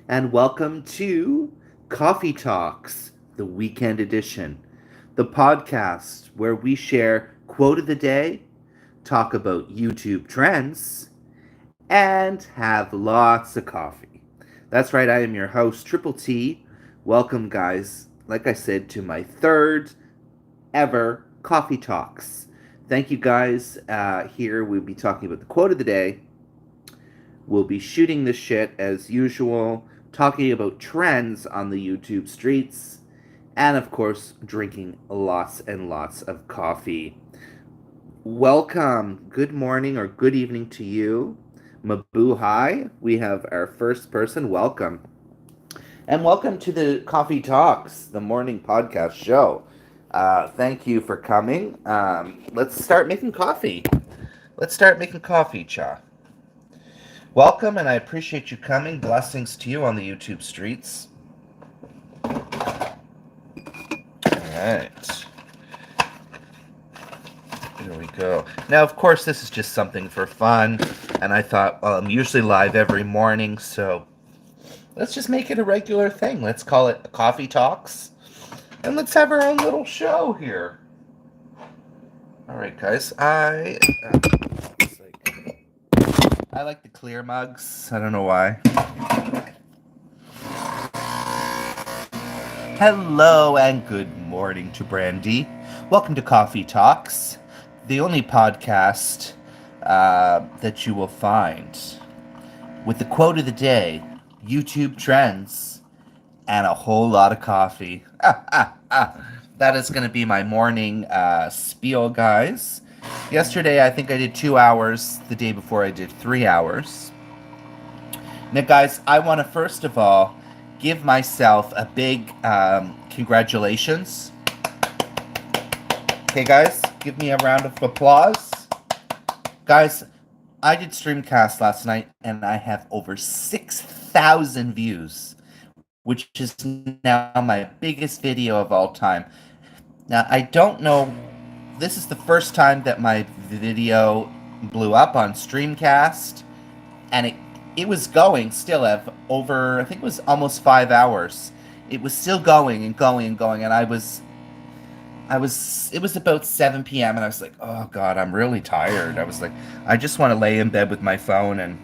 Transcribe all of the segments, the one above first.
and welcome to Coffee Talks, the weekend edition, the podcast where we share quote of the day, talk about YouTube trends, and have lots of coffee. That's right, I am your host, Triple T. Welcome, guys, like I said, to my third ever Coffee Talks. Thank you, guys. Here we'll be talking about the quote of the day. We'll be shooting the shit as usual, talking about trends on the YouTube streets, and of course, drinking lots and lots of coffee. Welcome, good morning or good evening to you. Mabuhay, we have our first person. Welcome. And welcome to the Coffee Talks, the morning podcast show. Thank you for coming. Let's start making coffee. Let's start making coffee, Cha. Welcome, and I appreciate you coming. Blessings to you on the YouTube streets. Alright. Here we go. Now, of course, this is just something for fun, and I thought, well, I'm usually live every morning, so let's just make it a regular thing. Let's call it Coffee Talks, and let's have our own little show here. Alright, guys. I like the clear mugs. I don't know why. Hello and good morning to Brandy. Welcome to Coffee Talks, the only podcast that you will find with the quote of the day, YouTube trends, and a whole lot of coffee. That is going to be my morning spiel, guys. Yesterday, I think I did 2 hours. The day before, I did 3 hours. Now, guys, I want to first of all give myself a big congratulations. Okay, guys, give me a round of applause. Guys, I did Streamcast last night, and I have over 6,000 views, which is now my biggest video of all time. Now, I don't know, this is the first time that my video blew up on Streamcast, and it was going still at over, I think it was almost 5 hours. It was still going and going and going, and it was about 7 p.m. and I was like, oh God, I'm really tired. I was like, I just want to lay in bed with my phone and,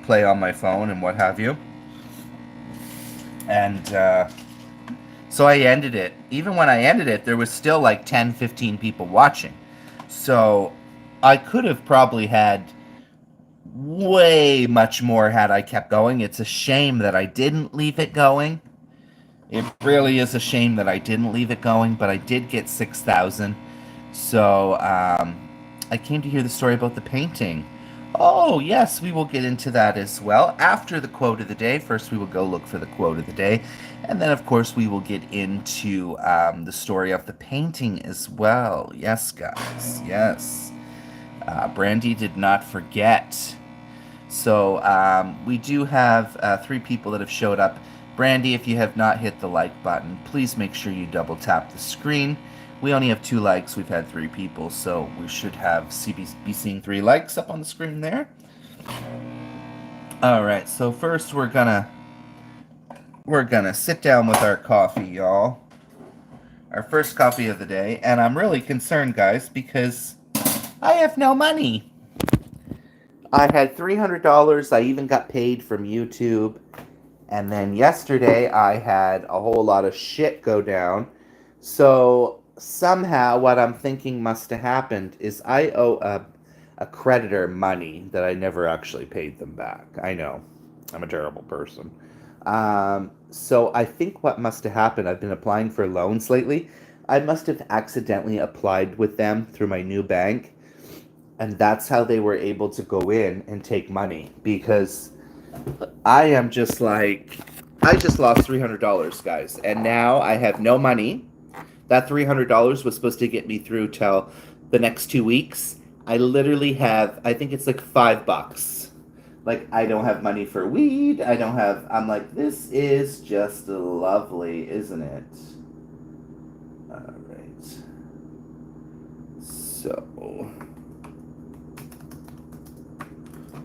play on my phone and what have you. And so I ended it. Even when I ended it, there was still like 10, 15 people watching. So I could have probably had way much more had I kept going. It's a shame that I didn't leave it going. It really is a shame that I didn't leave it going, but I did get 6,000. So I came to hear the story about the painting. Oh, yes, we will get into that as well after the quote of the day. First, we will go look for the quote of the day. And then, of course, we will get into the story of the painting as well. Yes, guys, yes. Brandy did not forget. So we do have 3 people that have showed up. Brandy, if you have not hit the like button, please make sure you double tap the screen. We only have 2 likes. We've had 3 people, so we should be seeing 3 likes up on the screen there. All right, so first we're gonna sit down with our coffee, y'all. Our first coffee of the day, and I'm really concerned, guys, because I have no money. I had $300. I even got paid from YouTube. And then yesterday, I had a whole lot of shit go down. So somehow, what I'm thinking must have happened is I owe a creditor money that I never actually paid them back. I know. I'm a terrible person. So I think what must have happened, I've been applying for loans lately. I must have accidentally applied with them through my new bank. And that's how they were able to go in and take money. Because I just lost $300, guys. And now I have no money. That $300 was supposed to get me through till the next 2 weeks. I literally have, I think it's like $5. Like, I don't have money for weed. I'm like, this is just lovely, isn't it? All right. So,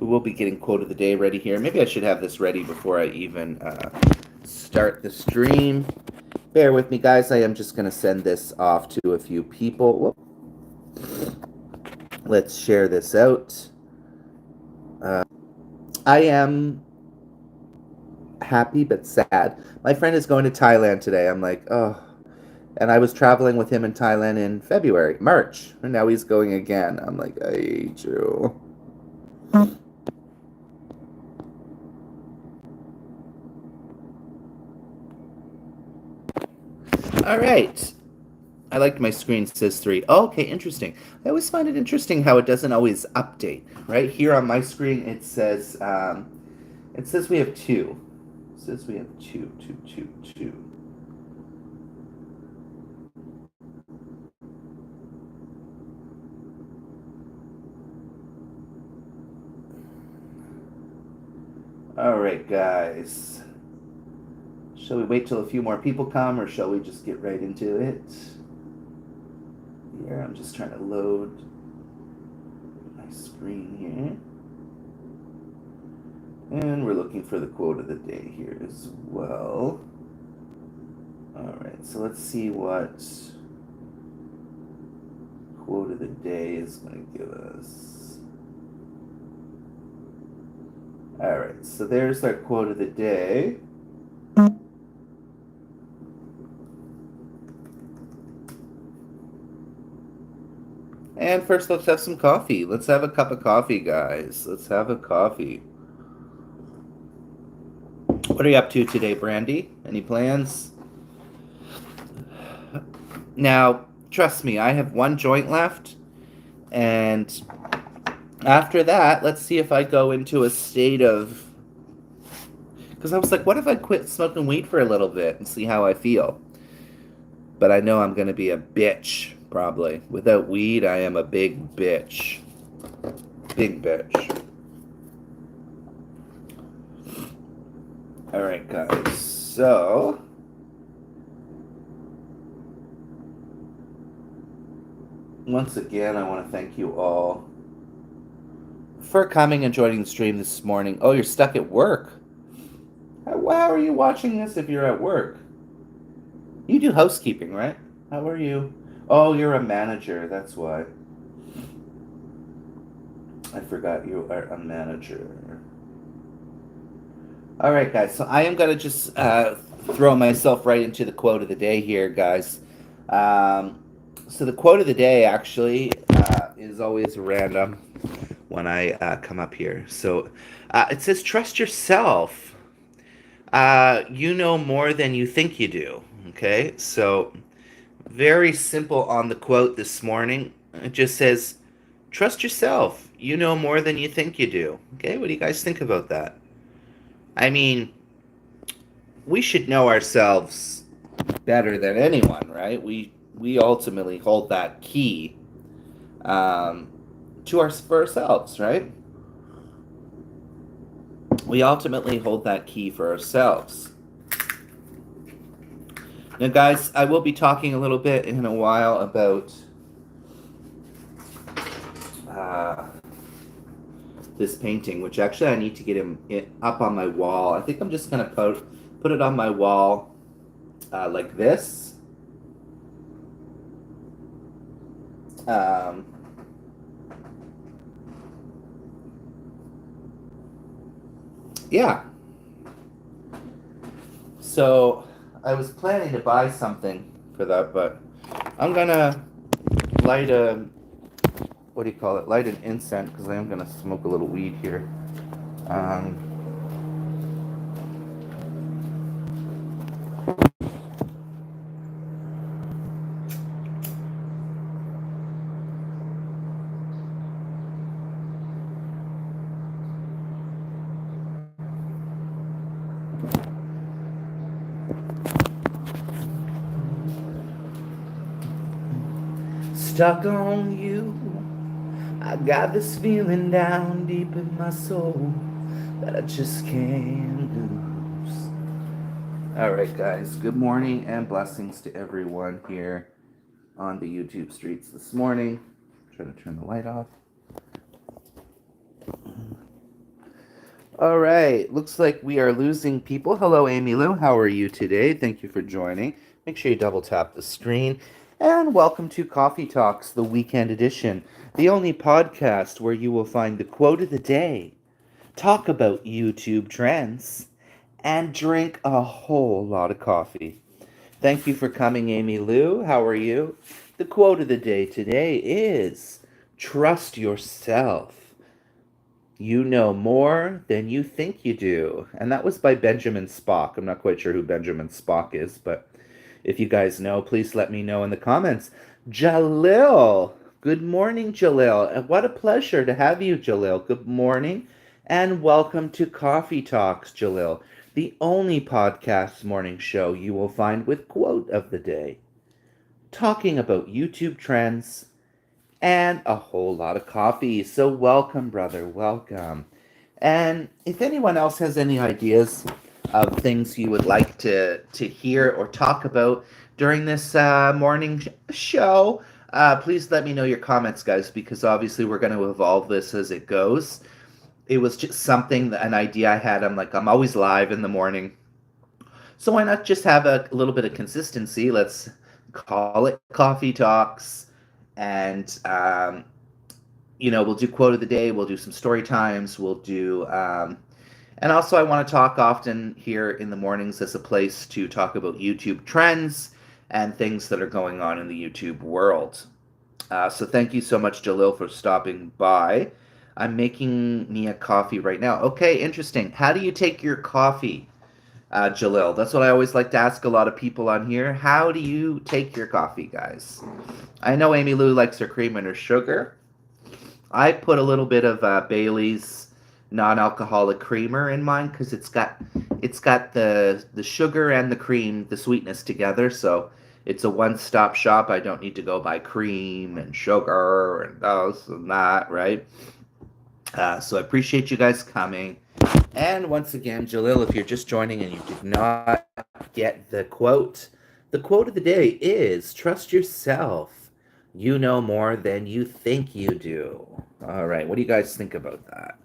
We will be getting quote of the day ready here. Maybe I should have this ready before I even start the stream. Bear with me, guys. I am just going to send this off to a few people. Whoop. Let's share this out. I am happy but sad. My friend is going to Thailand today. I'm like, oh. And I was traveling with him in Thailand in March. And now he's going again. I'm like, I hate you. All right. I liked my screen says 3. Oh, okay, interesting. I always find it interesting how it doesn't always update. Right here on my screen, it says we have 2. It says we have 2. All right, guys. Shall we wait till a few more people come, or shall we just get right into it? Here, I'm just trying to load my screen here. And we're looking for the quote of the day here as well. All right, so let's see what quote of the day is going to give us. All right, so there's our quote of the day. And first, let's have some coffee. Let's have a cup of coffee, guys. Let's have a coffee. What are you up to today, Brandy? Any plans? Now, trust me, I have 1 joint left. And after that, let's see if I go into a state of... Because I was like, what if I quit smoking weed for a little bit and see how I feel? But I know I'm going to be a bitch, probably. Without weed, I am a big bitch. Big bitch. All right, guys. So... once again, I want to thank you all for coming and joining the stream this morning. Oh, you're stuck at work. How are you watching this if you're at work? You do housekeeping, right? How are you? Oh, you're a manager. That's why. I forgot you are a manager. All right, guys. So I am going to just throw myself right into the quote of the day here, guys. So the quote of the day actually is always random when I come up here. So it says, trust yourself. You know more than you think you do. Okay, so very simple on the quote this morning. It just says, trust yourself. You know more than you think you do. Okay, what do you guys think about that? I mean, we should know ourselves better than anyone, right? We ultimately hold that key for ourselves, right? We ultimately hold that key for ourselves. Now, guys, I will be talking a little bit in a while about this painting, which actually I need to get it up on my wall. I think I'm just going to put it on my wall like this. Yeah. So I was planning to buy something for that, but I'm gonna light light an incense, because I am gonna smoke a little weed here. Stuck on you, I got this feeling down deep in my soul that I just can't lose. Alright, guys, good morning and blessings to everyone here on the YouTube streets this morning. Try to turn the light off. All right, looks like we are losing people. Hello, Amy Lou. How are you today? Thank you for joining. Make sure you double tap the screen. And welcome to Coffee Talks, the weekend edition, the only podcast where you will find the quote of the day, talk about YouTube trends, and drink a whole lot of coffee. Thank you for coming, Amy Lou. How are you? The quote of the day today is trust yourself. You know more than you think you do. And that was by Benjamin Spock. I'm not quite sure who Benjamin Spock is, but if you guys know, please let me know in the comments. Jalil. Good morning, Jalil. And what a pleasure to have you, Jalil. Good morning. And welcome to Coffee Talks, Jalil, the only podcast morning show you will find with quote of the day, talking about YouTube trends and a whole lot of coffee. So welcome, brother. Welcome. And if anyone else has any ideas of things you would like to hear or talk about during this morning show, please let me know your comments, guys, because obviously we're going to evolve this as it goes. It was just something, an idea I had. I'm like, I'm always live in the morning. So why not just have a little bit of consistency? Let's call it Coffee Talks. And we'll do quote of the day, we'll do some story times, we'll do and also I want to talk often here in the mornings as a place to talk about YouTube trends and things that are going on in the YouTube world. So thank you so much, Jalil, for stopping by. I'm making me a coffee right now. Okay, interesting. How do you take your coffee, Jalil? That's what I always like to ask a lot of people on here. How do you take your coffee, guys? I know Amy Lou likes her cream and her sugar. I put a little bit of Bailey's non-alcoholic creamer in mine because it's got the sugar and the cream, the sweetness together. So it's a one-stop shop. I don't need to go buy cream and sugar and this and that, right? So I appreciate you guys coming. And once again, Jalil, if you're just joining and you did not get the quote of the day is trust yourself. You know more than you think you do. All right, what do you guys think about that?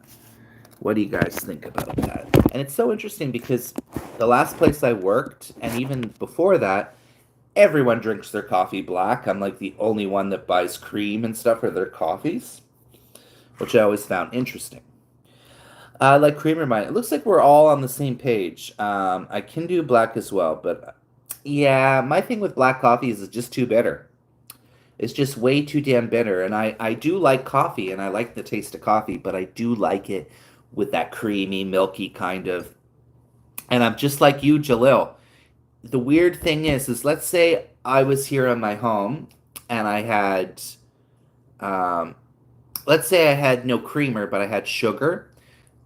What do you guys think about that? And it's so interesting because the last place I worked, and even before that, everyone drinks their coffee black. I'm like the only one that buys cream and stuff for their coffees, which I always found interesting. Like creamer mine, it looks like we're all on the same page. I can do black as well, but yeah, my thing with black coffee is it's just too bitter. It's just way too damn bitter. And I do like coffee and I like the taste of coffee, but I do like it with that creamy, milky kind of. And I'm just like you, Jalil. The weird thing is let's say I was here in my home and I had, let's say I had no creamer, but I had sugar.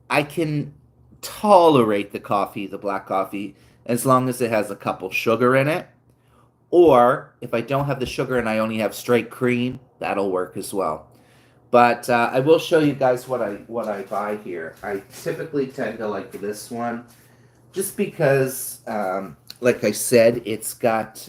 I can tolerate the coffee, the black coffee, as long as it has a couple sugar in it. Or if I don't have the sugar and I only have straight cream, that'll work as well. But I will show you guys what I buy here. I typically tend to like this one, just because, like I said, it's got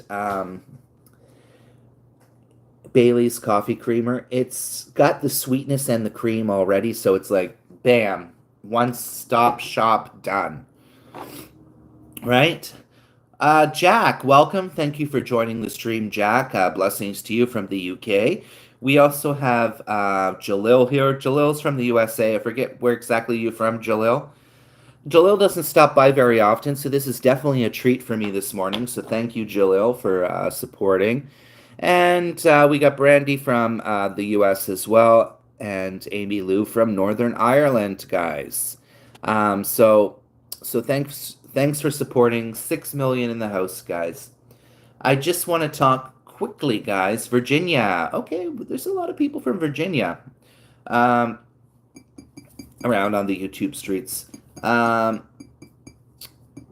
Bailey's coffee creamer. It's got the sweetness and the cream already, so it's like, bam, one-stop shop done. Right? Jack, welcome. Thank you for joining the stream, Jack. Blessings to you from the UK. We also have Jalil here. Jalil's from the USA. I forget where exactly you're from, Jalil. Jalil doesn't stop by very often, so this is definitely a treat for me this morning. So thank you, Jalil, for supporting. And we got Brandy from the US as well, and Amy Lou from Northern Ireland, guys. So thanks for supporting. 6 million in the house, guys. I just want to talk quickly, guys. Virginia. Okay, there's a lot of people from Virginia around on the YouTube streets. What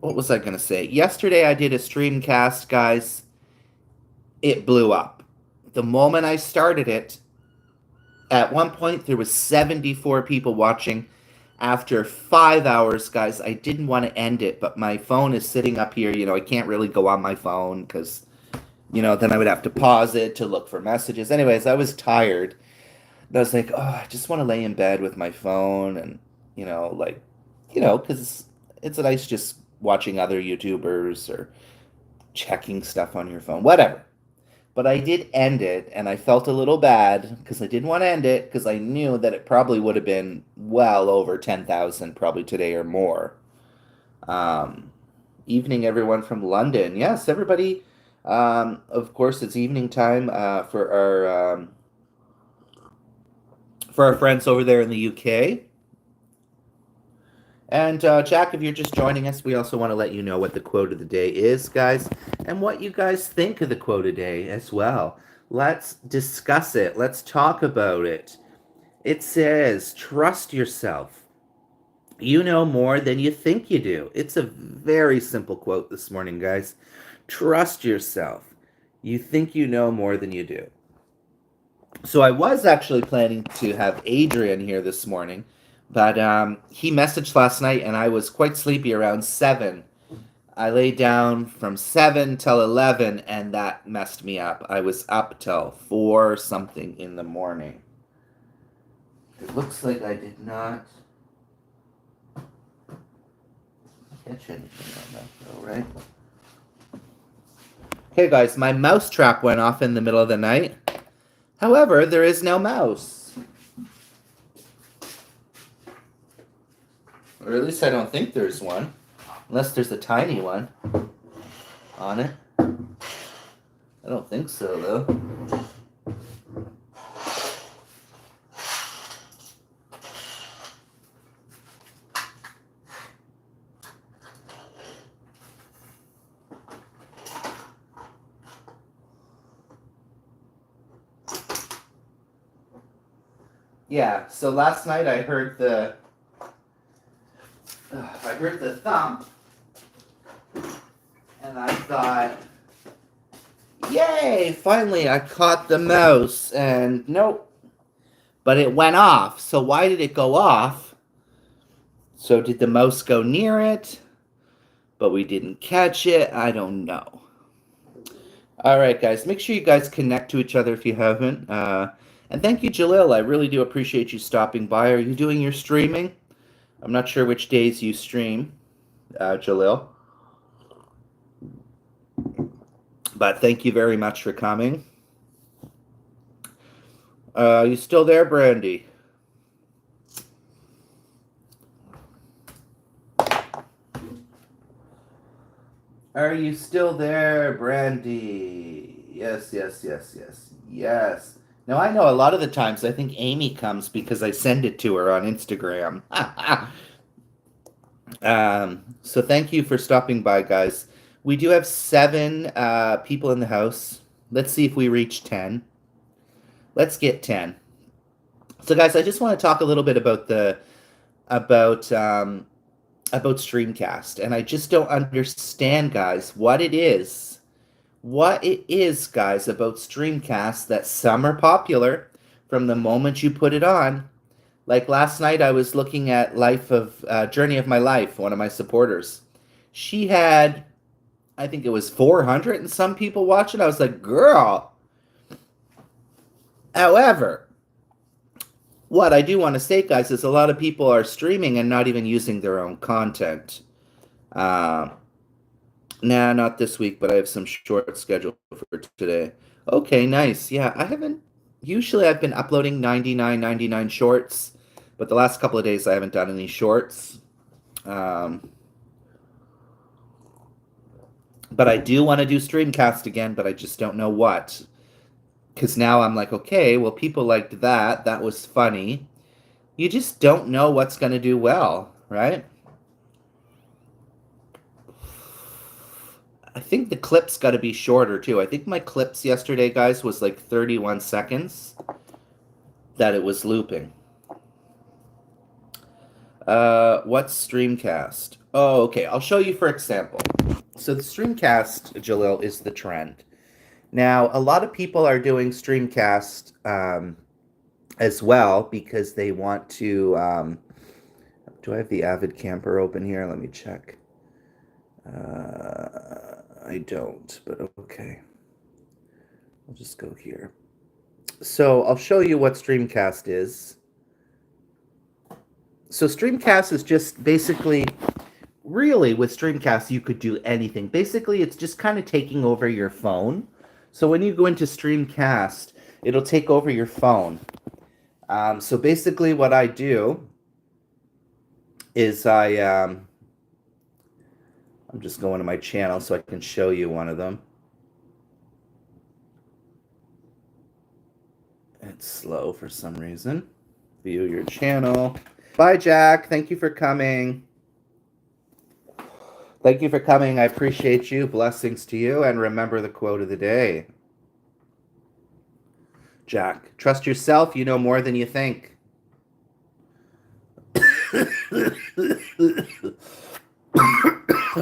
was I going to say? Yesterday I did a streamcast, guys. It blew up. The moment I started it, at one point there was 74 people watching. After 5 hours, guys, I didn't want to end it, but my phone is sitting up here. I can't really go on my phone because, then I would have to pause it to look for messages. Anyways, I was tired. And I was like, oh, I just want to lay in bed with my phone and, like, because it's nice just watching other YouTubers or checking stuff on your phone, whatever. But I did end it, and I felt a little bad because I didn't want to end it because I knew that it probably would have been well over 10,000 probably today or more. Um, Evening, everyone from London. Yes, everybody. Of course, it's evening time for our friends over there in the UK. And Jack, if you're just joining us, we also want to let you know what the quote of the day is, guys, and what you guys think of the quote of the day as well. Let's discuss it. Let's talk about it. It says, trust yourself. You know more than you think you do. It's a very simple quote this morning, guys. Trust yourself. You think you know more than you do. So I was actually planning to have Adrian here this morning, but he messaged last night and I was quite sleepy around 7. I laid down from 7 till 11 and that messed me up. I was up till 4 something in the morning. It looks like I did not catch anything on that though, right? Okay, guys, my mouse trap went off in the middle of the night. However, there is no mouse. Or at least I don't think there's one. Unless there's a tiny one on it. I don't think so, though. Yeah, so last night I heard the thump, and I thought, yay, finally I caught the mouse, and nope. But it went off. So why did it go off? So did the mouse go near it? But we didn't catch it? I don't know. All right, guys, make sure you guys connect to each other if you haven't. And thank you, Jalil. I really do appreciate you stopping by. Are you doing your streaming? I'm not sure which days you stream, Jalil. But thank you very much for coming. You still there, Brandy? Are you still there, Brandy? Yes, yes, yes, yes, yes. Now, I know a lot of the times I think Amy comes because I send it to her on Instagram. So thank you for stopping by, guys. We do have 7 people in the house. Let's see if we reach 10. Let's get 10. So, guys, I just want to talk a little bit about Streamcast, and I just don't understand, guys, what it is, guys, about Streamcast that some are popular from the moment you put it on. Like last night, I was looking at Journey of My Life, one of my supporters. She had, I think it was 400 and some people watching. I was like, girl. However, what I do want to say, guys, is a lot of people are streaming and not even using their own content. Nah, not this week, but I have some short schedule for today. Okay, nice. Yeah, usually I've been uploading 99 shorts, but the last couple of days I haven't done any shorts. But I do want to do Streamcast again, but I just don't know what. Because now I'm like, okay, well, people liked that. That was funny. You just don't know what's going to do well, right? I think the clips got to be shorter, too. I think my clips yesterday, guys, was like 31 seconds that it was looping. What's Streamcast? Oh, okay. I'll show you for example. So the Streamcast, Jalil, is the trend. Now, a lot of people are doing Streamcast as well because they want to... do I have the Avid Camper open here? Let me check. I don't, but okay. I'll just go here. So I'll show you what Streamcast is. So Streamcast is just basically, really, with Streamcast, you could do anything. Basically, it's just kind of taking over your phone. So when you go into Streamcast, it'll take over your phone. So basically, what I do is I'm just going to my channel so I can show you one of them. It's slow for some reason. View your channel. Bye, Jack. Thank you for coming. Thank you for coming. I appreciate you. Blessings to you. And remember the quote of the day. Jack, trust yourself. You know more than you think.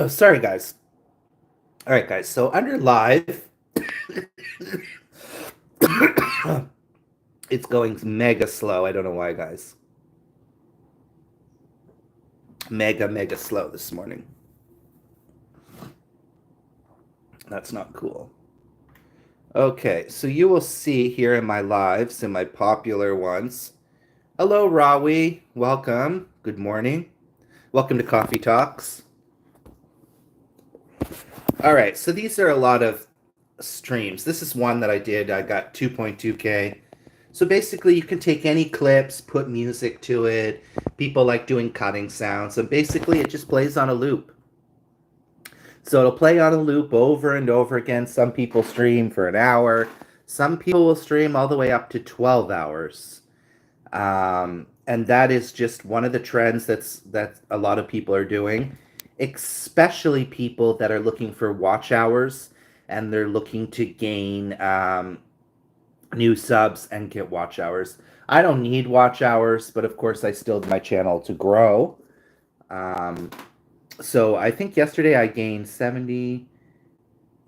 Sorry, guys. All right, guys. So under live, it's going mega slow. I don't know why, guys. Mega slow this morning. That's not cool. Okay, so you will see here in my lives, in my popular ones. Hello, Rawi. Welcome. Good morning. Welcome to Coffee Talks. All right, so these are a lot of streams. This is one that I did. I got 2.2K. So basically, you can take any clips, put music to it. People like doing cutting sounds, and basically, it just plays on a loop. So it'll play on a loop over and over again. Some people stream for an hour. Some people will stream all the way up to 12 hours. And that is just one of the trends that a lot of people are doing, especially people that are looking for watch hours and they're looking to gain new subs and get watch hours. I don't need watch hours, but of course I still need my channel to grow. So I think yesterday I gained 70,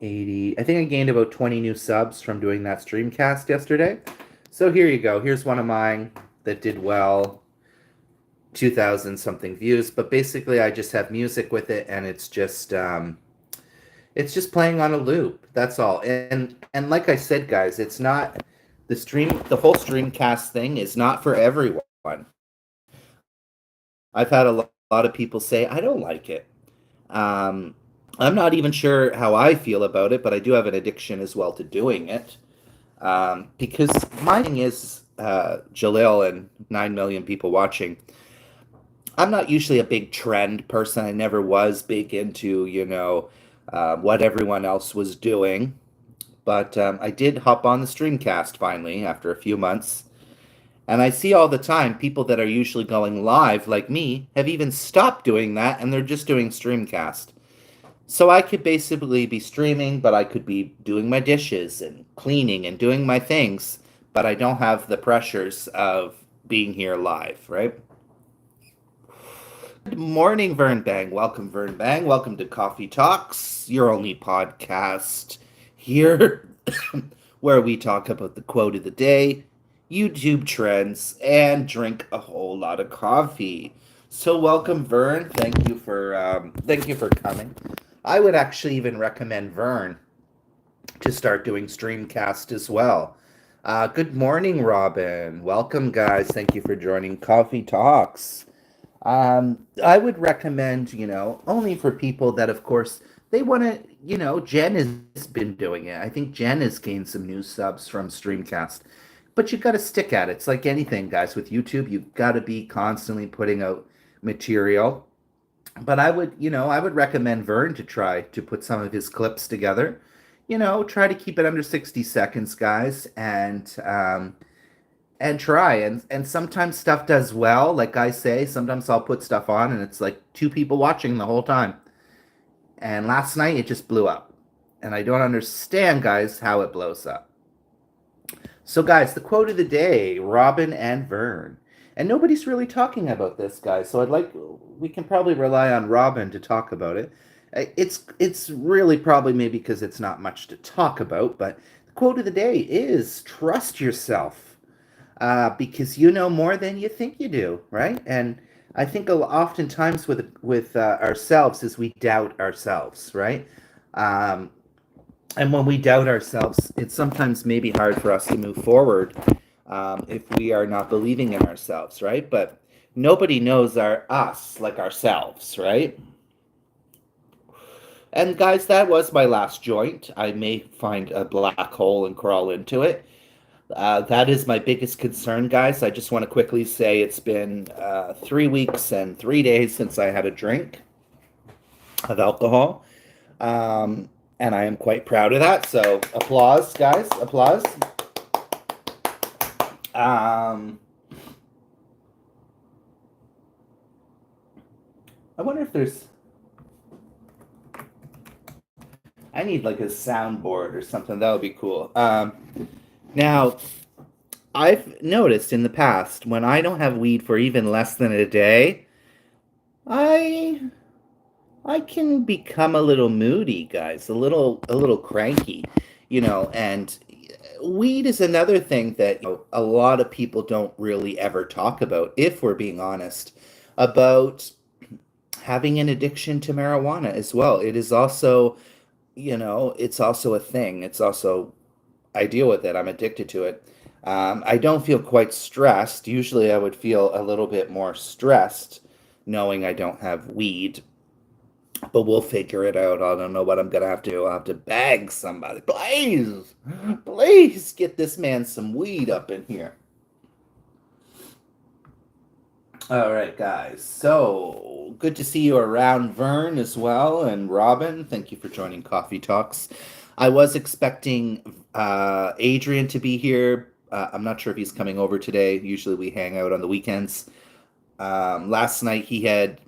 80. I think I gained about 20 new subs from doing that streamcast yesterday. So here you go. Here's one of mine that did well. 2,000 something views. But basically I just have music with it, and it's just playing on a loop. That's all. And like I said, guys, it's not the whole streamcast thing is not for everyone. I've had a lot of people say, I don't like it. I'm not even sure how I feel about it, but I do have an addiction as well to doing it. Because my thing is, Jalil and 9 million people watching, I'm not usually a big trend person. I never was big into, what everyone else was doing. But I did hop on the Streamcast finally after a few months. And I see all the time people that are usually going live, like me, have even stopped doing that, and they're just doing Streamcast. So I could basically be streaming, but I could be doing my dishes and cleaning and doing my things, but I don't have the pressures of being here live, right? Good morning, Vern Bang. Welcome, Vern Bang. Welcome to Coffee Talks, your only podcast here where we talk about the quote of the day, YouTube trends, and drink a whole lot of coffee. So welcome, Vern. Thank you for coming. I would actually even recommend Vern to start doing Streamcast as well. Good morning, Robin. Welcome, guys. Thank you for joining Coffee Talks. I would recommend, only for people that, of course, they want to, Jen has been doing it. I think Jen has gained some new subs from Streamcast. But you've got to stick at it. It's like anything, guys, with YouTube. You've got to be constantly putting out material. But I would recommend Vern to try to put some of his clips together. Try to keep it under 60 seconds, guys, and try. And sometimes stuff does well. Like I say, sometimes I'll put stuff on and it's like 2 people watching the whole time. And last night it just blew up. And I don't understand, guys, how it blows up. So, guys, the quote of the day, Robin and Vern. And nobody's really talking about this, guys. So we can probably rely on Robin to talk about it. It's really probably maybe because it's not much to talk about, but the quote of the day is trust yourself, because you know more than you think you do, right? And I think oftentimes with ourselves is we doubt ourselves, right? And when we doubt ourselves, it's sometimes maybe hard for us to move forward if we are not believing in ourselves, right? But Nobody knows us like ourselves, right? And guys, that was my last joint. I may find a black hole and crawl into it. That is my biggest concern, guys. I just want to quickly say it's been 3 weeks and 3 days since I had a drink of alcohol. And I am quite proud of that. So applause, guys. Applause. I wonder if there's. I need like a soundboard or something. That would be cool. Now, I've noticed in the past when I don't have weed for even less than a day, I I can become a little moody, guys, a little cranky, and weed is another thing that a lot of people don't really ever talk about, if we're being honest, about having an addiction to marijuana as well. It is also, it's also a thing. It's also I deal with it. I'm addicted to it. I don't feel quite stressed. Usually I would feel a little bit more stressed knowing I don't have weed, but we'll figure it out. I don't know what I'm gonna have to do. I'll have to beg somebody. Please, please get this man some weed up in here. All right, guys. So good to see you around, Vern, as well, and Robin. Thank you for joining Coffee Talks. I was expecting Adrian to be here. I'm not sure if he's coming over today. Usually we hang out on the weekends. Last night he had,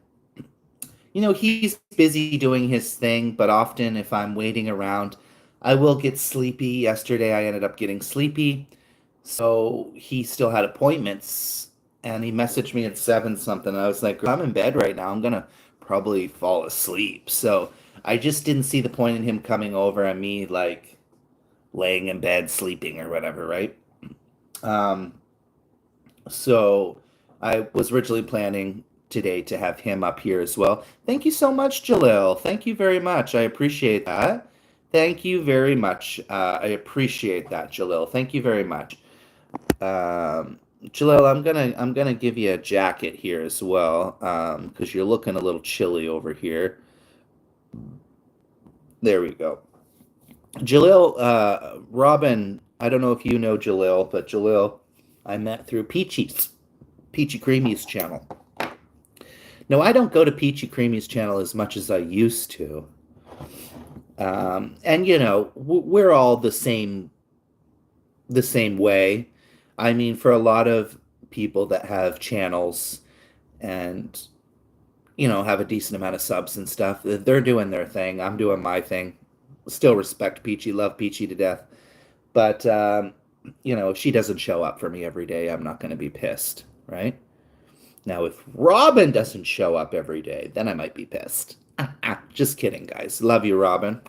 he's busy doing his thing, but often if I'm waiting around, I will get sleepy. Yesterday I ended up getting sleepy. So he still had appointments and he messaged me at 7 something. I was like, I'm in bed right now. I'm going to probably fall asleep. So I just didn't see the point in him coming over and me like laying in bed sleeping or whatever, right? Um, so I was originally planning today to have him up here as well. Thank you so much, Jalil. Thank you very much. I appreciate that. Thank you very much. I appreciate that, Jalil. Thank you very much. Jalil, I'm gonna give you a jacket here as well, because you're looking a little chilly over here. There we go. Jalil, Robin, I don't know if you know Jalil, but Jalil, I met through Peachy Creamy's channel. No, I don't go to Peachy Creamy's channel as much as I used to. And we're all the same way. I mean, for a lot of people that have channels and have a decent amount of subs and stuff, they're doing their thing. I'm doing my thing. Still respect Peachy, love Peachy to death. But if she doesn't show up for me every day, I'm not going to be pissed, right? Now, if Robin doesn't show up every day, then I might be pissed. Just kidding, guys. Love you, Robin.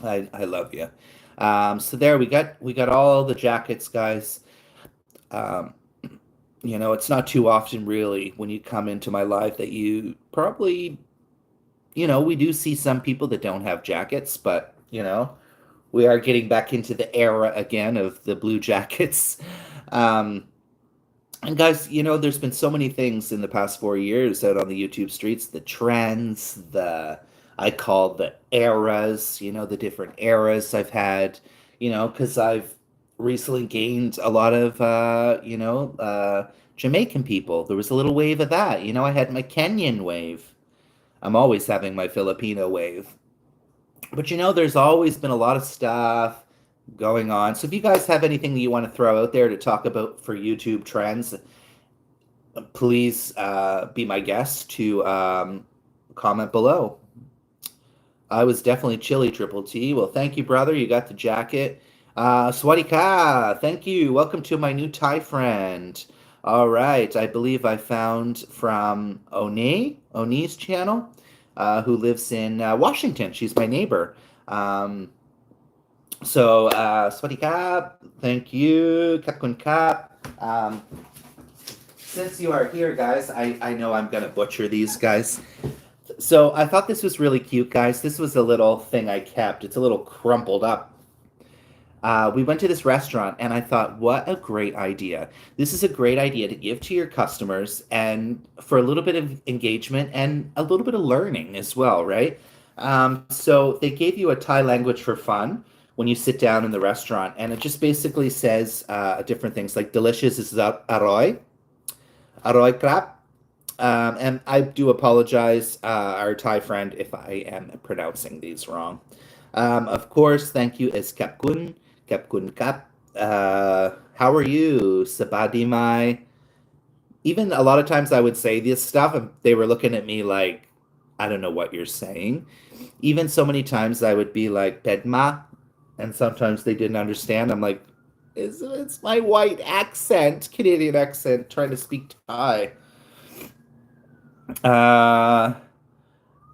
I love you. So there we got all the jackets, guys. Um, it's not too often really when you come into my life that you probably, we do see some people that don't have jackets, but we are getting back into the era again of the blue jackets. Um, and guys, there's been so many things in the past 4 years out on the YouTube streets, the trends, I call the eras, the different eras I've had, because I've recently gained a lot of, Jamaican people. There was a little wave of that. I had my Kenyan wave. I'm always having my Filipino wave. But there's always been a lot of stuff going on. So if you guys have anything that you want to throw out there to talk about for YouTube trends, please be my guest to comment below. I was definitely chilly, Triple T. Well, thank you, brother. You got the jacket. Swadika, thank you. Welcome to my new Thai friend. All right, I believe I found from Oni's channel, who lives in Washington. She's my neighbor. Swadika, thank you. Kapkun Kap. Since you are here, guys, I know I'm going to butcher these guys. So I thought this was really cute, guys. This was a little thing I kept. It's a little crumpled up. We went to this restaurant, and I thought, what a great idea. This is a great idea to give to your customers and for a little bit of engagement and a little bit of learning as well, right? So they gave you a Thai language for fun when you sit down in the restaurant, and it just basically says different things like delicious is aroy, aroy krap. And I do apologize, our Thai friend, if I am pronouncing these wrong. Of course, thank you is Kapkun, Kapkun Kap. How are you, Sabadi Mai? Even a lot of times I would say this stuff, and they were looking at me like, I don't know what you're saying. Even so many times I would be like, Pedma, and sometimes they didn't understand. I'm like, it's my white accent, Canadian accent, trying to speak Thai. Uh,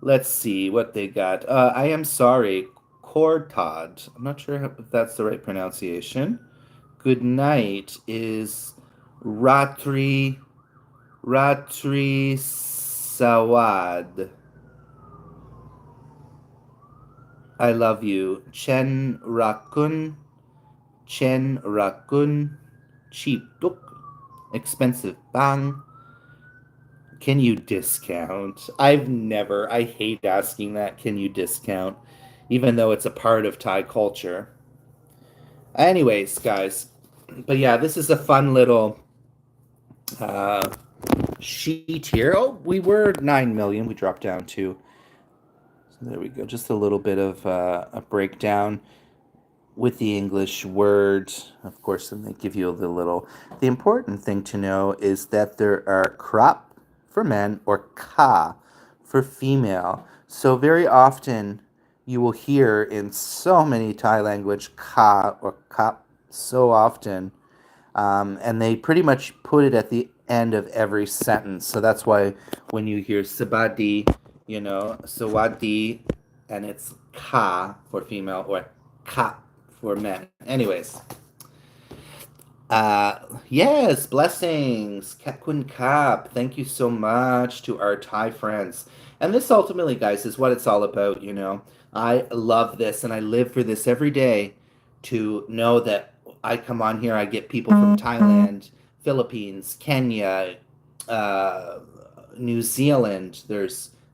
let's see what they got. I am sorry, Cortad. I'm not sure if that's the right pronunciation. Good night is Ratri Sawad. I love you. Chen Rakun, cheap tuk, expensive bang. Can you discount? I hate asking that. Can you discount? Even though it's a part of Thai culture. Anyways, guys. But yeah, this is a fun little uh, sheet here. Oh, we were 9 million. We dropped down to. So there we go. Just a little bit of a breakdown with the English word. Of course, then they give you the little. The important thing to know is that there are crop for men or ka for female. So very often you will hear in so many Thai language ka or kap so often. And they pretty much put it at the end of every sentence. So that's why when you hear sabadi, sawadi, and it's ka for female or ka for men. Anyways, yes, blessings, Kapkun Kap. Thank you so much to our Thai friends. And this ultimately, guys, is what it's all about. I love this and I live for this every day to know that I come on here, I get people from Thailand, Philippines, Kenya, uh, New Zealand. I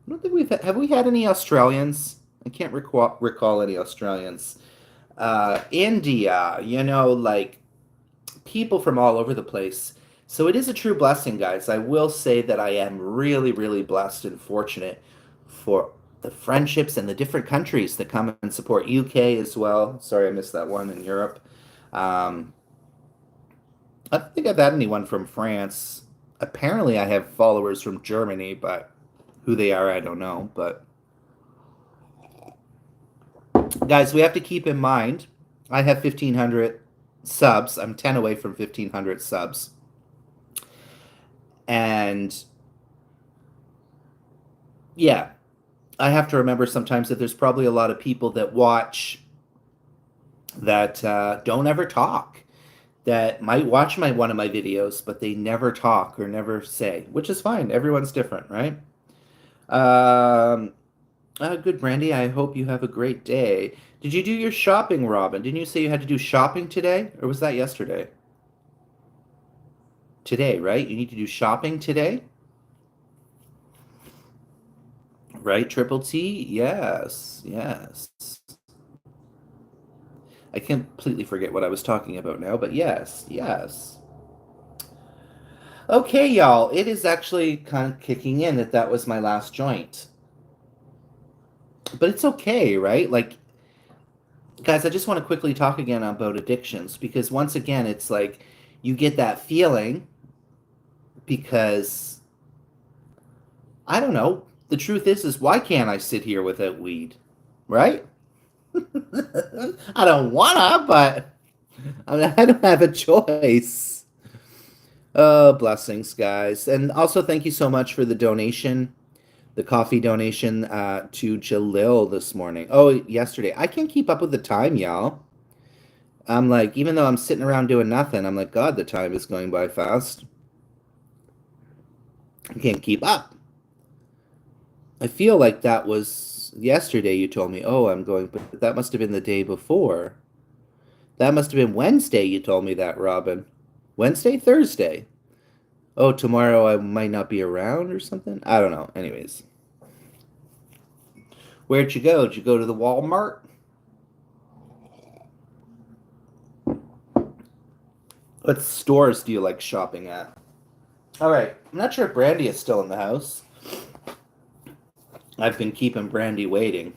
don't think have we had any Australians? I can't recall any Australians. India, like people from all over the place. So it is a true blessing, guys. I will say that I am really, really blessed and fortunate for the friendships and the different countries that come and support UK as well. Sorry, I missed that one in Europe. Um, I don't think I've had anyone from France. Apparently, I have followers from Germany, but who they are, I don't know. But guys, we have to keep in mind, I have 1,500 subs. I'm 10 away from 1,500 subs. And yeah, I have to remember sometimes that there's probably a lot of people that watch that don't ever talk, that might watch one of my videos, but they never talk or never say, which is fine. Everyone's different, right? Um, good, Brandy. I hope you have a great day. Did you do your shopping, Robin? Didn't you say you had to do shopping today, or was that yesterday? Today, right? You need to do shopping today, right? Triple T? Yes, yes. I completely forget what I was talking about now, but yes, yes. Okay, y'all. It is actually kind of kicking in that was my last joint. But it's okay, right? Like, guys, I just want to quickly talk again about addictions because once again, it's like you get that feeling because I don't know. The truth is why can't I sit here without weed? Right? I don't wanna, but I don't have a choice. Oh, blessings, guys. And also, thank you so much for the donation, the coffee donation to Jalil this morning. Oh, yesterday. I can't keep up with the time, y'all. I'm like, even though I'm sitting around doing nothing, I'm like, God, the time is going by fast. I can't keep up. I feel like that was yesterday you told me, oh, I'm going, but that must have been the day before. That must have been Wednesday you told me that, Robin. Wednesday, Thursday. Oh, tomorrow I might not be around or something? I don't know. Anyways. Where'd you go? Did you go to the Walmart? What stores do you like shopping at? All right. I'm not sure if Brandy is still in the house. I've been keeping Brandy waiting.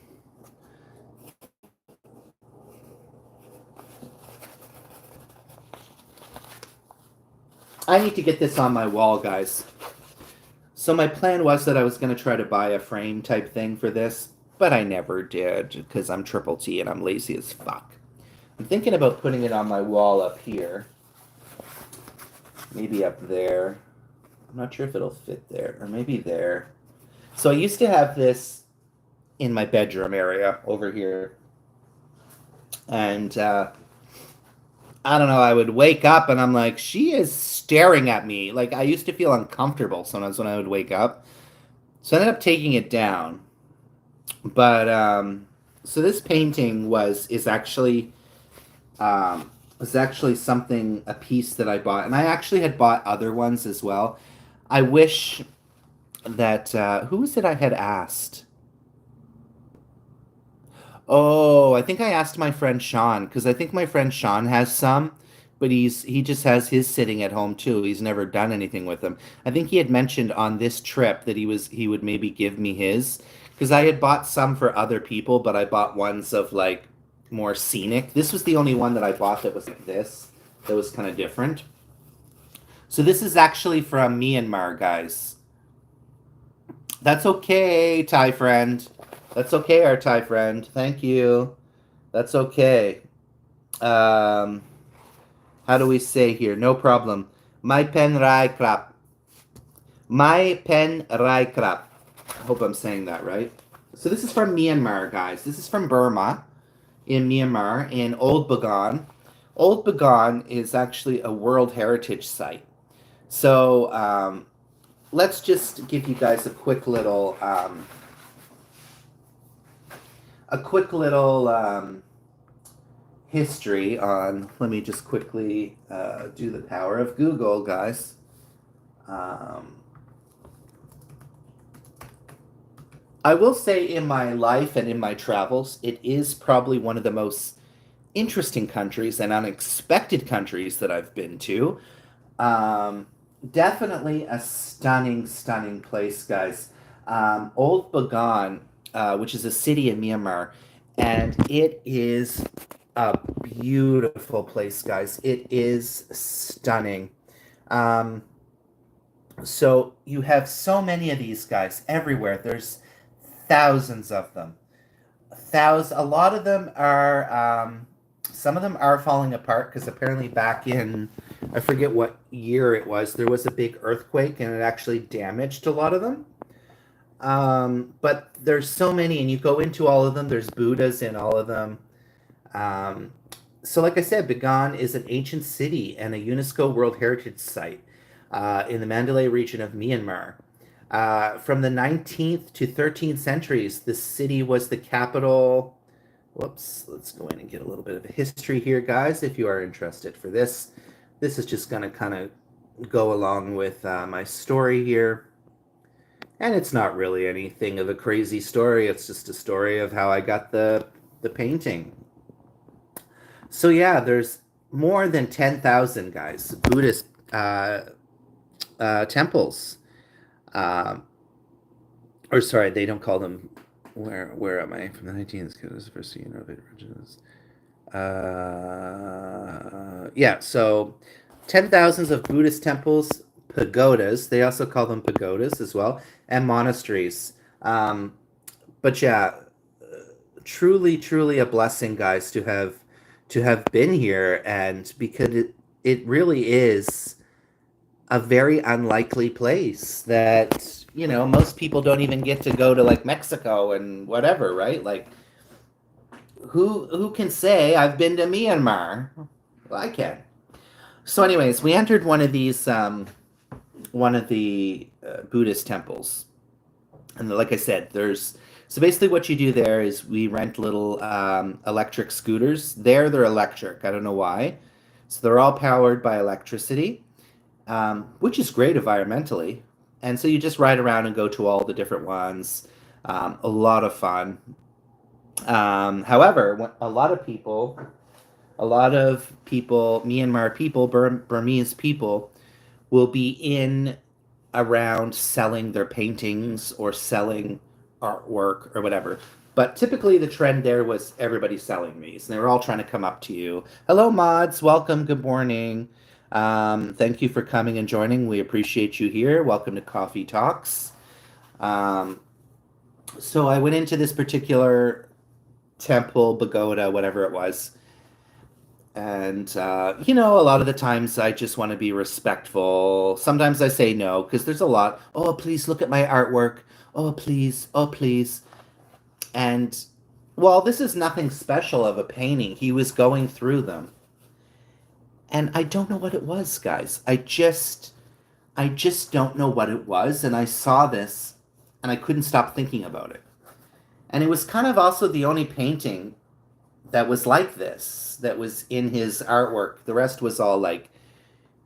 I need to get this on my wall, guys. So my plan was that I was going to try to buy a frame type thing for this, but I never did because I'm triple T and I'm lazy as fuck. I'm thinking about putting it on my wall up here. Maybe up there. I'm not sure if it'll fit there, or maybe there. So I used to have this in my bedroom area over here. And I don't know, I would wake up and I'm like, she is staring at me. Like, I used to feel uncomfortable sometimes when I would wake up. So I ended up taking it down. But so this painting is actually something, a piece that I bought, and I actually had bought other ones as well. I wish that who was it I had asked? Oh, I think I asked my friend Sean because I think my friend Sean has some, but he just has his sitting at home too. He's never done anything with them. I think he had mentioned on this trip that he would maybe give me his because I had bought some for other people, but I bought ones of like more scenic. This was the only one that I bought that was like this, that was kind of different. So this is actually from Myanmar, guys. That's okay, Thai friend. That's okay, our Thai friend. Thank you. That's okay. How do we say here? No problem. My pen rai krap. My pen rai krap. I hope I'm saying that right. So this is from Myanmar, guys. This is from Burma in Myanmar in Old Bagan. Old Bagan is actually a World Heritage Site. So let's just give you guys a quick little history on. Let me just quickly do the power of Google, guys. I will say in my life and in my travels, it is probably one of the most interesting countries and unexpected countries that I've been to. Definitely a stunning, stunning place, guys. Old Bagan, which is a city in Myanmar, and it is a beautiful place, guys. It is stunning. So you have so many of these guys everywhere. There's thousands of them. A lot of them are. Some of them are falling apart because apparently back in, I forget what year it was, there was a big earthquake and it actually damaged a lot of them. But there's so many, and you go into all of them. There's Buddhas in all of them. So, like I said, Bagan is an ancient city and a UNESCO World Heritage Site in the Mandalay region of Myanmar. From the 19th to 13th centuries, the city was the capital. Whoops, let's go in and get a little bit of a history here, guys, if you are interested for this. This is just going to kind of go along with my story here. And it's not really anything of a crazy story. It's just a story of how I got the painting. So yeah, there's more than 10,000, guys, Buddhist temples. Or sorry, they don't call them. Where am I? From the 19th, because first regions. Yeah, so 10,000s of Buddhist temples, pagodas. They also call them pagodas as well, and monasteries. But yeah, truly, truly a blessing, guys, to have been here, and because it really is a very unlikely place that, you know, most people don't even get to go to, like Mexico and whatever, right? Like, who can say I've been to Myanmar? Well, I can. So anyways, we entered one of these one of the Buddhist temples, and like I said, there's So basically, what you do there is we rent little electric scooters. There, they're electric. I don't know why. So they're all powered by electricity, which is great environmentally. And so you just ride around and go to all the different ones. A lot of fun. However, a lot of people, Myanmar people, Burmese people, will be in around selling their paintings or selling artwork or whatever. But typically, the trend there was everybody selling these, and they were all trying to come up to you. Hello, mods. Welcome. Good morning. Thank you for coming and joining. We appreciate you here. Welcome to Coffee Talks. So I went into this particular temple, pagoda, whatever it was. And, a lot of the times I just want to be respectful. Sometimes I say no because there's a lot. Oh, please look at my artwork. Oh, please. Oh, please. And, well, this is nothing special of a painting. He was going through them. And I don't know what it was, guys. I just don't know what it was. And I saw this and I couldn't stop thinking about it. And it was kind of also the only painting that was like this, that was in his artwork. The rest was all like,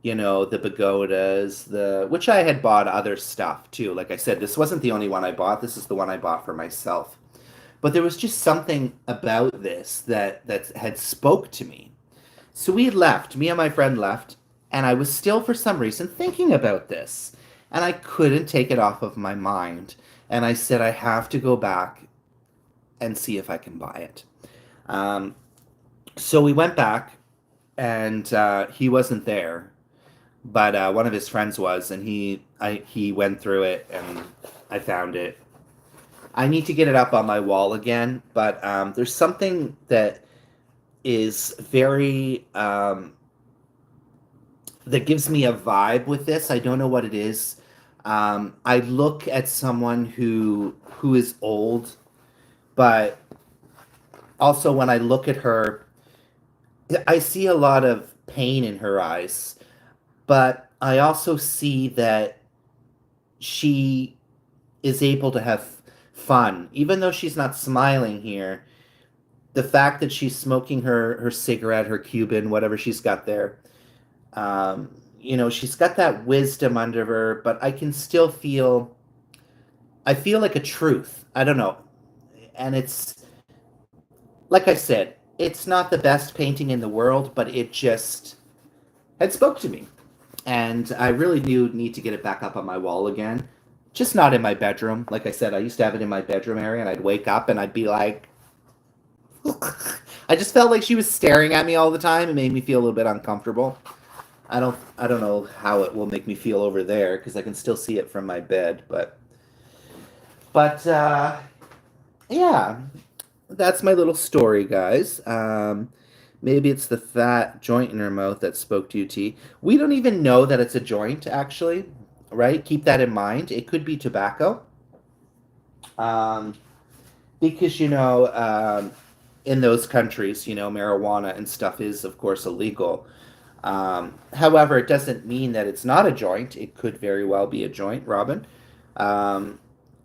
the pagodas, which I had bought other stuff too. Like I said, this wasn't the only one I bought. This is the one I bought for myself. But there was just something about this that had spoke to me. So we had left, me and my friend left, and I was still for some reason thinking about this. And I couldn't take it off of my mind. And I said, I have to go back and see if I can buy it. So we went back, and he wasn't there, but one of his friends was, and he went through it, and I found it. I need to get it up on my wall again, but there's something that is very that gives me a vibe with this. I don't know what it is. I look at someone who is old, but also when I look at her, I see a lot of pain in her eyes, but I also see that she is able to have fun, even though she's not smiling here. The fact that she's smoking her cigarette, her Cuban, whatever she's got there, she's got that wisdom under her, but I can still I feel like a truth. I don't know. And it's, like I said, it's not the best painting in the world, but it just had spoke to me. And I really do need to get it back up on my wall again. Just not in my bedroom. Like I said, I used to have it in my bedroom area, and I'd wake up and I'd be like, I just felt like she was staring at me all the time. It made me feel a little bit uncomfortable. I don't know how it will make me feel over there because I can still see it from my bed, but yeah, that's my little story, guys. Maybe it's the fat joint in her mouth that spoke to you, T. We don't even know that it's a joint, actually, right? Keep that in mind. It could be tobacco. Because, in those countries, marijuana and stuff is, of course, illegal. However, it doesn't mean that it's not a joint. It could very well be a joint, Robin.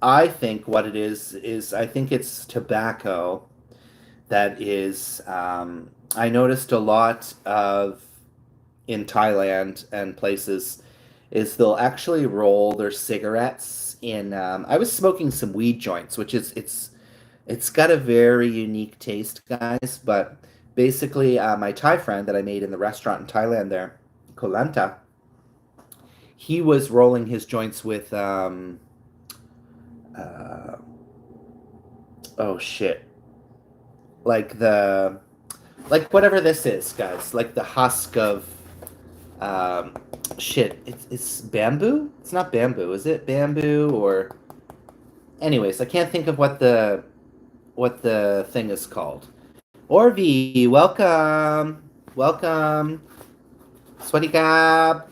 I think what it is I think it's tobacco that is, I noticed a lot of in Thailand and places is they'll actually roll their cigarettes in, I was smoking some weed joints, which is, it's got a very unique taste, guys, but basically my Thai friend that I made in the restaurant in Thailand there, Kolanta, he was rolling his joints with, oh shit, like whatever this is, guys, like the husk of, shit, it's bamboo? It's not bamboo, is it? Bamboo or... Anyways, I can't think of what the thing is called. Orvi, welcome. Welcome. Swadikap.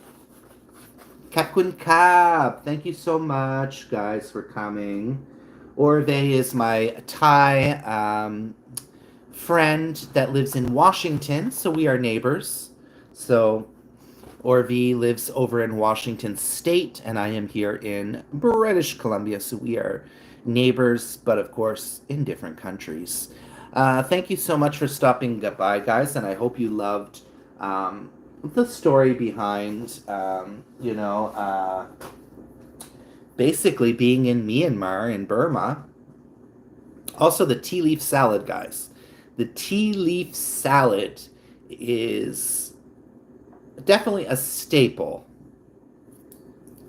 Kapkun Kap. Thank you so much, guys, for coming. Orve is my Thai friend that lives in Washington, so we are neighbors. So Orv lives over in Washington State, and I am here in British Columbia, so we are neighbors, but of course in different countries. Thank you so much for stopping by, guys, and I hope you loved the story behind, basically being in Myanmar, in Burma. Also, the tea leaf salad, guys. The tea leaf salad is definitely a staple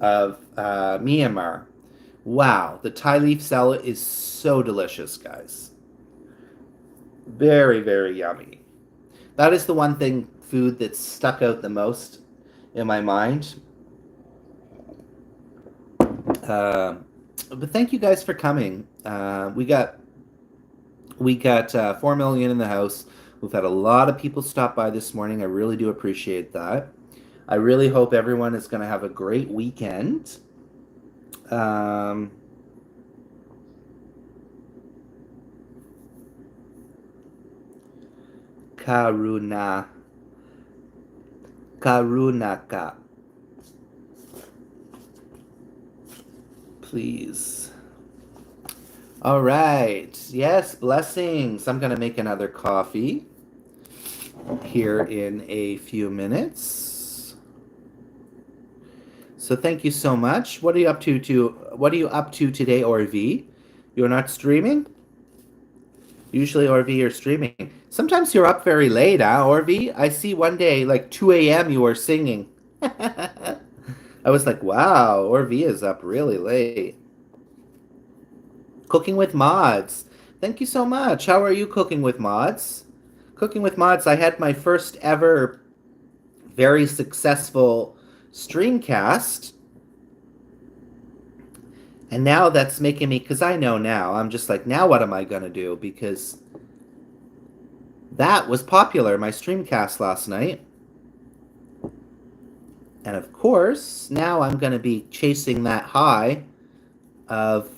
of Myanmar. Wow, the Thai leaf salad is so delicious, guys. Very, very yummy. That is the one thing, food that stuck out the most in my mind. But thank you guys for coming. We got 4 million in the house. We've had a lot of people stop by this morning. I really do appreciate that. I really hope everyone is going to have a great weekend. Karunaka. Please. All right. Yes, blessings. I'm going to make another coffee here in a few minutes. So thank you so much. What are you up to today, Orv? You're not streaming? Usually, Orv, you're streaming. Sometimes you're up very late, huh, Orv? I see one day, like 2 a.m., you were singing. I was like, wow, Orv is up really late. Cooking with Mods. Thank you so much. How are you, Cooking with Mods? Cooking with Mods, I had my first ever very successful streamcast. And now that's making me, because I know now, I'm just like, now what am I going to do? Because that was popular, my streamcast last night. And of course, now I'm going to be chasing that high of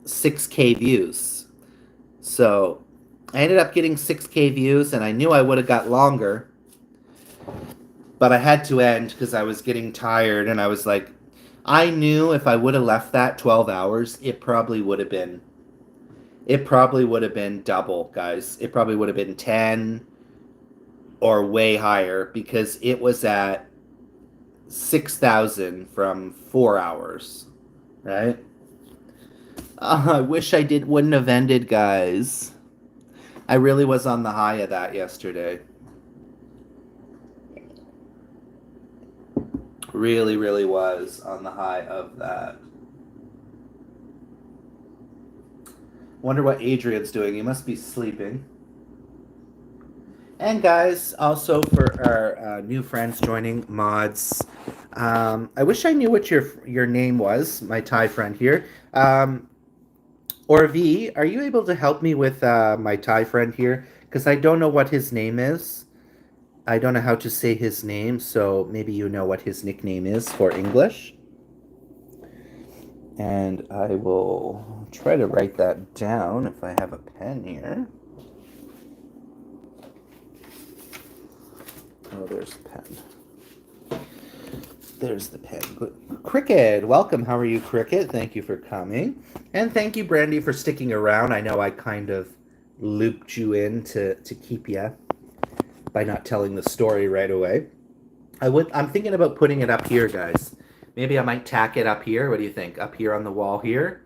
6K views. So I ended up getting 6K views, and I knew I would have got longer. But I had to end because I was getting tired, and I was like, I knew if I would have left that 12 hours, it probably would have been double, guys. It probably would have been 10 or way higher, because it was at 6,000 from 4 hours, right? I wish wouldn't have ended, guys. I really was on the high of that yesterday. Really, really was on the high of that. Wonder what Adrian's doing. He must be sleeping. And guys, also for our new friends joining, Mods, I wish I knew what your name was, my Thai friend here. Orv, are you able to help me with my Thai friend here? Because I don't know what his name is. I don't know how to say his name, so maybe you know what his nickname is for English. And I will try to write that down if I have a pen here. Oh, there's the pen. There's the pen. Cricket, welcome. How are you, Cricket? Thank you for coming. And thank you, Brandy, for sticking around. I know I kind of looped you in to keep you by not telling the story right away. I'm thinking about putting it up here, guys. Maybe I might tack it up here. What do you think? Up here on the wall here?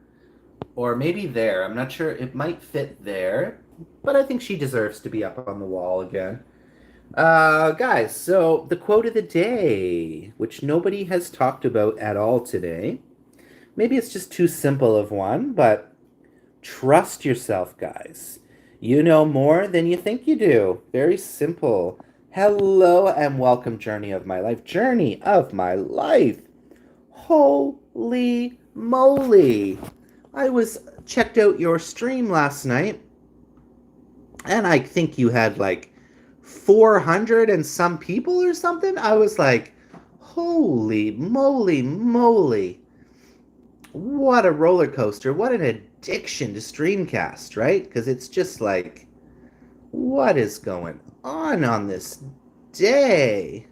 Or maybe there. I'm not sure. It might fit there. But I think she deserves to be up on the wall again. Guys, so the quote of the day, which nobody has talked about at all today. Maybe it's just too simple of one, but trust yourself, guys. You know more than you think you do. Very simple. Hello and welcome, Journey of My Life. Journey of My Life. Holy moly. I checked out your stream last night, and I think you had like 400 and some people or something. I was like, holy moly. What a roller coaster. What an addiction to Streamcast, right? Because it's just like, what is going on this day?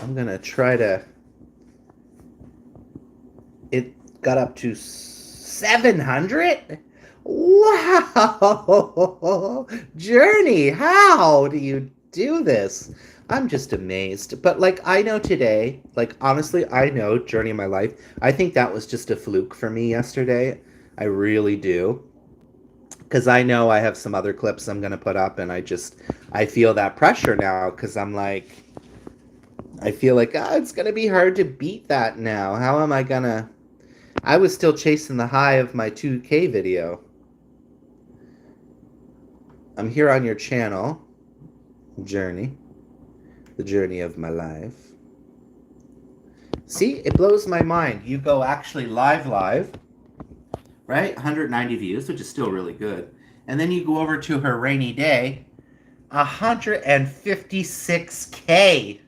I'm gonna try to. It got up to 700. Wow, Journey, how do you do this? I'm just amazed. But like, I know today, like honestly, I know Journey of my life. I think that was just a fluke for me yesterday. I really do. Because I know I have some other clips I'm gonna put up, and I feel that pressure now. Because I'm like, I feel like it's gonna be hard to beat that now. How am I gonna? I was still chasing the high of my 2K video. I'm here on your channel, Journey, the journey of my life. See, it blows my mind. You go actually live, right? 190 views, which is still really good. And then you go over to her rainy day, 156K.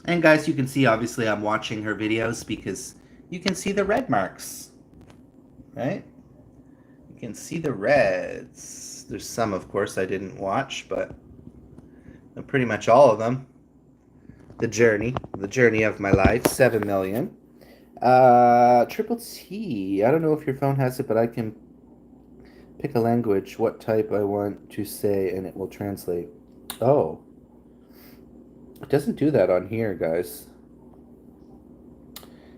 And guys, you can see, obviously, I'm watching her videos because you can see the red marks, right? You can see the reds. There's some, of course, I didn't watch, but pretty much all of them. The journey of my life, 7 million. Triple T, I don't know if your phone has it, but I can pick a language, what type I want to say, and it will translate. Oh. It doesn't do that on here, guys.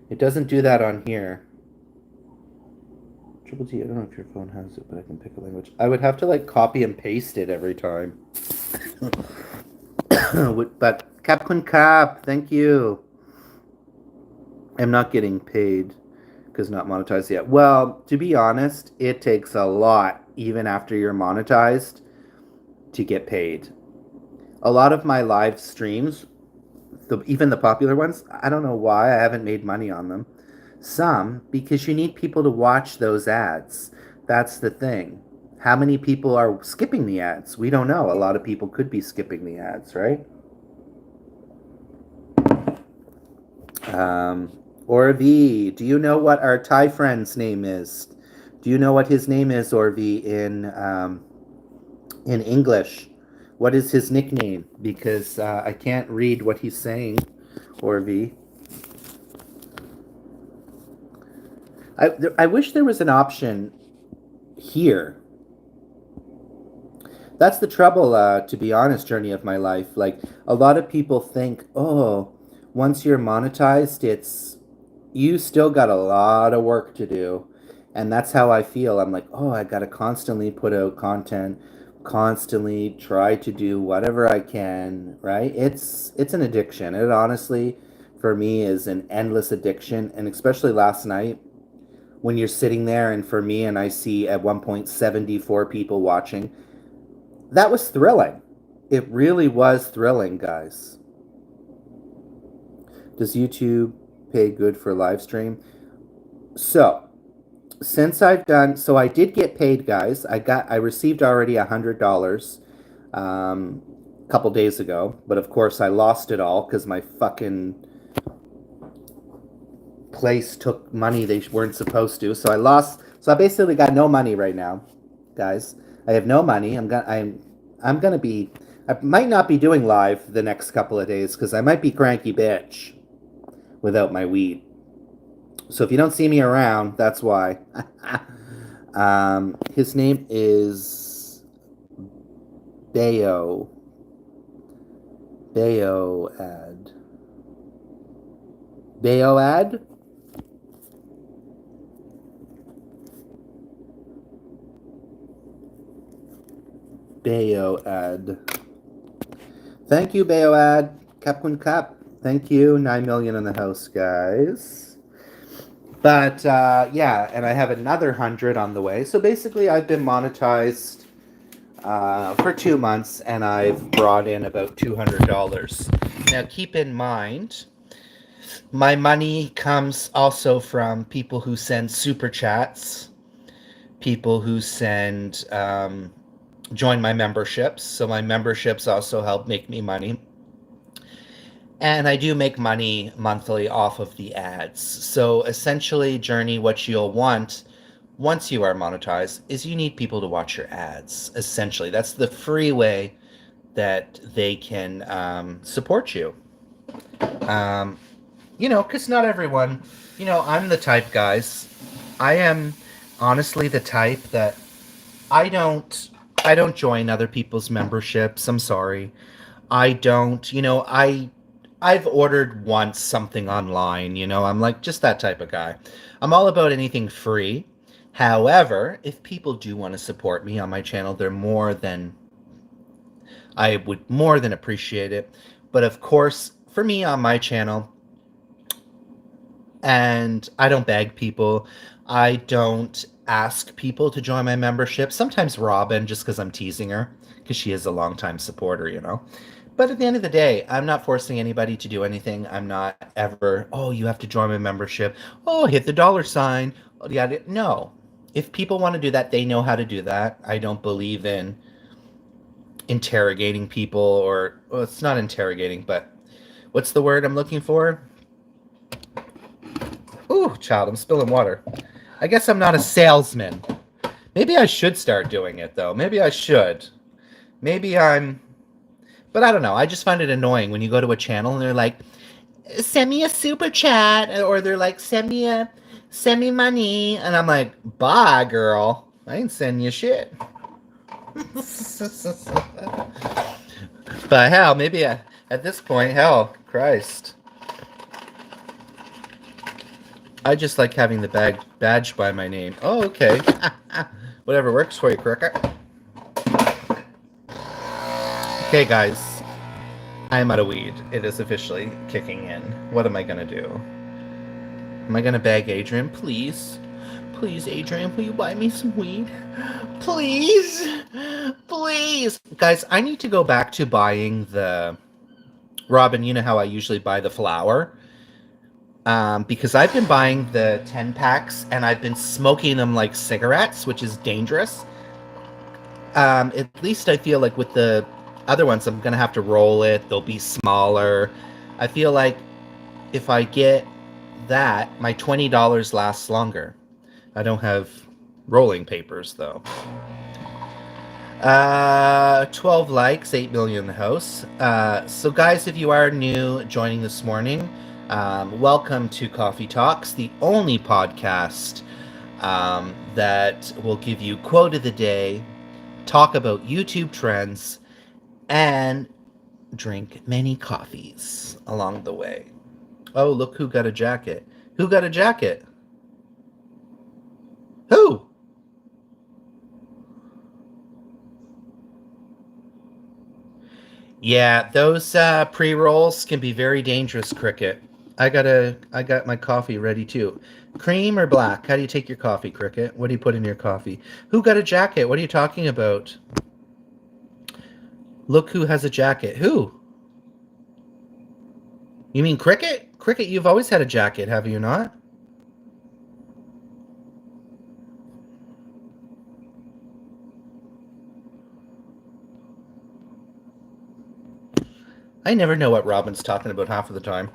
It doesn't do that on here. Triple T, I don't know if your phone has it, but I can pick a language. I would have to like copy and paste it every time. But Capcom Cap, thank you. I'm not getting paid because not monetized yet. Well, to be honest, it takes a lot, even after you're monetized, to get paid. A lot of my live streams, even the popular ones, I don't know why I haven't made money on them. Some, because you need people to watch those ads. That's the thing. How many people are skipping the ads? We don't know. A lot of people could be skipping the ads, right? Orv, do you know what our Thai friend's name is? Do you know what his name is, Orv, in English? What is his nickname? Because I can't read what he's saying, Orv. I wish there was an option here. That's the trouble, to be honest, journey of my life. Like, a lot of people think, oh, once you're monetized, you still got a lot of work to do. And that's how I feel. I'm like, oh, I got to constantly put out content, constantly try to do whatever I can, right? It's an addiction. It honestly, for me, is an endless addiction. And especially last night, when you're sitting there, and for me, and I see at 1.74 people watching, that was thrilling. It really was thrilling, guys. Does YouTube pay good for live stream? So, since I did get paid, guys. I received already $100 a couple days ago, but of course I lost it all because my fucking place took money they weren't supposed to. So I basically got no money right now, guys. I have no money. I might not be doing live the next couple of days because I might be cranky bitch without my weed. So if you don't see me around, that's why. His name is Bayoad. Bayoad? Bayoad. Thank you, Bayoad. Capcom Cap. Thank you. 9 million in the house, guys. But, yeah, and I have another 100 on the way. So basically, I've been monetized for 2 months, and I've brought in about $200. Now, keep in mind, my money comes also from people who send super chats, people who send, join my memberships. So my memberships also help make me money. And I do make money monthly off of the ads. So essentially, Journey, what you'll want once you are monetized is you need people to watch your ads. Essentially, that's the free way that they can support you. Because not everyone, I'm the type, guys. I am honestly the type that I don't I don't join other people's memberships. I'm sorry. I don't, I've ordered once something online, I'm like just that type of guy. I'm all about anything free. However, if people do want to support me on my channel, I would more than appreciate it. But of course, for me on my channel, and I don't beg people. I don't ask people to join my membership. Sometimes Robin, just because I'm teasing her, because she is a longtime supporter. But at the end of the day, I'm not forcing anybody to do anything. I'm not ever, oh, you have to join my membership. Oh, hit the dollar sign. Oh, yeah, no. If people want to do that, they know how to do that. I don't believe in interrogating people well, it's not interrogating, but what's the word I'm looking for? Ooh, child, I'm spilling water. I guess I'm not a salesman. Maybe I should start doing it, though. Maybe I should. Maybe I'm... But I don't know. I just find it annoying when you go to a channel and they're like, send me a super chat. Or they're like, send me money. And I'm like, bye, girl. I ain't sending you shit. But hell, maybe at this point, hell, Christ. I just like having the badge by my name. Oh, okay. Whatever works for you, Cricket. Okay, guys. I am out of weed. It is officially kicking in. What am I going to do? Am I going to beg Adrian? Please. Please, Adrian, will you buy me some weed? Please. Please. Guys, I need to go back to buying the... Robin, you know how I usually buy the flour? Because I've been buying the 10 packs and I've been smoking them like cigarettes, which is dangerous. At least I feel like with the other ones, I'm going to have to roll it. They'll be smaller. I feel like if I get that, my $20 lasts longer. I don't have rolling papers, though. 12 likes, 8 million in the house. So guys, if you are new joining this morning, welcome to Coffee Talks, the only podcast that will give you quote of the day, talk about YouTube trends, and drink many coffees along the way. Oh, look who got a jacket. Who got a jacket? Who? Yeah, those pre-rolls can be very dangerous, Cricket. I got my coffee ready too. Cream or black? How do you take your coffee, Cricket? What do you put in your coffee? Who got a jacket? What are you talking about? Look who has a jacket. Who? You mean Cricket? Cricket, you've always had a jacket, have you not? I never know what Robin's talking about half of the time.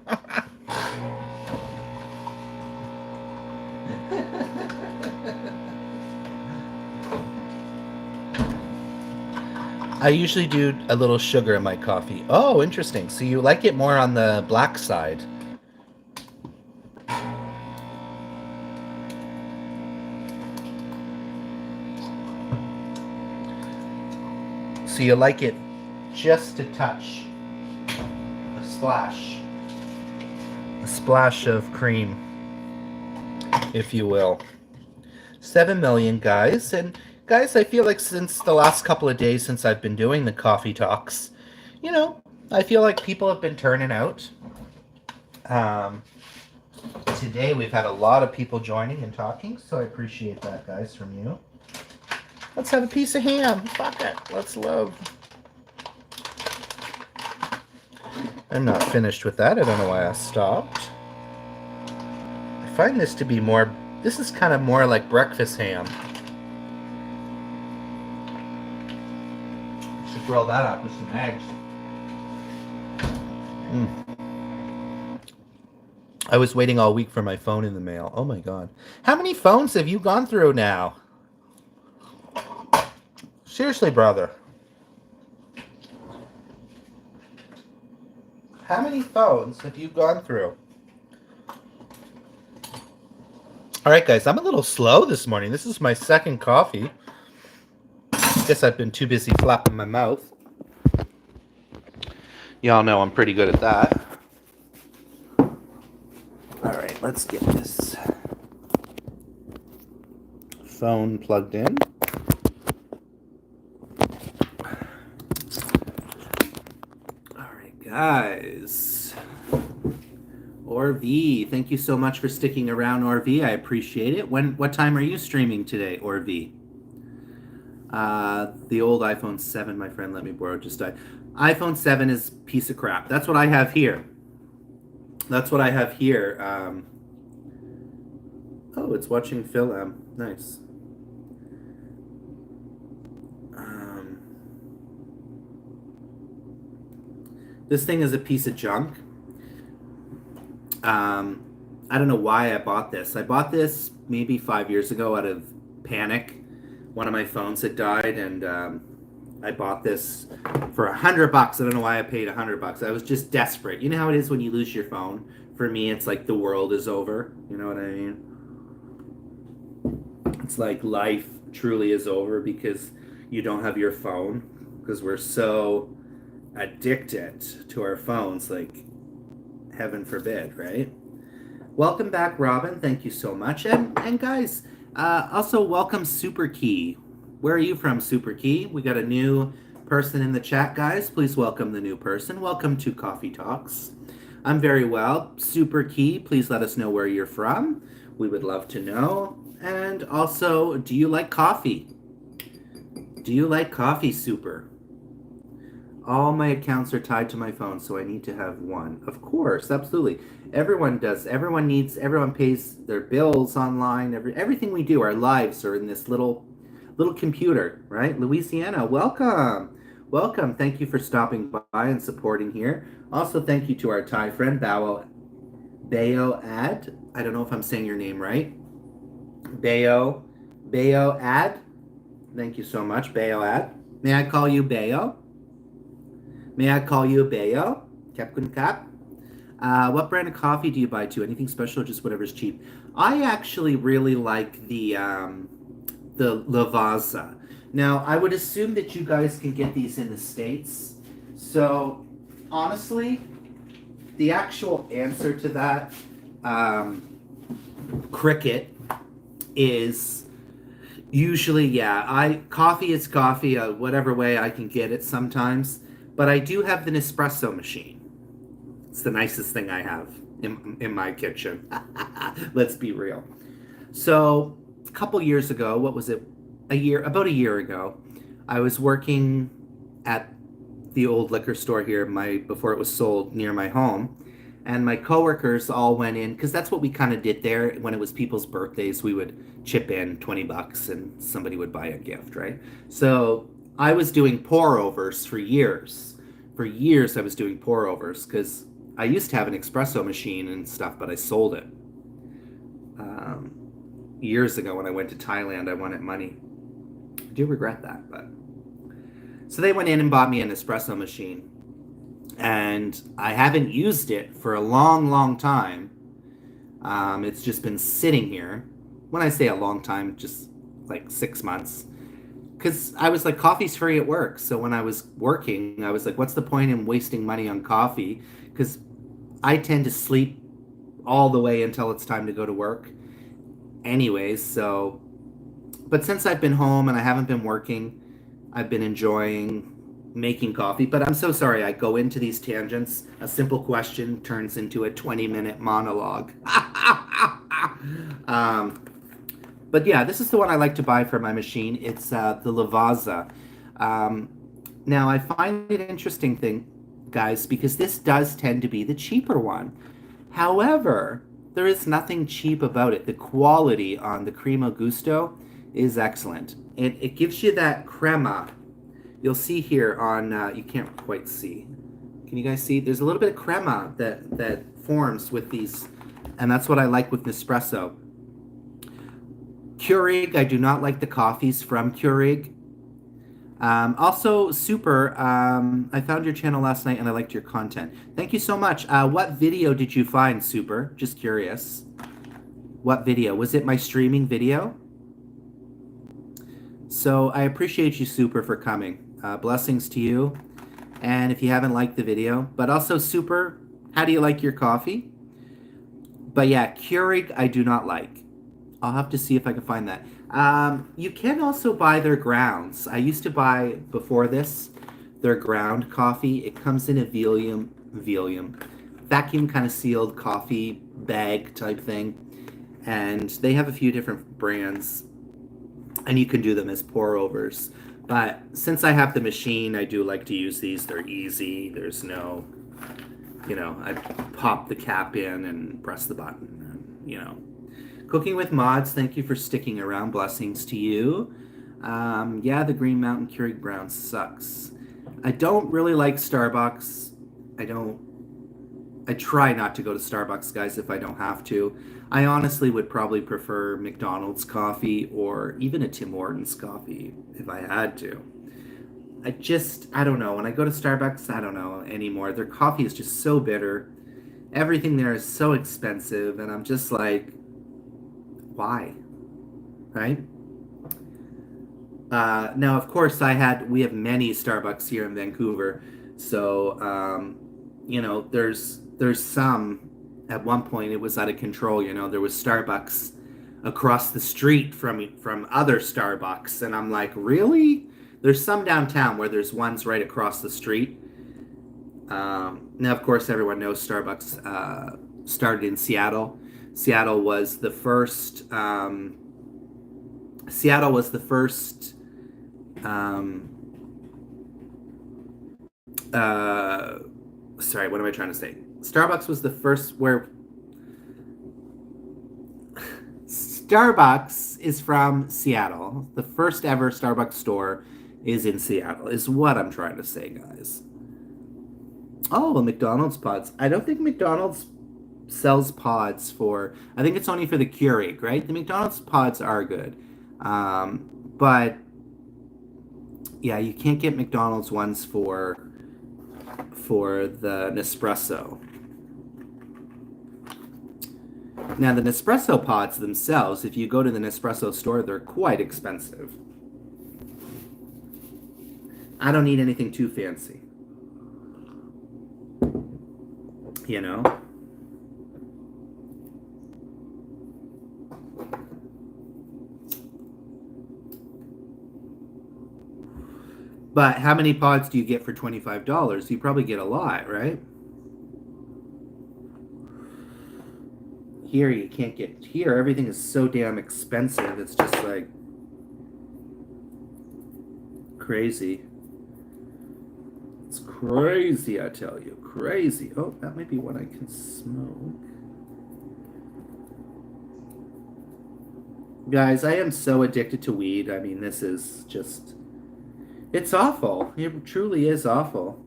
I usually do a little sugar in my coffee. Oh, interesting. So you like it more on the black side. So you like it just a touch. A splash of cream, if you will. 7 million, guys. And guys, I feel like since the last couple of days since I've been doing the coffee talks, I feel like people have been turning out. Today we've had a lot of people joining and talking, so I appreciate that, guys, from you. Let's have a piece of ham. Fuck it. Let's love. I'm not finished with that. I don't know why I stopped. I find this to be more... This is kind of more like breakfast ham. Should grill that up with some eggs. I was waiting all week for my phone in the mail. Oh my god. How many phones have you gone through now? Seriously, brother. How many phones have you gone through? All right, guys, I'm a little slow this morning. This is my second coffee. Guess I've been too busy flapping my mouth. Y'all know I'm pretty good at that. All right, let's get this phone plugged in. All right, guys. Orv, thank you so much for sticking around, Orv. I appreciate it. What time are you streaming today, Orv? The old iPhone 7, my friend let me borrow, just died. iPhone 7 is a piece of crap. That's what I have here. Oh, it's watching Phil M. Nice. This thing is a piece of junk. I don't know why I bought this. I bought this maybe 5 years ago out of panic. One of my phones had died, and I bought this for $100. I don't know why I paid $100. I was just desperate. You know how it is when you lose your phone? For me, it's like the world is over. You know what I mean? It's like life truly is over because you don't have your phone, because we're so addicted to our phones, like heaven forbid, right? Welcome back, Robin. Thank you so much. And guys, also welcome Super Key. Where are you from, Super Key? We got a new person in the chat, guys. Please welcome the new person. Welcome to Coffee Talks. I'm very well. Super Key, please let us know where you're from. We would love to know. And also, do you like coffee? Do you like coffee, Super? All my accounts are tied to my phone, so I need to have one. Of course, absolutely. Everyone does. Everyone pays their bills online. Everything we do, our lives are in this little computer, right? Louisiana, welcome. Welcome. Thank you for stopping by and supporting here. Also, thank you to our Thai friend, Bayo Ad. I don't know if I'm saying your name right. Bayo Ad. Thank you so much, Bayo Ad. May I call you Bayo? May I call you Bayo? Kapkun Kap. What brand of coffee do you buy to? Anything special or just whatever's cheap? I actually really like the Lavazza. Now, I would assume that you guys can get these in the States. So, honestly, the actual answer to that, Cricket, is usually, coffee is coffee, whatever way I can get it sometimes. But I do have the Nespresso machine. It's the nicest thing I have in my kitchen. Let's be real. So a couple years ago, what was it? About a year ago, I was working at the old liquor store here, before it was sold, near my home. And my coworkers all went in, because that's what we kind of did there. When it was people's birthdays, we would chip in $20 and somebody would buy a gift, right? So I was doing pour-overs for years. For years, I was doing pour-overs because I used to have an espresso machine and stuff, but I sold it. Years ago when I went to Thailand, I wanted money. I do regret that, but... So they went in and bought me an espresso machine. And I haven't used it for a long, long time. It's just been sitting here. When I say a long time, just like 6 months. Because I was like, coffee's free at work. So when I was working, I was like, what's the point in wasting money on coffee? Because I tend to sleep all the way until it's time to go to work. Anyways, so... But since I've been home and I haven't been working, I've been enjoying making coffee. But I'm so sorry, I go into these tangents. A simple question turns into a 20-minute monologue. But yeah, this is the one I like to buy for my machine. It's the Lavazza. Now, I find it interesting, guys, because this does tend to be the cheaper one. However, there is nothing cheap about it. The quality on the Crema Gusto is excellent. It gives you that crema. You'll see here on, you can't quite see. Can you guys see? There's a little bit of crema that forms with these, and that's what I like with Nespresso. Keurig, I do not like the coffees from Keurig. Also, super. I found your channel last night and I liked your content. Thank you so much. What video did you find, Super? Just curious. What video? Was it my streaming video? So I appreciate you, Super, for coming. Blessings to you. And if you haven't liked the video, but also, Super, how do you like your coffee? But yeah, Keurig, I do not like. I'll have to see if I can find that. You can also buy their grounds. I used to buy before this their ground coffee. It comes in a vacuum kind of sealed coffee bag type thing, and they have a few different brands, and you can do them as pour overs. But since I have the machine, I do like to use these. They're easy. There's no, I pop the cap in and press the button. Cooking with Mods, thank you for sticking around. Blessings to you. Yeah, the Green Mountain Keurig Brown sucks. I don't really like Starbucks. I don't. I try not to go to Starbucks, guys, if I don't have to. I honestly would probably prefer McDonald's coffee or even a Tim Hortons coffee if I had to. I don't know. When I go to Starbucks, I don't know anymore. Their coffee is just so bitter. Everything there is so expensive, and I'm just like, why? Right? Now, of course, we have many Starbucks here in Vancouver, so there's some. At one point, it was out of control. There was Starbucks across the street from other Starbucks, and I'm like, really? There's some downtown where there's ones right across the street. Now, of course, everyone knows Starbucks started in Seattle. Seattle was the first. Seattle was the first um, uh, sorry, what am I trying to say? Starbucks was the first where Starbucks is from Seattle. The first ever Starbucks store is in Seattle, is what I'm trying to say, guys. Oh, the McDonald's pods. I don't think McDonald's sells pods for, I think it's only for the Keurig, right? The McDonald's pods are good. But yeah, you can't get McDonald's ones for the Nespresso. Now, the Nespresso pods themselves, if you go to the Nespresso store, they're quite expensive. I don't need anything too fancy. You know? But how many pods do you get for $25? You probably get a lot, right? Here you can't get here. Everything is so damn expensive. It's just like crazy. It's crazy, I tell you. Crazy. Oh, that might be one I can smoke. Guys, I am so addicted to weed. I mean, this is just it's awful. It truly is awful.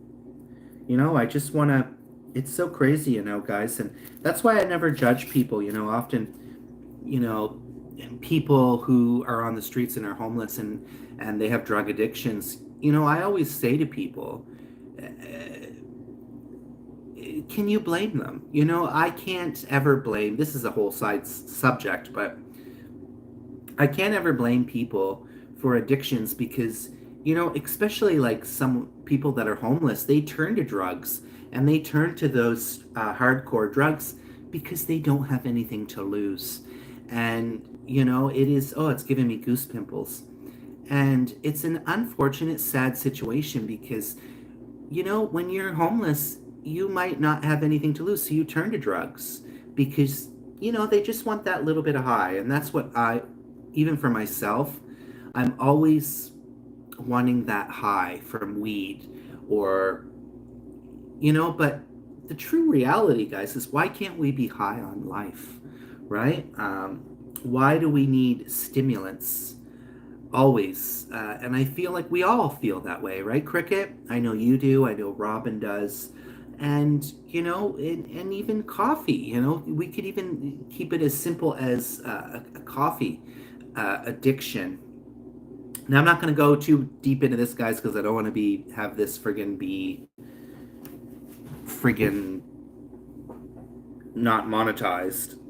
I just want to it's so crazy, guys, and that's why I never judge people, often, you know, people who are on the streets and are homeless and they have drug addictions. I always say to people, can you blame them? I can't ever blame. This is a whole side subject, but I can't ever blame people for addictions because, especially like some people that are homeless, they turn to drugs and they turn to those hardcore drugs because they don't have anything to lose. And, it's giving me goose pimples. And it's an unfortunate, sad situation because, when you're homeless, you might not have anything to lose. So you turn to drugs because, they just want that little bit of high. And that's what even for myself, I'm always wanting that high from weed or, but the true reality, guys, is why can't we be high on life, right? Why do we need stimulants always? And I feel like we all feel that way, right, Cricket? I know you do. I know Robin does. And, and even coffee, we could even keep it as simple as a coffee addiction. Now I'm not going to go too deep into this, guys, because I don't want to have this be friggin' not monetized.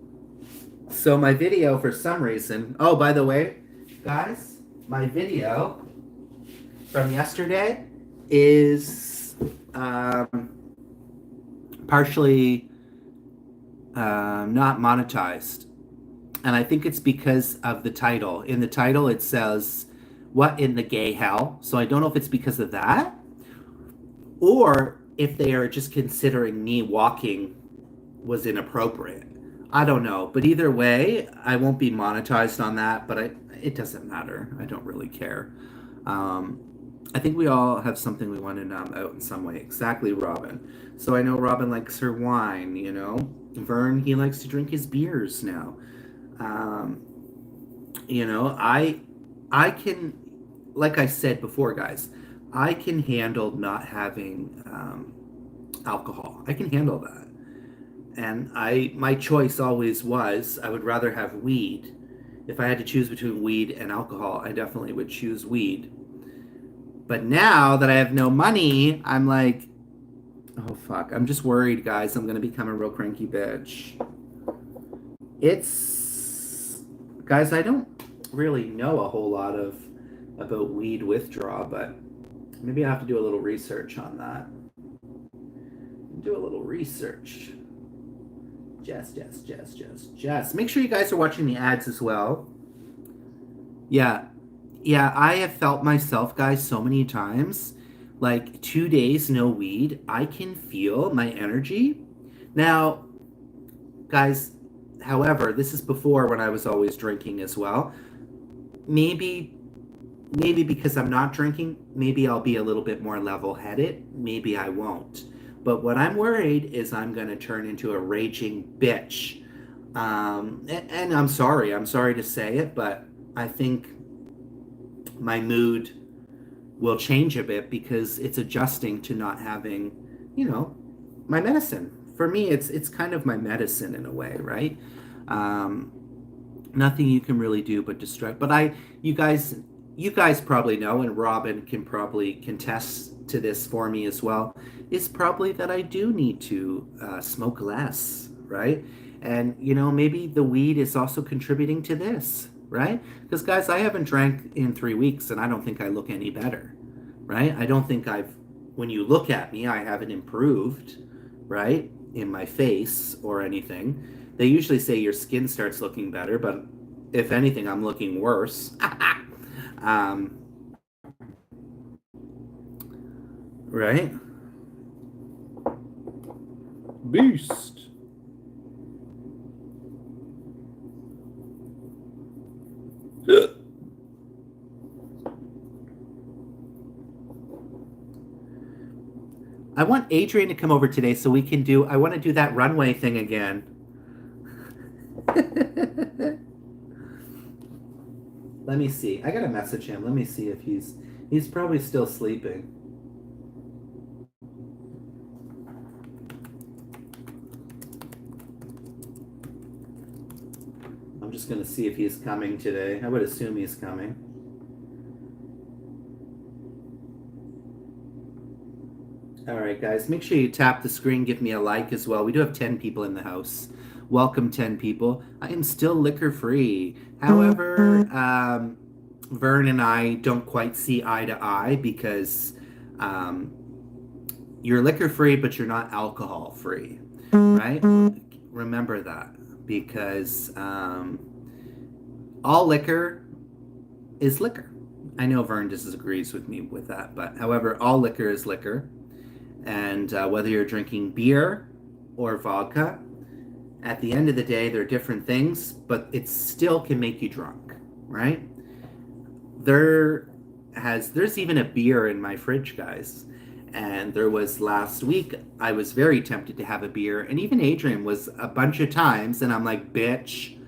So my video, for some reason, oh, by the way, guys, my video from yesterday is partially not monetized. And I think it's because of the title. In the title, it says, "What in the gay hell?" So I don't know if it's because of that, or if they are just considering me walking was inappropriate. I don't know. But either way, I won't be monetized on that, but it doesn't matter. I don't really care. I think we all have something we want to numb out in some way. Exactly, Robin. So I know Robin likes her wine, you know. Vern, he likes to drink his beers now. You know, I can, like I said before, guys, I can handle not having alcohol. I can handle that. And my choice always was I would rather have weed. If I had to choose between weed and alcohol, I definitely would choose weed. But now that I have no money, I'm like, oh fuck. I'm just worried, guys. I'm gonna become a real cranky bitch. Guys, I don't really know a whole lot about weed withdrawal, but maybe I have to do a little research on that. Do a little research. Jess. Make sure you guys are watching the ads as well. Yeah, I have felt myself, guys, so many times. Like 2 days, no weed, I can feel my energy. Now, guys, however, this is before when I was always drinking as well. Maybe because I'm not drinking, maybe I'll be a little bit more level-headed. Maybe I won't. But what I'm worried is I'm going to turn into a raging bitch. And I'm sorry to say it, but I think my mood will change a bit because it's adjusting to not having, you know, my medicine. For me, it's kind of my medicine in a way, right? Nothing you can really do but distract. But you guys probably know, and Robin can probably contest to this for me as well, is probably that I do need to smoke less, right? And, you know, maybe the weed is also contributing to this, right? Because, guys, I haven't drank in 3 weeks, and I don't think I look any better, right? I don't think when you look at me, I haven't improved, right, in my face or anything. They usually say your skin starts looking better, but if anything, I'm looking worse. Right? Beast. I want Adrian to come over today so I want to do that runway thing again. Let me see. I gotta message him. Let me see if he's probably still sleeping. I'm just gonna see if he's coming today. I would assume he's coming. All right, guys, make sure you tap the screen, give me a like as well. We do have 10 people in the house. Welcome, 10 people. I am still liquor free. However, Vern and I don't quite see eye to eye because you're liquor free, but you're not alcohol free, right? Remember that, because all liquor is liquor. I know Vern disagrees with me with that, but however, all liquor is liquor. And whether you're drinking beer or vodka, at the end of the day, they're different things, but it still can make you drunk, right? There's even a beer in my fridge, guys. And there was last week, I was very tempted to have a beer. And even Adrian was a bunch of times. And I'm like, bitch.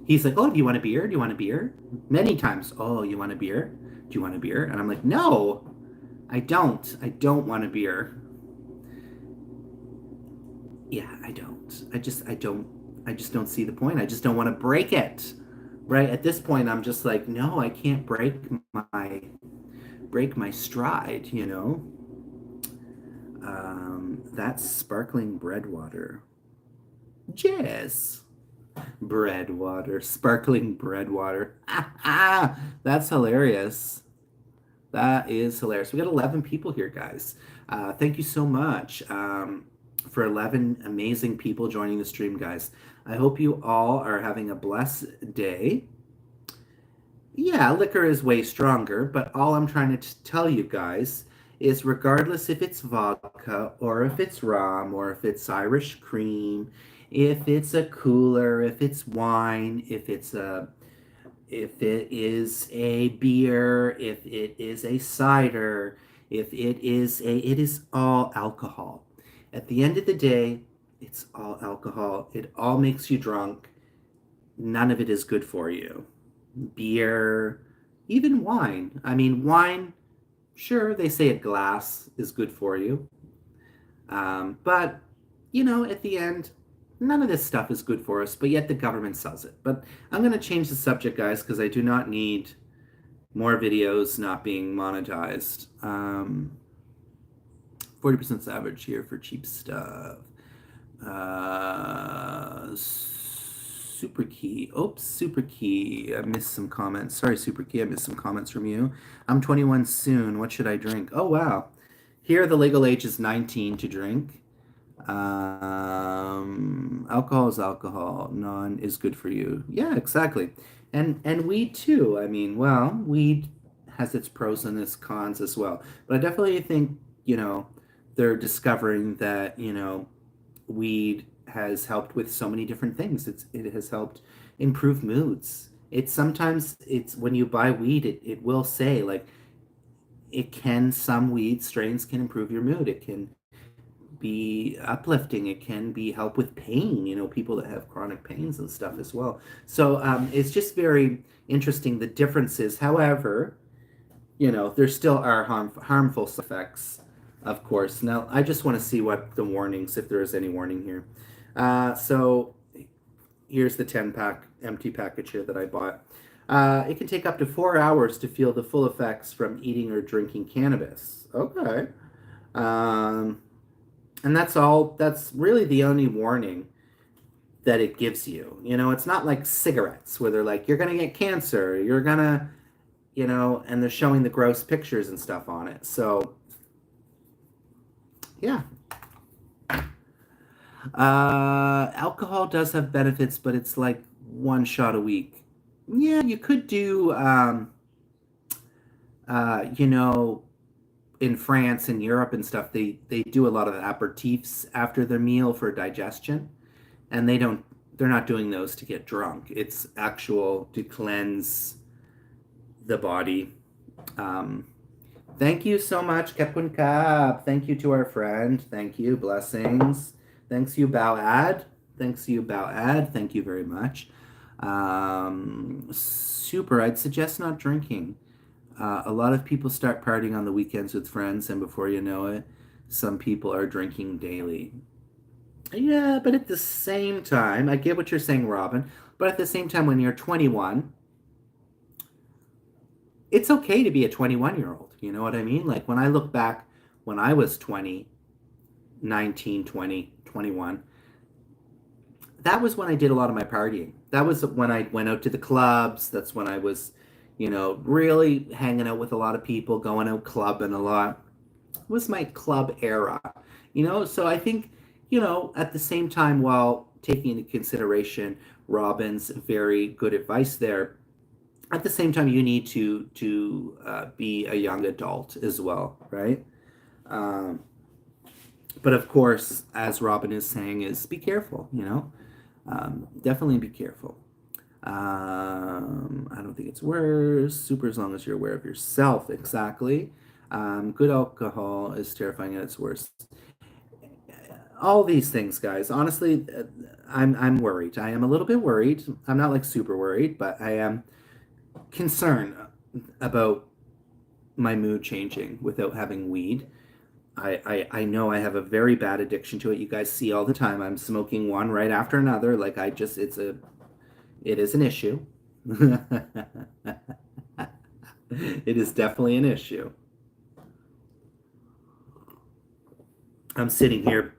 He's like, oh, do you want a beer? Do you want a beer? Many times. Oh, you want a beer? Do you want a beer? And I'm like, no, I don't. I don't want a beer. Yeah, I don't. I just don't see the point. I just don't want to break it, right? At this point, I'm just like, no, I can't break my stride, you know? That's sparkling bread water. Jazz. Bread water. Sparkling bread water. That's hilarious. That is hilarious. We got 11 people here, guys. Thank you so much for 11 amazing people joining the stream, guys. I hope you all are having a blessed day. Yeah, liquor is way stronger, but all I'm trying to tell you guys is regardless if it's vodka or if it's rum or if it's Irish cream, if it's a cooler, if it's wine, if it is a beer, if it is a cider, if it is all alcohol. At the end of the day, it's all alcohol. It all makes you drunk. None of it is good for you. Beer, even wine. I mean, wine, sure, they say a glass is good for you. But, you know, at the end, none of this stuff is good for us, but yet the government sells it. But I'm going to change the subject, guys, because I do not need more videos not being monetized. 40% savage here for cheap stuff. Super Key. Oops, Super Key. I missed some comments. Sorry, Super Key. I missed some comments from you. I'm 21 soon. What should I drink? Oh, wow. Here, the legal age is 19 to drink. Alcohol is alcohol. None is good for you. Yeah, exactly. And weed too. I mean, well, weed has its pros and its cons as well. But I definitely think, you know, they're discovering that, you know, weed has helped with so many different things. It has helped improve moods. It's sometimes it's when you buy weed, it will say like some weed strains can improve your mood. It can be uplifting. It can be help with pain, you know, people that have chronic pains and stuff as well. So it's just very interesting the differences. However, you know, there still are harmful effects, of course. Now, I just want to see what the warnings, if there is any warning here. So here's the 10-pack empty package here that I bought. It can take up to 4 hours to feel the full effects from eating or drinking cannabis. Okay. And that's all, that's really the only warning that it gives you. You know, it's not like cigarettes where they're like, you're going to get cancer, you're going to, you know, and they're showing the gross pictures and stuff on it. So, yeah. Alcohol does have benefits, but it's like 1 shot a week. Yeah, you could do, you know, in France and Europe and stuff, they do a lot of aperitifs after their meal for digestion, and they're not doing those to get drunk. It's actual to cleanse the body. Thank you so much, Kepwin Kap. Thank you to our friend. Thank you. Blessings. Thanks you, Bowad. Thanks you, Bowad. Thank you very much. Super. I'd suggest not drinking. A lot of people start partying on the weekends with friends, and before you know it, some people are drinking daily. Yeah, but at the same time, I get what you're saying, Robin, but at the same time, when you're 21, it's okay to be a 21-year-old. You know what I mean? Like when I look back when I was 20, 19, 20, 21, that was when I did a lot of my partying. That was when I went out to the clubs. That's when I was, you know, really hanging out with a lot of people, going out clubbing a lot. It was my club era, you know? So I think, you know, at the same time, while taking into consideration Robin's very good advice there, at the same time, you need to be a young adult as well, right? But of course, as Robin is saying, is be careful, you know? Definitely be careful. I don't think it's worse. Super as long as you're aware of yourself, exactly. Good alcohol is terrifying at its worst. All these things, guys. Honestly, I'm worried. I am a little bit worried. I'm not like super worried, but I am concerned about my mood changing without having weed. I know I have a very bad addiction to it. You guys see all the time. I'm smoking one right after another. Like it is an issue. It is definitely an issue. I'm sitting here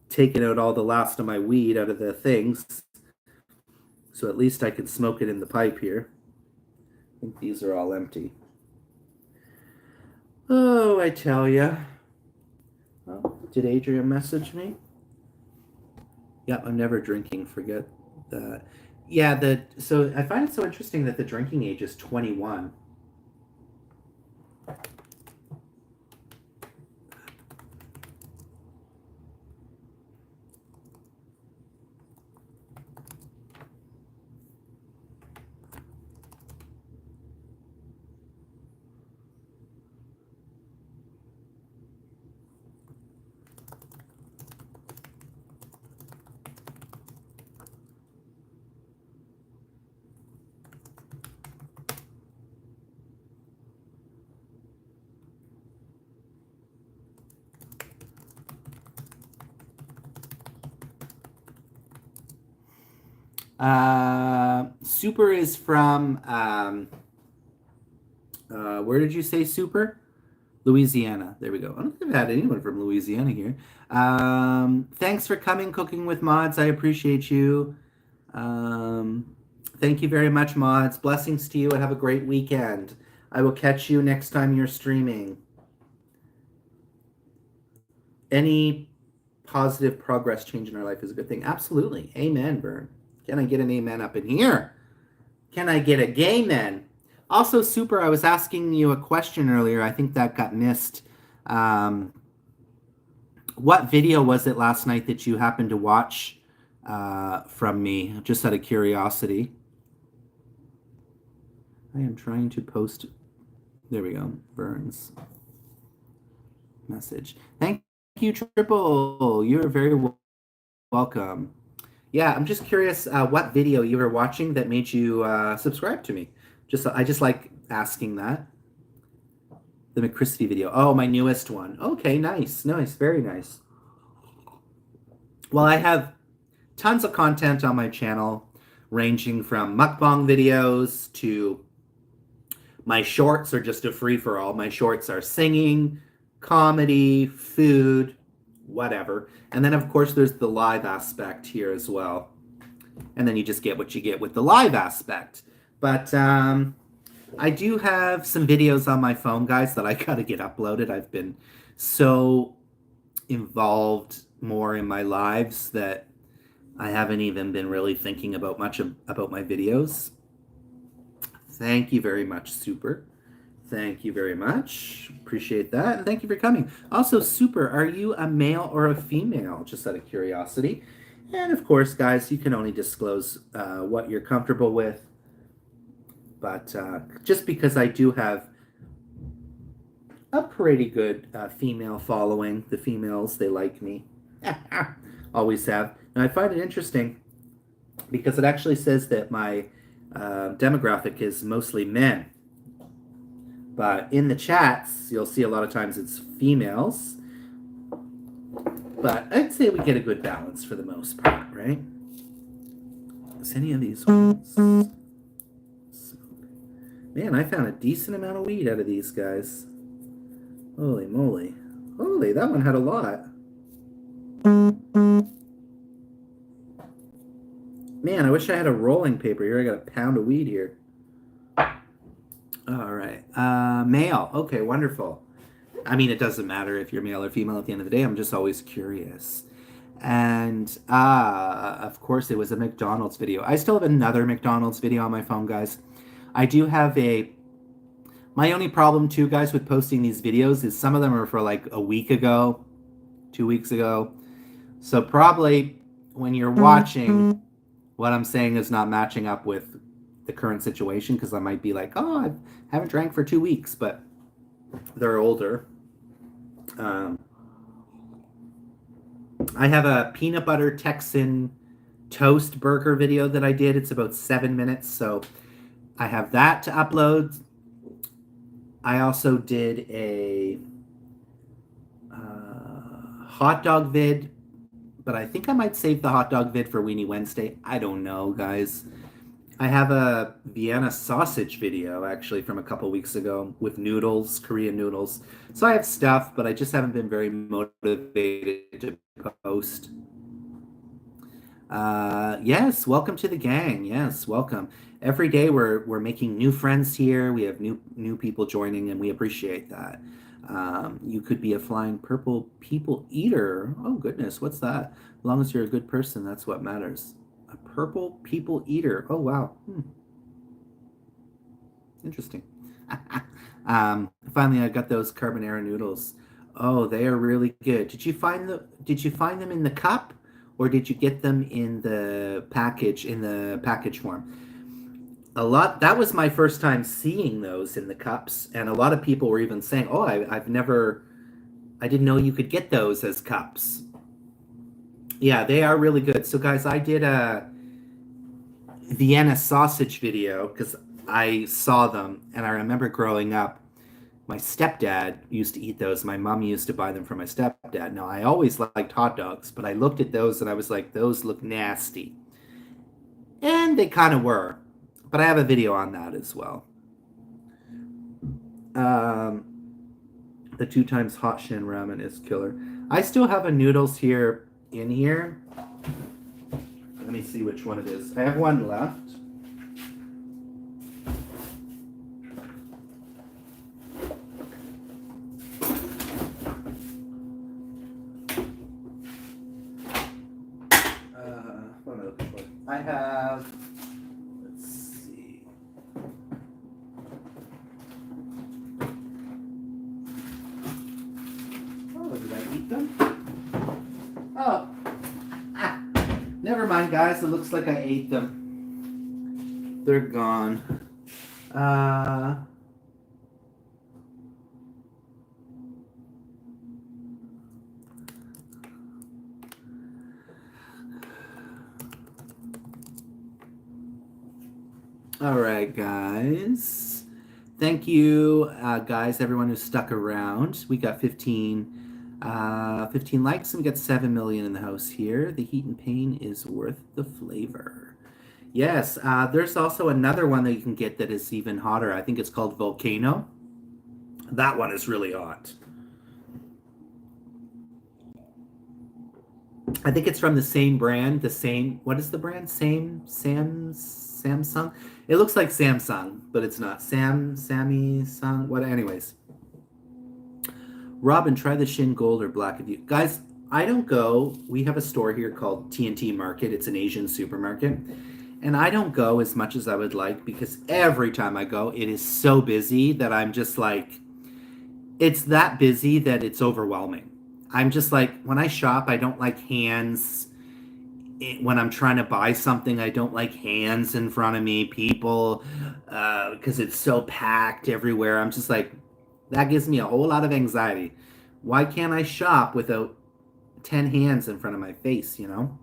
taking out all the last of my weed out of the things, so at least I can smoke it in the pipe here. I think these are all empty. Oh, I tell ya. Oh, did Adrian message me? Yep, I'm never drinking. Forget that. Yeah, so I find it so interesting that the drinking age is 21. Super is from where did you say Super? Louisiana. There we go. I don't think I've had anyone from Louisiana here. Thanks for coming, Cooking with Mods. I appreciate you. Thank you very much, Mods. Blessings to you and have a great weekend. I will catch you next time you're streaming. Any positive progress change in our life is a good thing. Absolutely. Amen, Vern. Can I get an amen up in here? Can I get a gay man? Also, Super, I was asking you a question earlier. I think that got missed. What video was it last night that you happened to watch from me, just out of curiosity? I am trying to post. There we go. Burns message. Thank you, Triple. You're very welcome. Yeah, I'm just curious what video you were watching that made you subscribe to me. I just like asking that. The McChristy video. Oh, my newest one. Okay, nice, very nice. Well, I have tons of content on my channel, ranging from mukbang videos to my shorts are just a free-for-all. My shorts are singing, comedy, food, whatever. And then, of course, there's the live aspect here as well. And then you just get what you get with the live aspect. But I do have some videos on my phone, guys, that I gotta get uploaded. I've been so involved more in my lives that I haven't even been really thinking about much about my videos. Thank you very much, Super. Thank you very much. Appreciate that. And thank you for coming. Also, Super, are you a male or a female? Just out of curiosity. And of course, guys, you can only disclose what you're comfortable with. But just because I do have a pretty good female following, the females, they like me. Always have. And I find it interesting because it actually says that my demographic is mostly men. But in the chats, you'll see a lot of times it's females. But I'd say we get a good balance for the most part, right? Is any of these ones? Man, I found a decent amount of weed out of these guys. Holy moly. Holy, that one had a lot. Man, I wish I had a rolling paper here. I got a pound of weed here. All right. Male. Okay, wonderful. I mean, it doesn't matter if you're male or female at the end of the day. I'm just always curious. And, of course, it was a McDonald's video. I still have another McDonald's video on my phone, guys. I do have my only problem, too, guys, with posting these videos is some of them are for like a week ago, 2 weeks ago. So probably when you're watching, what I'm saying is not matching up with the current situation because I might be like, oh, I haven't drank for 2 weeks, but they're older. I have a peanut butter Texan toast burger video that I did. It's about 7 minutes, so I have that to upload. I also did a hot dog vid, but I think I might save the hot dog vid for Weenie Wednesday. I don't know, guys. I have a Vienna sausage video actually from a couple weeks ago with noodles, Korean noodles. So I have stuff, but I just haven't been very motivated to post. Yes, welcome to the gang. Yes, welcome. Every day we're making new friends here. We have new people joining, and we appreciate that. You could be a flying purple people eater. Oh goodness, what's that? As long as you're a good person, that's what matters. A purple people eater. Oh wow. Interesting. Finally, I got those carbonara noodles. Oh, they are really good. Did you find them in the cup, or did you get them in the package form? A lot. That was my first time seeing those in the cups, and a lot of people were even saying, "Oh, I've never, I didn't know you could get those as cups." Yeah, they are really good. So, guys, I did a Vienna sausage video because I saw them, and I remember growing up. My stepdad used to eat those. My mom used to buy them for my stepdad. Now, I always liked hot dogs, but I looked at those and I was like, those look nasty. And they kind of were. But I have a video on that as well. Um, the 2 times hot shin ramen is killer. I still have a noodles here in here. Let me see which one it is. I have one left. I have, let's see. Oh, did I eat them? Oh, never mind, guys. It looks like I ate them. They're gone. All right, guys. Thank you, guys, everyone who stuck around. We got 15 likes, and we got 7 million in the house here. The heat and pain is worth the flavor. Yes, there's also another one that you can get that is even hotter. I think it's called Volcano. That one is really hot. I think it's from the same brand, what is the brand? Samsung? It looks like Samsung, but it's not. Samsung, what, anyways. Robin, try the Shin Gold or Black of You. Guys, I don't go, we have a store here called TNT Market. It's an Asian supermarket. And I don't go as much as I would like because every time I go, it is so busy that I'm just like, it's that busy that it's overwhelming. I'm just like, when I shop, I don't like hands. When I'm trying to buy something, I don't like hands in front of me, people, because it's so packed everywhere. I'm just like, that gives me a whole lot of anxiety. Why can't I shop without 10 hands in front of my face, you know?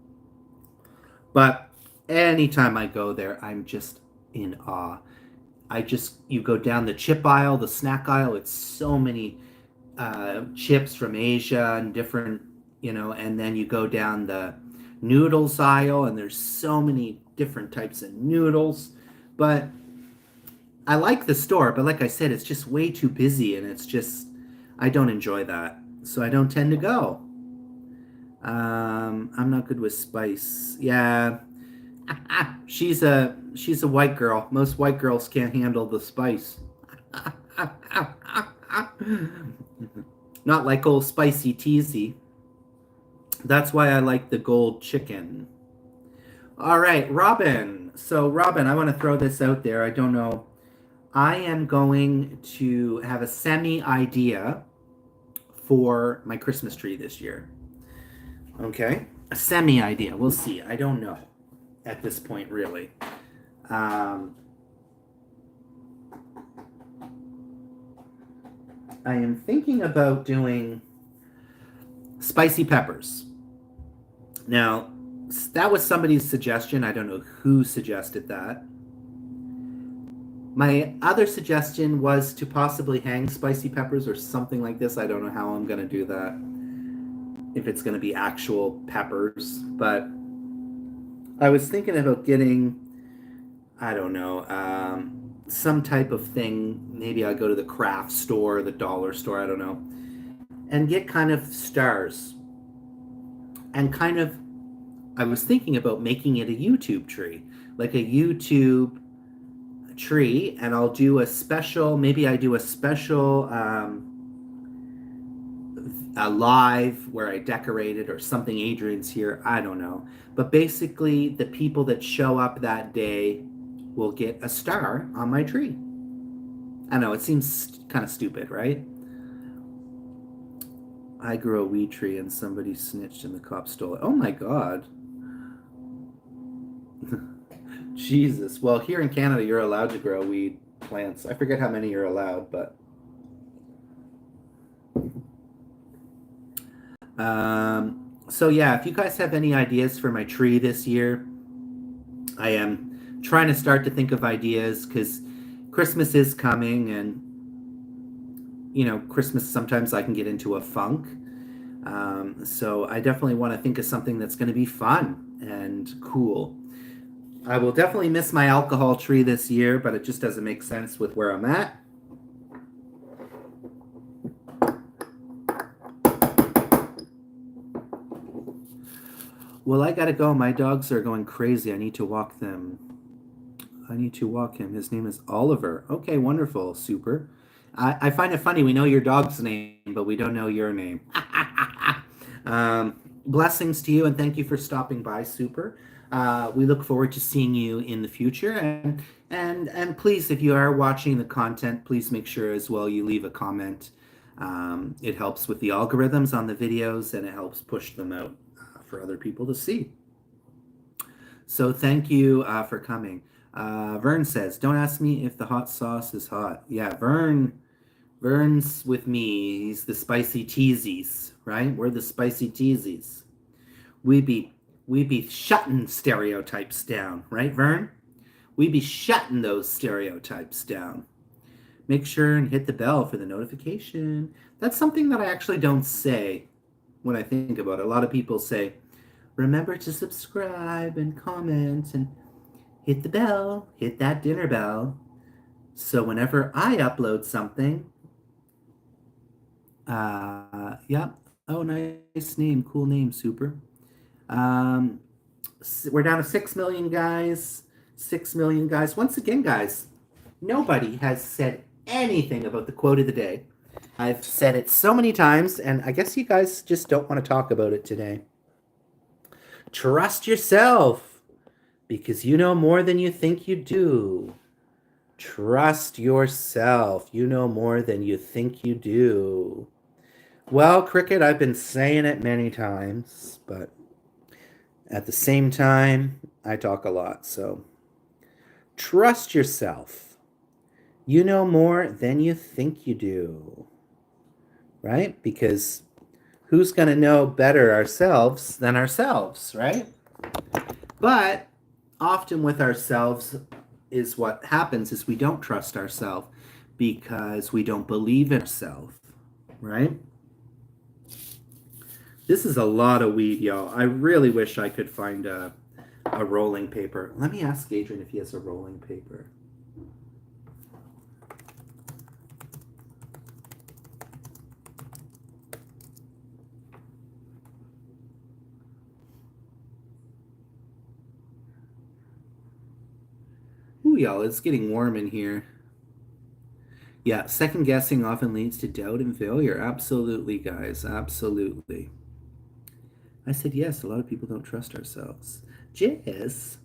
But anytime I go there, I'm just in awe. You go down the chip aisle, the snack aisle, it's so many chips from Asia and different, and then you go down the noodles aisle and there's so many different types of noodles. But I like the store, but like I said, it's just way too busy and I don't enjoy that. So I don't tend to go. I'm not good with spice. Yeah. She's a white girl. Most white girls can't handle the spice. Not like old Spicy Teasy. That's why I like the gold chicken. All right, Robin. So, Robin, I want to throw this out there. I don't know. I am going to have a semi-idea for my Christmas tree this year. Okay? A semi-idea. We'll see. I don't know at this point, really. I am thinking about doing spicy peppers. Now, that was somebody's suggestion. I don't know who suggested that. My other suggestion was to possibly hang spicy peppers or something like this. I don't know how I'm going to do that. If it's going to be actual peppers. But I was thinking about getting I don't know, some type of thing. Maybe I'll go to the craft store, the dollar store, I don't know, and get kind of stars. And kind of, I was thinking about making it a YouTube tree, like a YouTube tree, and I'll do a special, maybe I do a special a live where I decorate it or something. Adrian's here, I don't know. But basically, the people that show up that day will get a star on my tree. I know it seems kind of stupid, right? I grew a weed tree and somebody snitched and the cops stole it. Oh my God. Jesus. Well, here in Canada, you're allowed to grow weed plants. I forget how many you're allowed, but. So yeah, if you guys have any ideas for my tree this year, I am trying to start to think of ideas because Christmas is coming, and Christmas sometimes I can get into a funk. So I definitely want to think of something that's going to be fun and cool. I will definitely miss my alcohol tree this year, but it just doesn't make sense with where I'm at. Well, I gotta go. My dogs are going crazy. I need to walk them. I need to walk him. His name is Oliver. Okay, wonderful. Super. I find it funny. We know your dog's name, but we don't know your name. Blessings to you, and thank you for stopping by, Super. We look forward to seeing you in the future. And please, if you are watching the content, please make sure as well you leave a comment. It helps with the algorithms on the videos, and it helps push them out for other people to see. So thank you for coming. Vern says, "Don't ask me if the hot sauce is hot." Yeah, Vern's with me. He's the spicy teasies, right? We're the spicy teasies. We be shutting stereotypes down, right, Vern? We be shutting those stereotypes down. Make sure and hit the bell for the notification. That's something that I actually don't say when I think about it. A lot of people say, remember to subscribe and comment and hit the bell, hit that dinner bell. So whenever I upload something, yeah, oh, nice name, cool name, Super. We're down to 6 million guys. 6 million guys. Once again, guys, nobody has said anything about the quote of the day. I've said it so many times, and I guess you guys just don't want to talk about it today. Trust yourself, because you know more than you think you do. Trust yourself. You know more than you think you do. Well, Cricket, I've been saying it many times, but at the same time, I talk a lot. So trust yourself. You know more than you think you do. Right? Because who's going to know better ourselves than ourselves, right? But often with ourselves is what happens is we don't trust ourselves because we don't believe in ourselves, right? This is a lot of weed, y'all. I really wish I could find a rolling paper. Let me ask Adrian if he has a rolling paper. Ooh, y'all, it's getting warm in here. Yeah, second guessing often leads to doubt and failure. Absolutely, guys. Absolutely. I said yes, a lot of people don't trust ourselves. Jizz.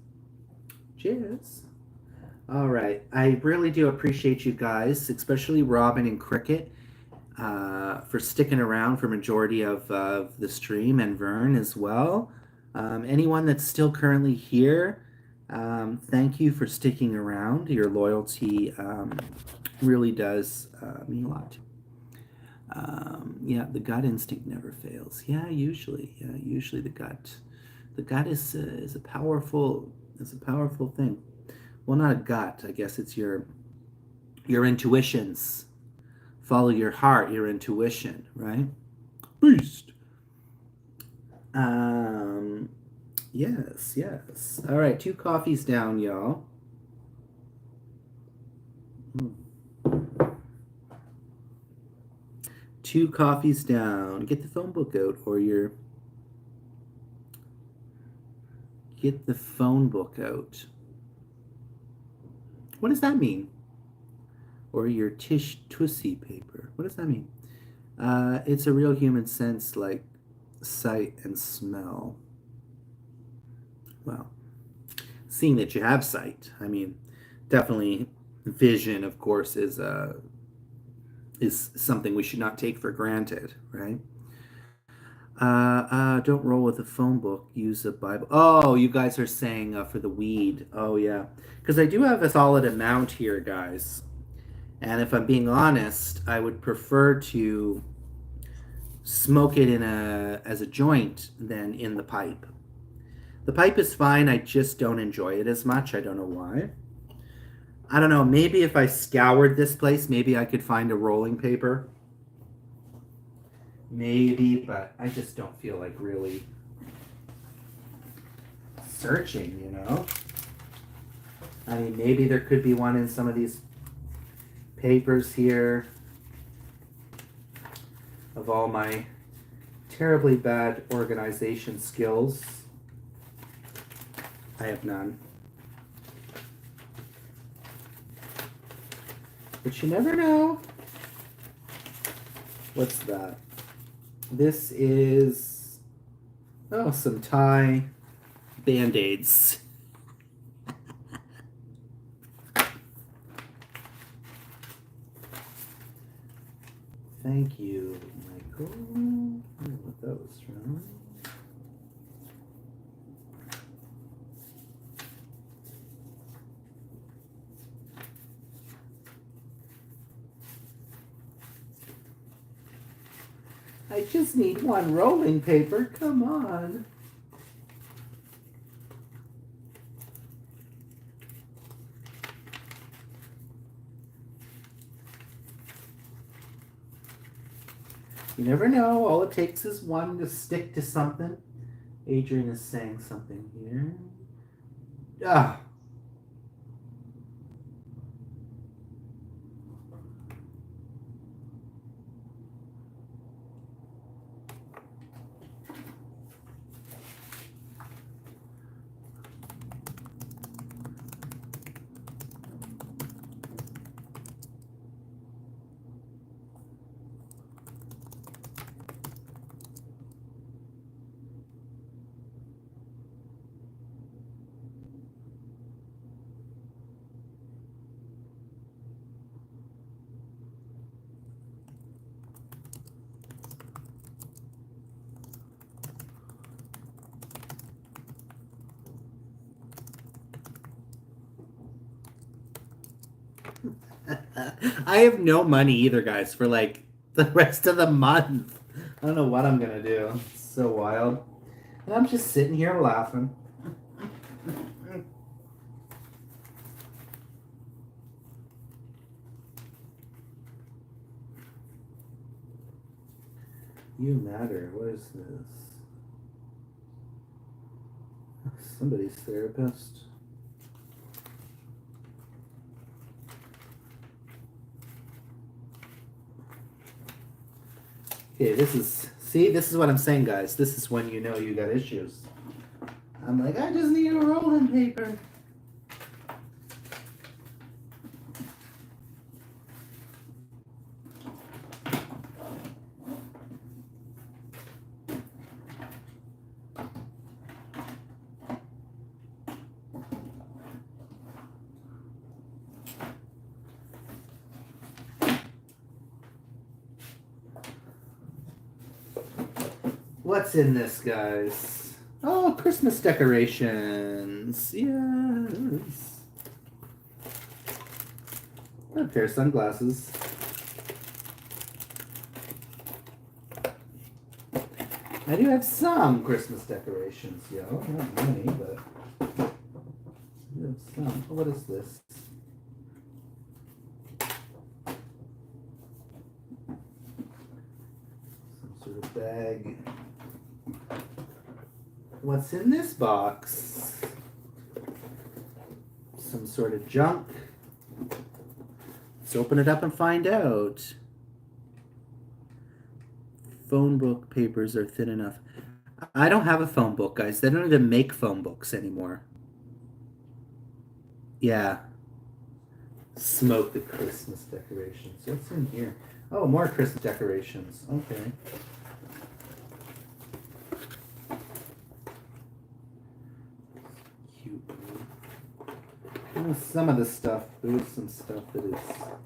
All right. I really do appreciate you guys, especially Robin and Cricket, for sticking around for majority of the stream, and Vern as well. Anyone that's still currently here, thank you for sticking around. Your loyalty really does mean a lot. Yeah, the gut instinct never fails. Yeah, usually the gut is a powerful thing. Well, not a gut. I guess it's your intuitions. Follow your heart, your intuition, right? Beast. Yes. All right, 2 coffees down, y'all. 2 coffees down. Get the phone book out, or get the phone book out. What does that mean? Or your tish tussy paper. What does that mean? It's a real human sense like sight and smell. Well, seeing that you have sight, I mean, definitely vision, of course, is something we should not take for granted, right? Don't roll with a phone book. Use a Bible. Oh, you guys are saying for the weed. Oh yeah, because I do have a solid amount here, guys. And if I'm being honest, I would prefer to smoke it as a joint than in the pipe. The pipe is fine. I just don't enjoy it as much. I don't know why. I don't know. Maybe if I scoured this place, maybe I could find a rolling paper. Maybe, but I just don't feel like really searching, you know? I mean, maybe there could be one in some of these papers here of all my terribly bad organization skills. I have none. But you never know. What's that? This is, oh, some Thai Band-Aids. Thank you, Michael. I don't know what that was from. I just need one rolling paper. Come on. You never know. All it takes is one to stick to something. Adrian is saying something here. Ah. I have no money either, guys, for like the rest of the month. I don't know what I'm gonna do. It's so wild. And I'm just sitting here laughing. You matter. What is this? Somebody's therapist. Okay, this is what I'm saying, guys. This is when you know you got issues. I'm like, I just need a rolling paper. What's in this, guys? Oh, Christmas decorations. Yes. A pair of sunglasses. I do have some Christmas decorations, yo. Not many, but I do have some. Oh, what is this? Some sort of bag. What's in this box? Some sort of junk. Let's open it up and find out. Phone book papers are thin enough. I don't have a phone book, guys. They don't even make phone books anymore. Yeah. Smoke the Christmas decorations. What's in here? Oh, more Christmas decorations. Okay. Cute. Some of the stuff, there is some stuff that is alcohol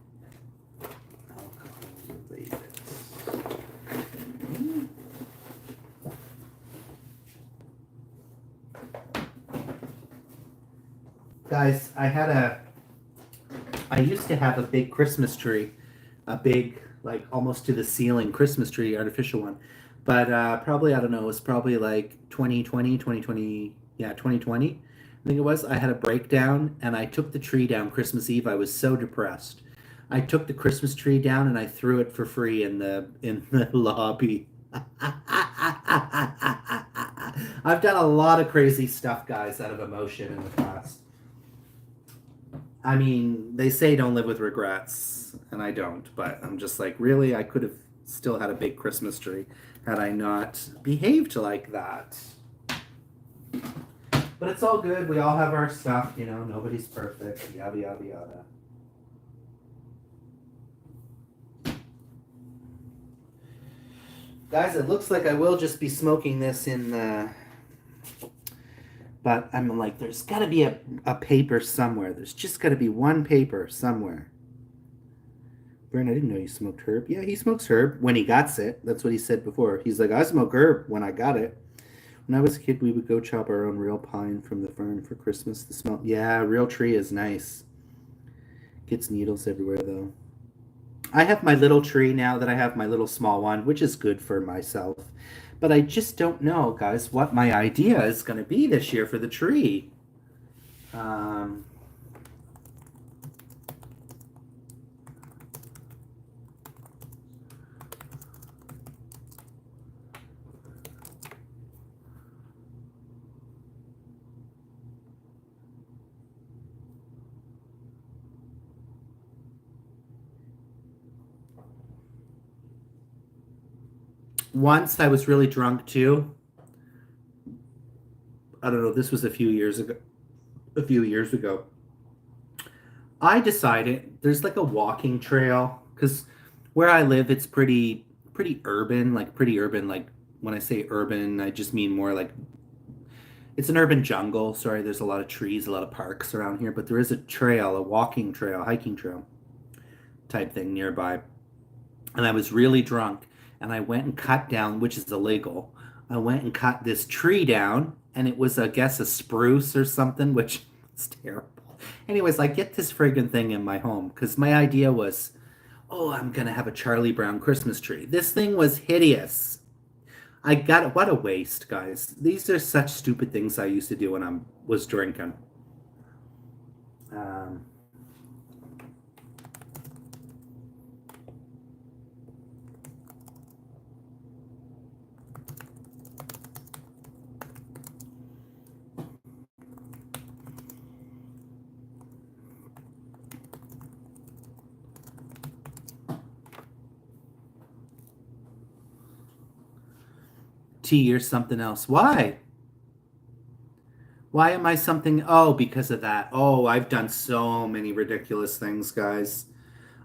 related. Guys, I used to have a big Christmas tree, a big, like almost to the ceiling Christmas tree, artificial one. But probably, I don't know, it was probably like 2020, yeah, 2020, I think it was. I had a breakdown and I took the tree down Christmas Eve. I was so depressed. I took the Christmas tree down and I threw it for free in the lobby. I've done a lot of crazy stuff, guys, out of emotion in the past. I mean, they say don't live with regrets, and I don't, but I'm just like, really? I could have still had a big Christmas tree had I not behaved like that. But it's all good. We all have our stuff, you know, nobody's perfect, yada, yada, yada. Guys, it looks like I will just be smoking this in the... But I'm like, there's got to be a paper somewhere. There's just got to be one paper somewhere. Vern, I didn't know you smoked herb. Yeah, he smokes herb when he gets it. That's what he said before. He's like, I smoke herb when I got it. When I was a kid, we would go chop our own real pine from the farm for Christmas. The smell, yeah, real tree is nice. Gets needles everywhere though. I have my little tree now that I have my little small one, which is good for myself. But I just don't know, guys, what my idea is going to be this year for the tree. Once I was really drunk too. I don't know, this was a few years ago. A few years ago. I decided there's like a walking trail because where I live it's pretty urban, like pretty urban. Like when I say urban, I just mean more like it's an urban jungle. Sorry, there's a lot of trees, a lot of parks around here, but there is a trail, a walking trail, hiking trail type thing nearby. And I was really drunk and I went and cut down, which is illegal. I went and cut this tree down and it was, I guess, a spruce or something, which is terrible. Anyways, I get this friggin' thing in my home because my idea was, oh, I'm gonna have a Charlie Brown Christmas tree. This thing was hideous. I got it. What a waste, guys. These are such stupid things I used to do when I was drinking. Um, tea or something else. Why? Why am I something? Oh, because of that. Oh, I've done so many ridiculous things, guys.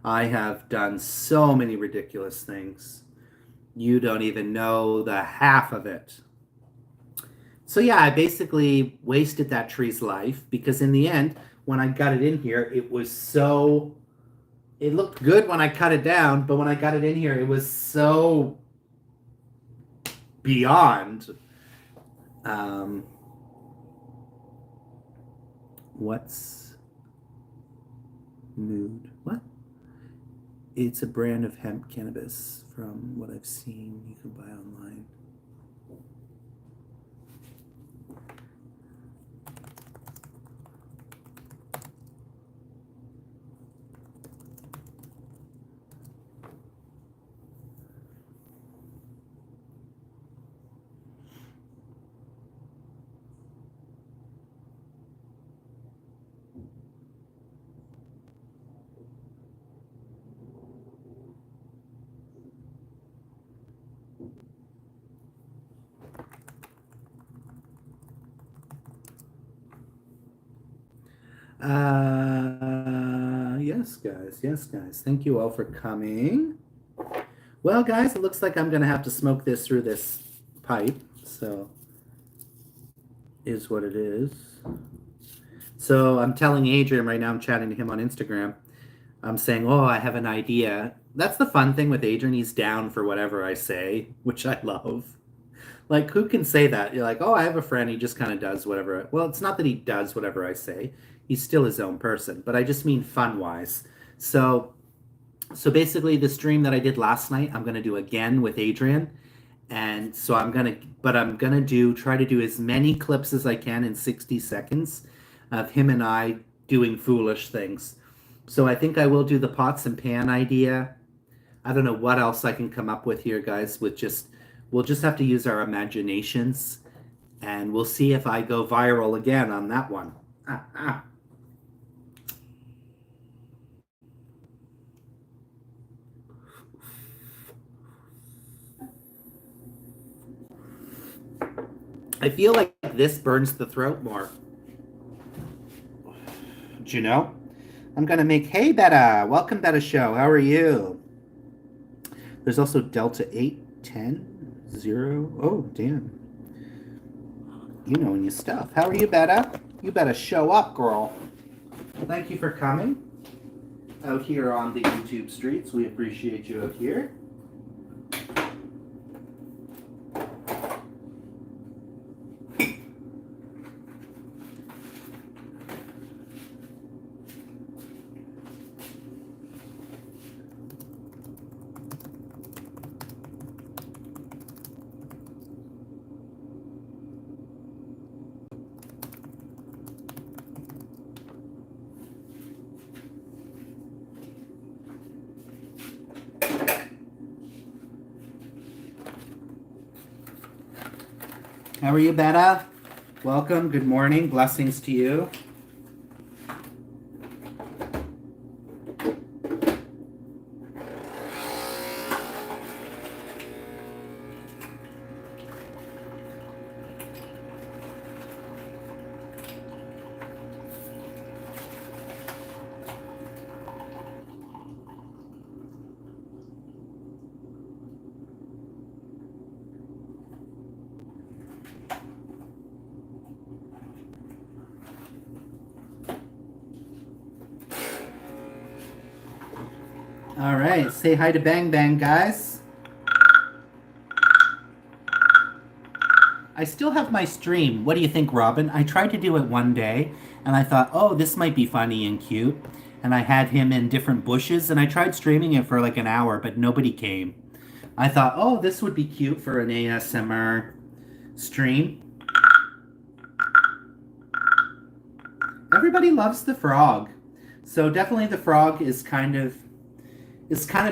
I have done so many ridiculous things. You don't even know the half of it. So yeah, I basically wasted that tree's life because in the end, when I got it in here, it was so it looked good when I cut it down, but when I got it in here, it was so beyond. Um, what's mood? What? It's a brand of hemp cannabis from what I've seen you can buy online. Yes, guys. Yes, guys. Thank you all for coming. Well, guys, it looks like I'm going to have to smoke this through this pipe. So, is what it is. So, I'm telling Adrian right now, I'm chatting to him on Instagram. I'm saying, oh, I have an idea. That's the fun thing with Adrian. He's down for whatever I say, which I love. Like, who can say that? You're like, oh, I have a friend. He just kind of does whatever. Well, it's not that he does whatever I say. He's still his own person, but I just mean fun-wise. So basically, the stream that I did last night, I'm gonna do again with Adrian, and so I'm gonna try to do as many clips as I can in 60 seconds of him and I doing foolish things. So I think I will do the pots and pan idea. I don't know what else I can come up with here, guys. We'll just have to use our imaginations, and we'll see if I go viral again on that one. I feel like this burns the throat more. Do you know? I'm gonna make, hey Betta, welcome Betta Show. How are you? There's also Delta 8, 10, 0. Oh, damn. You knowing your stuff. How are you, Betta? You better show up, girl. Thank you for coming out here on the YouTube streets. We appreciate you out here. How are you, Betta? Welcome. Good morning. Blessings to you. All right, say hi to Bang Bang, guys. I still have my stream. What do you think, Robin? I tried to do it one day, and I thought, oh, this might be funny and cute. And I had him in different bushes, and I tried streaming it for like an hour, but nobody came. I thought, oh, this would be cute for an ASMR stream. Everybody loves the frog. So definitely the frog is kind of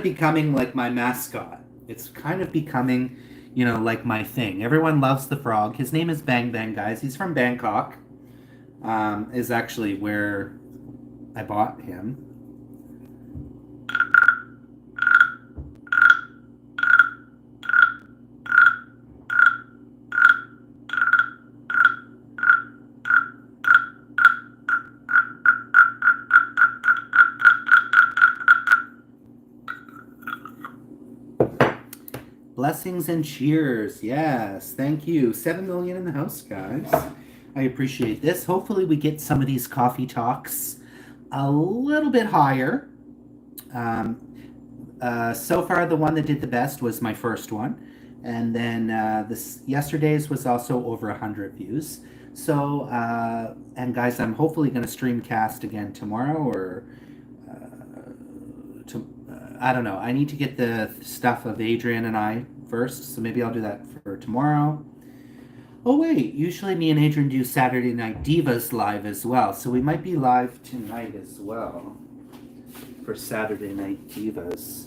becoming like my mascot. It's kind of becoming, like my thing. Everyone loves the frog. His name is Bang Bang, guys. He's from Bangkok. Is actually where I bought him. Blessings and cheers. Yes, thank you. 7 million in the house, guys. I appreciate this. Hopefully we get some of these coffee talks a little bit higher. So far, the one that did the best was my first one. And then this yesterday's was also over 100 views. So, and guys, I'm hopefully going to stream cast again tomorrow or I don't know. I need to get the stuff of Adrian and I first, so maybe I'll do that for tomorrow. Oh wait, usually me and Adrian do Saturday Night Divas live as well, so we might be live tonight as well for Saturday Night Divas.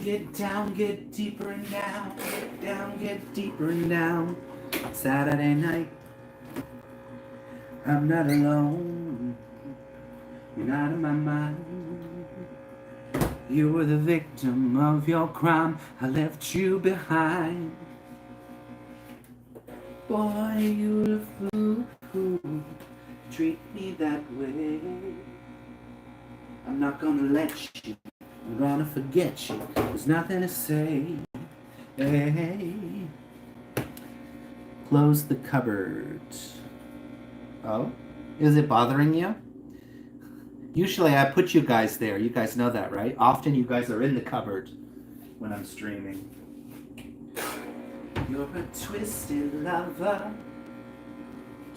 Get down, get deeper and down. Get down, get deeper and down. Saturday night, I'm not alone. You're not in my mind. You were the victim of your crime. I left you behind. Boy, you're the fool. Treat me that way. I'm not gonna let you. I'm gonna forget you. There's nothing to say. Hey. Close the cupboard. Oh? Is it bothering you? Usually I put you guys there. You guys know that, right? Often you guys are in the cupboard when I'm streaming. You're a twisted lover.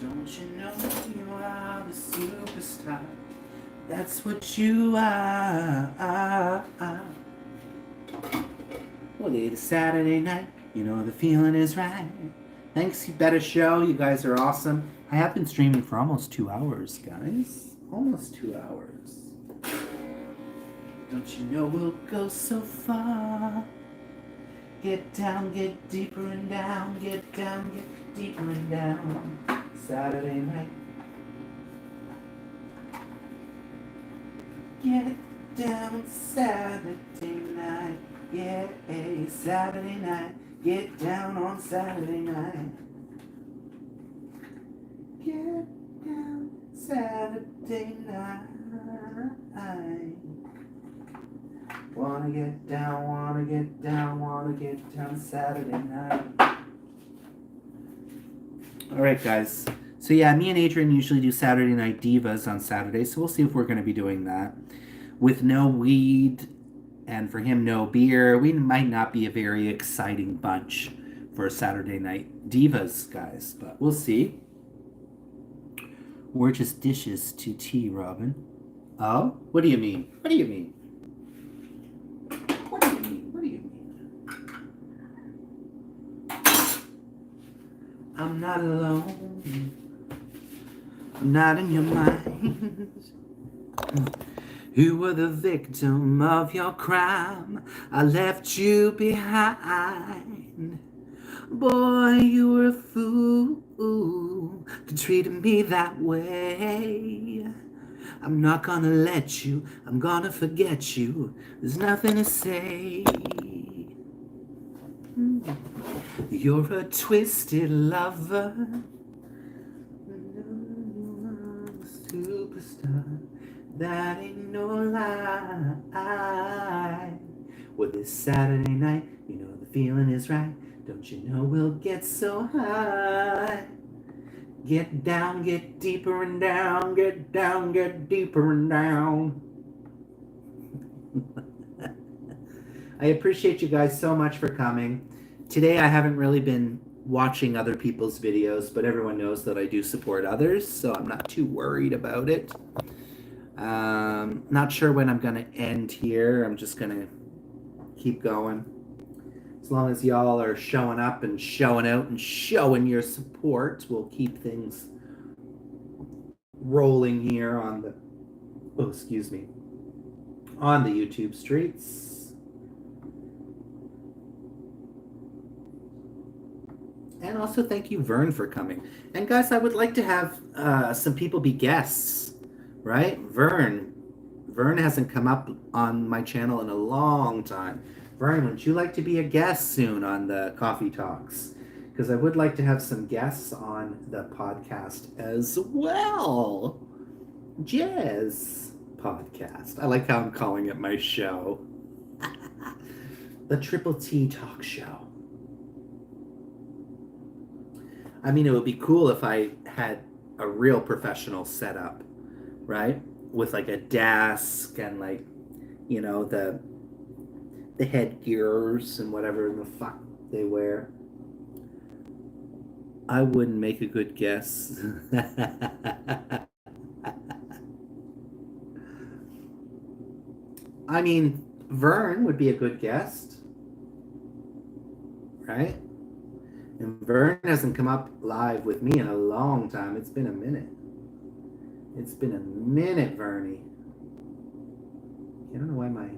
Don't you know you are the superstar? That's what you are. Well, it's Saturday night. You know the feeling is right. Thanks, you better show. You guys are awesome. I have been streaming for almost 2 hours, guys. Almost 2 hours. Don't you know we'll go so far? Get down, get deeper and down. Get down, get deeper and down. Saturday night. Get down Saturday night. Yeah, Saturday night. Get down on Saturday night. Get down Saturday night. Wanna get down, wanna get down, wanna get down Saturday night. Alright, guys. So yeah, me and Adrian usually do Saturday Night Divas on Saturday, so we'll see if we're going to be doing that. With no weed, and for him, no beer, we might not be a very exciting bunch for Saturday Night Divas, guys, but we'll see. We're just dishes to tea, Robin. Oh? What do you mean? What do you mean? What do you mean? What do you mean? I'm not alone. I'm not in your mind. You were the victim of your crime. I left you behind. Boy, you were a fool to treat me that way. I'm not gonna let you. I'm gonna forget you. There's nothing to say. You're a twisted lover. Superstar. That ain't no lie. Well, this Saturday night, you know the feeling is right. Don't you know we'll get so high? Get down, get deeper and down. Get down, get deeper and down. I appreciate you guys so much for coming. Today I haven't really been watching other people's videos, but everyone knows that I do support others, so I'm not too worried about it. Not sure when I'm gonna end here. I'm just gonna keep going. As long as y'all are showing up and showing out and showing your support, we'll keep things rolling here on the on the YouTube streets. And also thank you, Vern, for coming. And guys, I would like to have some people be guests, right? Vern hasn't come up on my channel in a long time. Vern, would you like to be a guest soon on the Coffee Talks? Because I would like to have some guests on the podcast as well. Jazz Podcast. I like how I'm calling it my show. The Triple T Talk Show. I mean, it would be cool if I had a real professional setup, right? With like a desk and like, you know, the headgears and whatever the fuck they wear. I wouldn't make a good guess. I mean, Vern would be a good guest, right? And Vern hasn't come up live with me in a long time. It's been a minute. It's been a minute, Vernie. I don't know why my...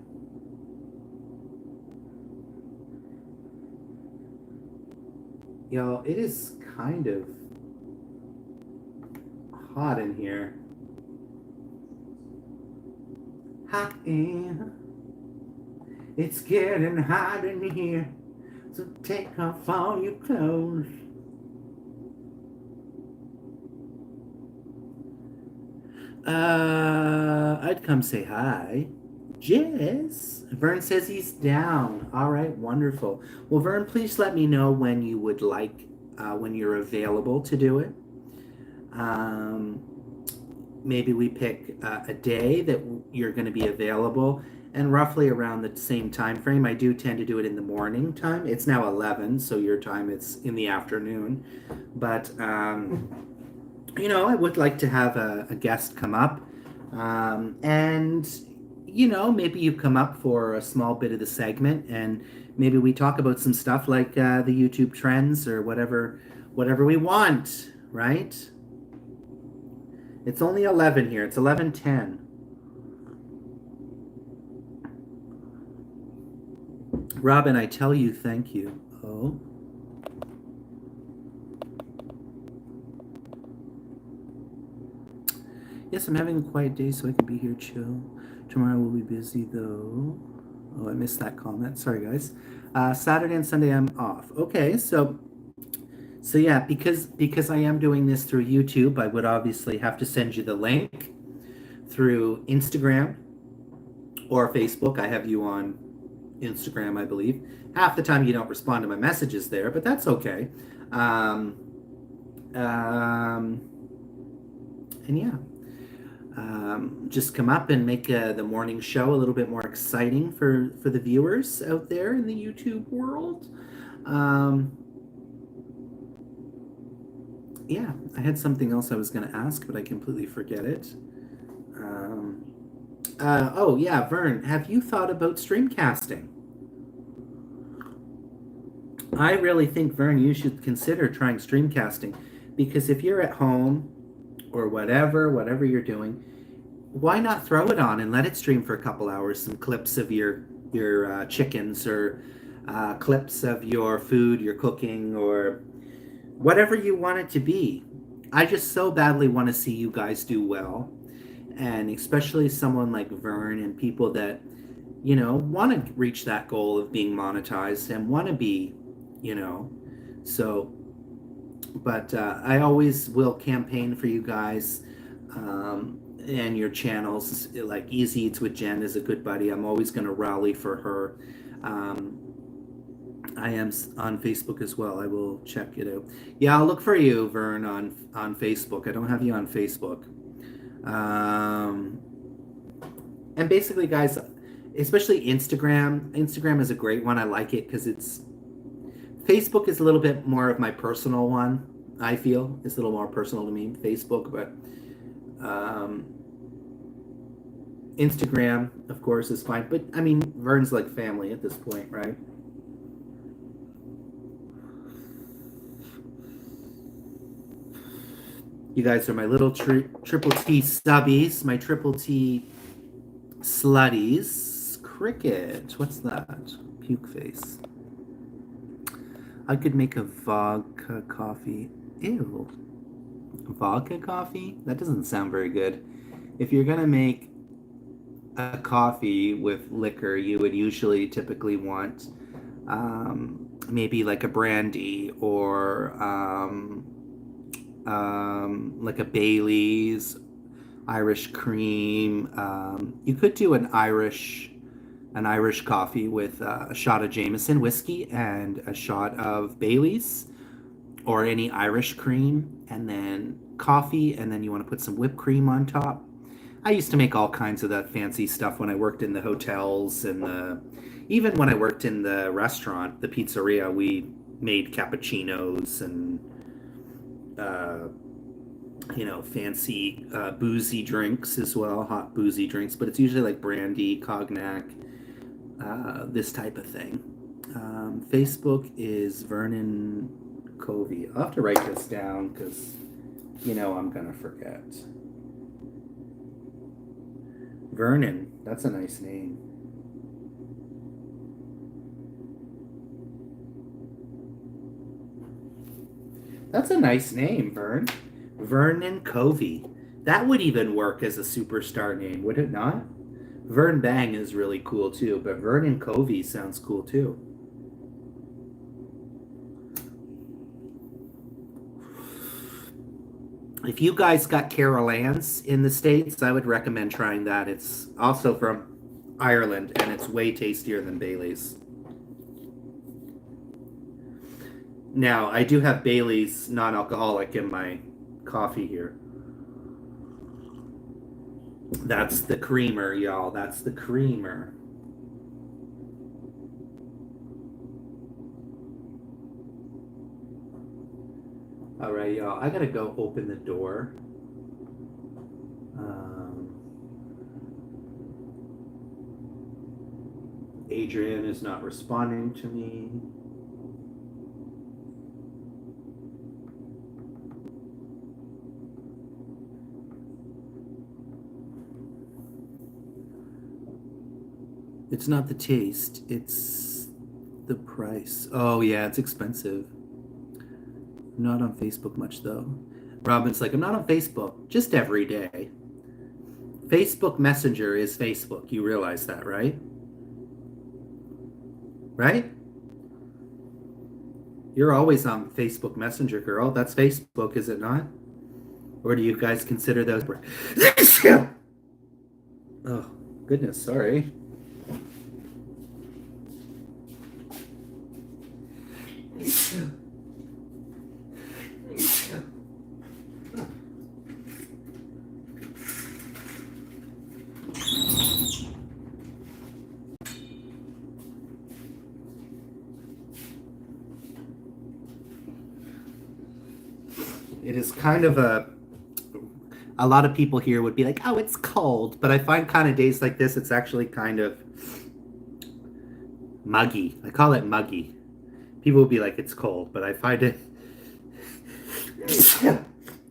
Y'all, it is kind of hot in here. Hot in. It's getting hot in here, so take off all your clothes. I'd come say hi. Jess. Vern says he's down. All right, wonderful. Well, Vern, please let me know when you would like, when you're available to do it. Um, Maybe we pick a day that you're going to be available, and roughly around the same time frame. I do tend to do it in the morning time. It's now 11, so your time it's in the afternoon. But I would like to have a guest come up, and maybe you come up for a small bit of the segment, and maybe we talk about some stuff like the YouTube trends or whatever we want, right? It's only 11 here. It's 11:10. Robin, I tell you thank you. Oh. Yes, I'm having a quiet day so I can be here chill. Tomorrow we'll be busy though. Oh, I missed that comment. Sorry, guys. Saturday and Sunday I'm off. Okay, so yeah, because I am doing this through YouTube, I would obviously have to send you the link through Instagram or Facebook. I have you on Instagram, I believe. Half the time you don't respond to my messages there, but that's okay. And yeah, just come up and make the morning show a little bit more exciting for the viewers out there in the YouTube world. Yeah, I had something else I was going to ask, but I completely forget it. Oh, yeah, Vern, have you thought about streamcasting? I really think, Vern, you should consider trying streamcasting, because if you're at home or whatever you're doing, why not throw it on and let it stream for a couple hours? Some clips of your chickens, or clips of your food you're cooking, or whatever you want it to be. I just so badly want to see you guys do well, and especially someone like Vern and people that want to reach that goal of being monetized and want to be, so. But I always will campaign for you guys, and your channels. Like Easy Eats with Jen is a good buddy. I'm always going to rally for her. I am on Facebook as well. I will check it out. Yeah, I'll look for you, Vern, on Facebook. I don't have you on Facebook. And basically, guys, especially Instagram. Instagram is a great one. I like it because Facebook is a little bit more of my personal one. I feel it's a little more personal to me, Facebook, but Instagram, of course, is fine. But I mean, Vern's like family at this point, right? You guys are my little triple T stubbies, my triple T slutties. Cricket, what's that? Puke face. I could make a vodka coffee. Ew. Vodka coffee? That doesn't sound very good. If you're gonna make a coffee with liquor, you would usually typically want maybe like a brandy, or like a Bailey's, Irish cream. You could do an Irish coffee with a shot of Jameson whiskey and a shot of Bailey's, or any Irish cream, and then coffee, and then you want to put some whipped cream on top. I used to make all kinds of that fancy stuff when I worked in the hotels, and even when I worked in the restaurant, the pizzeria. We made cappuccinos and fancy boozy drinks as well, hot boozy drinks, but it's usually like brandy, cognac, this type of thing. Facebook is Vernon Covey. I'll have to write this down because I'm gonna forget. Vernon, that's a nice name. That's a nice name, Vern. Vernon Covey. That would even work as a superstar name, would it not? Vern Bang is really cool too, but Vernon Covey sounds cool too. If you guys got Carol Ann's in the States, I would recommend trying that. It's also from Ireland, and it's way tastier than Bailey's. Now, I do have Bailey's non-alcoholic in my coffee here. That's the creamer, y'all. That's the creamer. All right, y'all. I gotta go open the door. Adrian is not responding to me. It's not the taste, it's the price. Oh yeah, it's expensive. I'm not on Facebook much though. Robin's like, I'm not on Facebook, just every day. Facebook Messenger is Facebook. You realize that, right? Right? You're always on Facebook Messenger, girl. That's Facebook, is it not? Or do you guys consider those? Oh, goodness, sorry. It is kind of a lot of people here would be like, oh, it's cold. But I find kind of days like this, it's actually kind of muggy. I call it muggy. People will be like, it's cold, but I find it.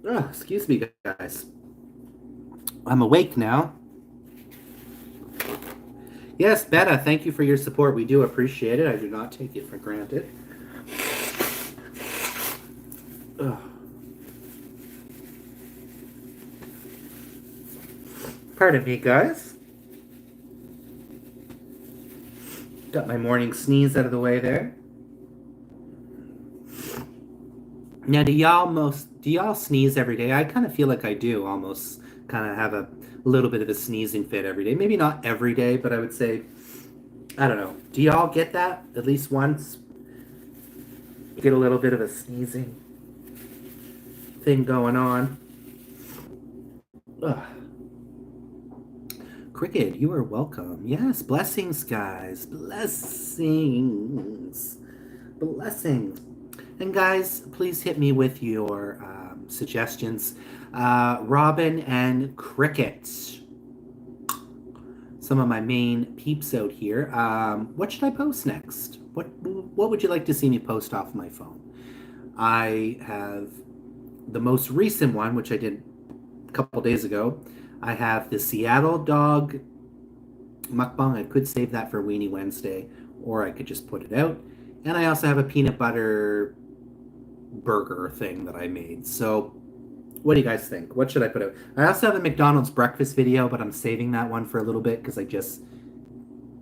Oh, excuse me, guys. I'm awake now. Yes, Betta, thank you for your support. We do appreciate it. I do not take it for granted. Ugh. Pardon me, guys. Got my morning sneeze out of the way there. Now, do y'all sneeze every day? I kind of feel like I do almost kind of have a little bit of a sneezing fit every day. Maybe not every day, but I would say, I don't know. Do y'all get that at least once? Get a little bit of a sneezing thing going on. Ugh. Cricket, you are welcome. Yes, blessings, guys. Blessings. Blessings. And guys, please hit me with your suggestions. Robin and Cricket. Some of my main peeps out here. What should I post next? What would you like to see me post off my phone? I have the most recent one, which I did a couple days ago. I have the Seattle dog mukbang. I could save that for Weenie Wednesday, or I could just put it out. And I also have a peanut butter burger thing that I made. So what do you guys think? What should I put out? I also have a McDonald's breakfast video, but I'm saving that one for a little bit because I just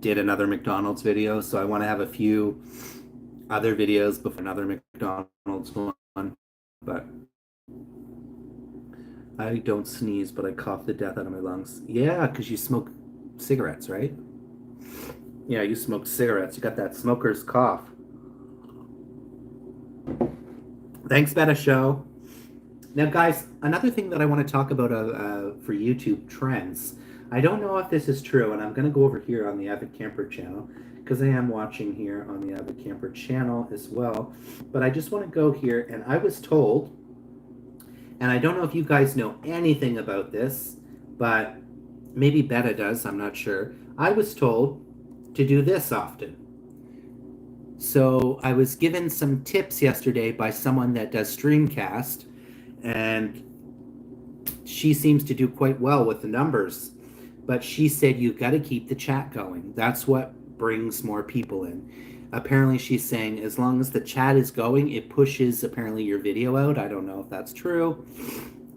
did another McDonald's video. So I want to have a few other videos before another McDonald's one. But I don't sneeze, but I cough the death out of my lungs. Yeah, because you smoke cigarettes, right? Yeah, you smoke cigarettes. You got that smoker's cough. Thanks, Betta Show. Now, guys, another thing that I want to talk about for YouTube trends. I don't know if this is true, and I'm going to go over here on the Avid Camper channel, because I am watching here on the Avid Camper channel as well. But I just want to go here, and I was told, and I don't know if you guys know anything about this, but maybe Betta does, I'm not sure. I was told to do this often. So I was given some tips yesterday by someone that does Streamcast, and she seems to do quite well with the numbers. But she said you got to keep the chat going. That's what brings more people in. Apparently she's saying as long as the chat is going, it pushes apparently your video out. I don't know if that's true.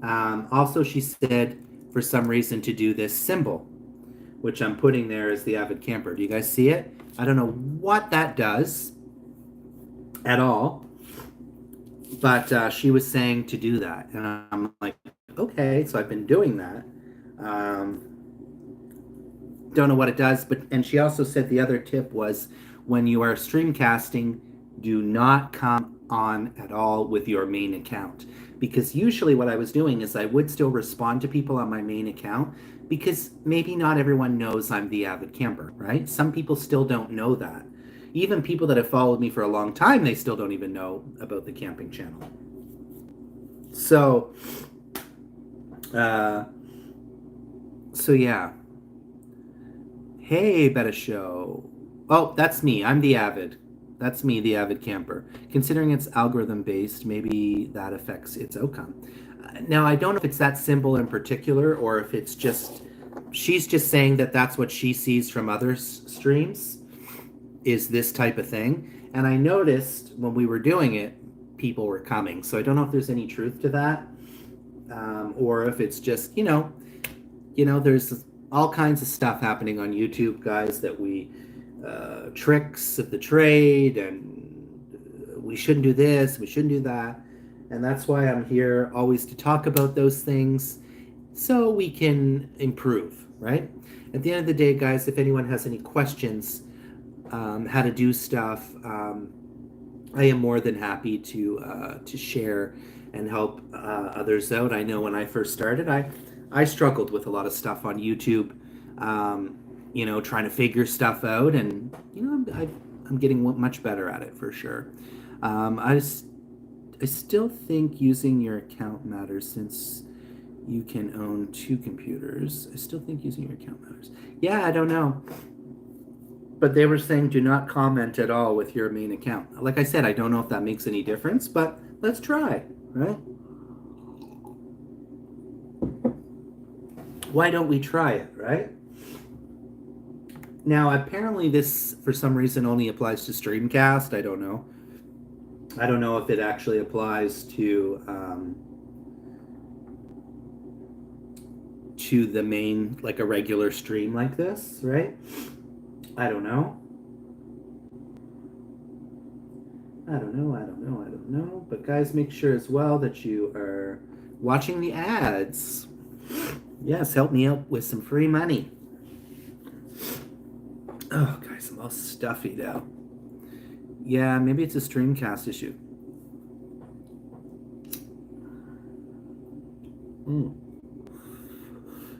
Also, she said for some reason to do this symbol. which I'm putting there as the Avid Camper. Do you guys see it? I don't know what that does at all, but she was saying to do that, and I'm like, okay, so I've been doing that. Don't know what it does, and she also said the other tip was when you are streamcasting, do not come on at all with your main account, because usually what I was doing is I would still respond to people on my main account, because maybe not everyone knows I'm the Avid Camper, right? Some people still don't know that. Even people that have followed me for a long time, they still don't even know about the camping channel. So yeah. Hey, Betta Show. Oh, that's me. I'm the Avid. That's me, the Avid Camper. Considering it's algorithm based, maybe that affects its outcome. Now, I don't know if it's that simple in particular, or if it's just she's just saying that that's what she sees from other streams, is this type of thing. And I noticed when we were doing it, people were coming. So I don't know if there's any truth to that, or if it's just there's all kinds of stuff happening on YouTube, guys, that we tricks of the trade, and we shouldn't do this, we shouldn't do that. And that's why I'm here always to talk about those things so we can improve, right? At the end of the day, guys, if anyone has any questions, how to do stuff, I am more than happy to share and help others out. I know when I first started, I struggled with a lot of stuff on YouTube, trying to figure stuff out, and I'm getting much better at it for sure. I still think using your account matters since you can own 2 computers. I still think using your account matters. Yeah, I don't know. But they were saying do not comment at all with your main account. Like I said, I don't know if that makes any difference, but let's try, right? Why don't we try it, right? Now, apparently this, for some reason, only applies to Streamcast. I don't know. I don't know if it actually applies to the main, like a regular stream like this, right? I don't know. I don't know. But guys, make sure as well that you are watching the ads. Yes, help me out with some free money. Oh, guys, I'm all stuffy now. Yeah, maybe it's a Streamcast issue.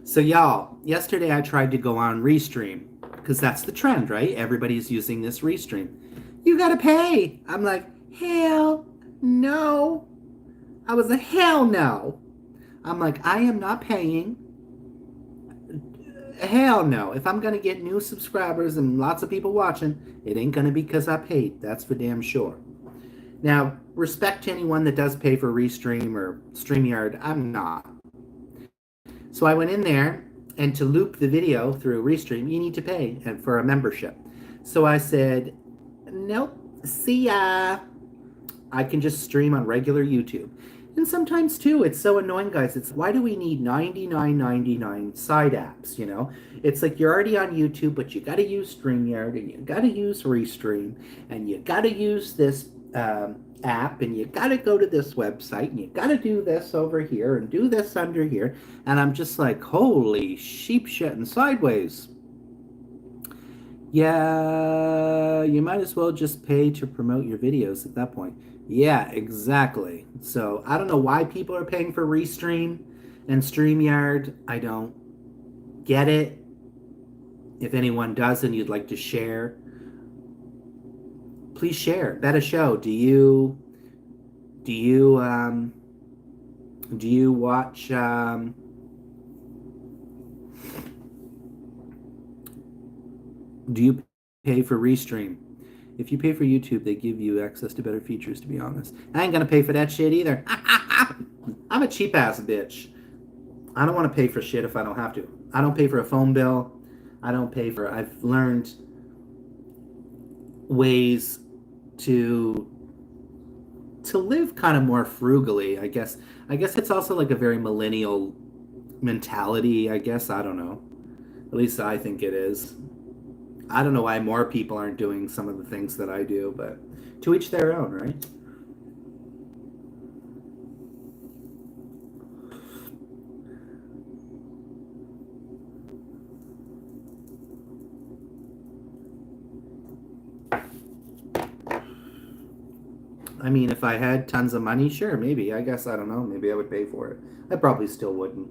So, y'all, yesterday I tried to go on Restream, because that's the trend, right? Everybody's using this Restream. You gotta pay. I'm like, hell no. I was a hell no. I'm like, I am not paying. Hell no. If I'm gonna get new subscribers and lots of people watching, it ain't gonna be because I paid. That's for damn sure. Now, respect to anyone that does pay for Restream or StreamYard. I'm not. So I went in there, and to loop the video through Restream, you need to pay and for a membership. So I said, nope, see ya. I can just stream on regular YouTube. And sometimes too, it's so annoying, guys. It's why do we need $99.99 side apps? It's like you're already on YouTube, but you got to use StreamYard, and you got to use Restream, and you got to use this app, and you got to go to this website, and you got to do this over here and do this under here. And I'm just like, holy sheep shit and sideways. Yeah, you might as well just pay to promote your videos at that point. Yeah, exactly. So I don't know why people are paying for Restream and StreamYard. I don't get it. If anyone does and you'd like to share, please share. Betta Show, do you watch do you pay for Restream? If you pay for YouTube, they give you access to better features, to be honest. I ain't gonna pay for that shit either. I'm a cheap ass bitch. I don't want to pay for shit if I don't have to. I don't pay for a phone bill. I've learned ways to live kind of more frugally, I guess. I guess it's also like a very millennial mentality, I guess. I don't know. At least I think it is. I don't know why more people aren't doing some of the things that I do, but to each their own, right? I mean, if I had tons of money, sure, maybe. I guess I don't know. Maybe I would pay for it. I probably still wouldn't.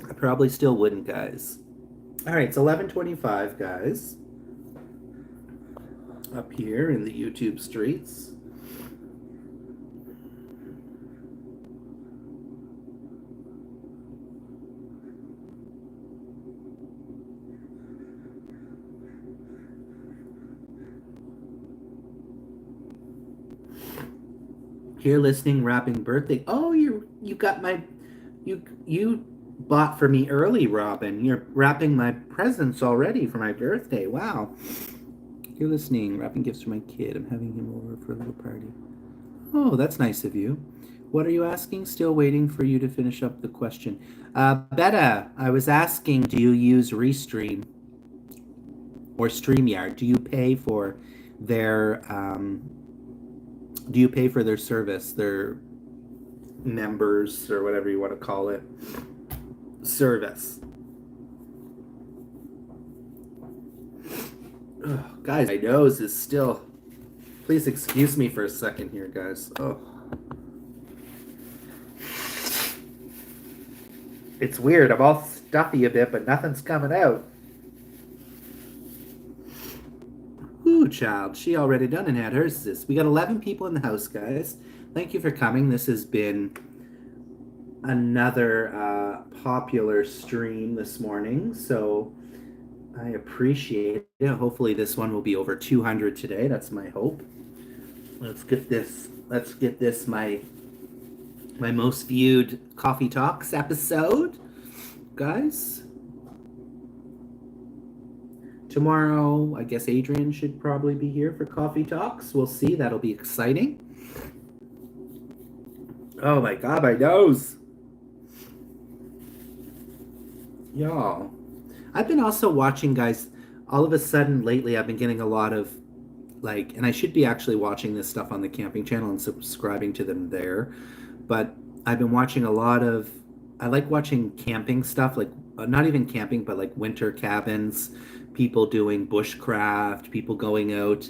I probably still wouldn't, guys. All right, it's 11:25, guys. Up here in the YouTube streets. Here listening, wrapping birthday. Oh, you got my you bought for me early, Robin. You're wrapping my presents already for my birthday. Wow. You're listening, wrapping gifts for my kid. I'm having him over for a little party. Oh, that's nice of you. What are you asking? Still waiting for you to finish up the question. Betta, I was asking, do you use Restream or StreamYard? Their do you pay for their service, their members or whatever you want to call it, service? Oh, guys, my nose is still. Please excuse me for a second here, guys. Oh. It's weird. I'm all stuffy a bit, but nothing's coming out. Ooh, child. She already done and had hers. We got 11 people in the house, guys. Thank you for coming. This has been another popular stream this morning, so I appreciate it. Hopefully this one will be over 200 today. That's my hope. Let's get this my most viewed Coffee Talks episode, guys. Tomorrow, I guess Adrian should probably be here for Coffee Talks. We'll see. That'll be exciting. Oh my God, my nose. Y'all. I've been also watching, guys, all of a sudden lately I've been getting a lot of and I should be actually watching this stuff on the camping channel and subscribing to them there. But I've been watching I like watching camping stuff, not even camping, but like winter cabins, people doing bushcraft, people going out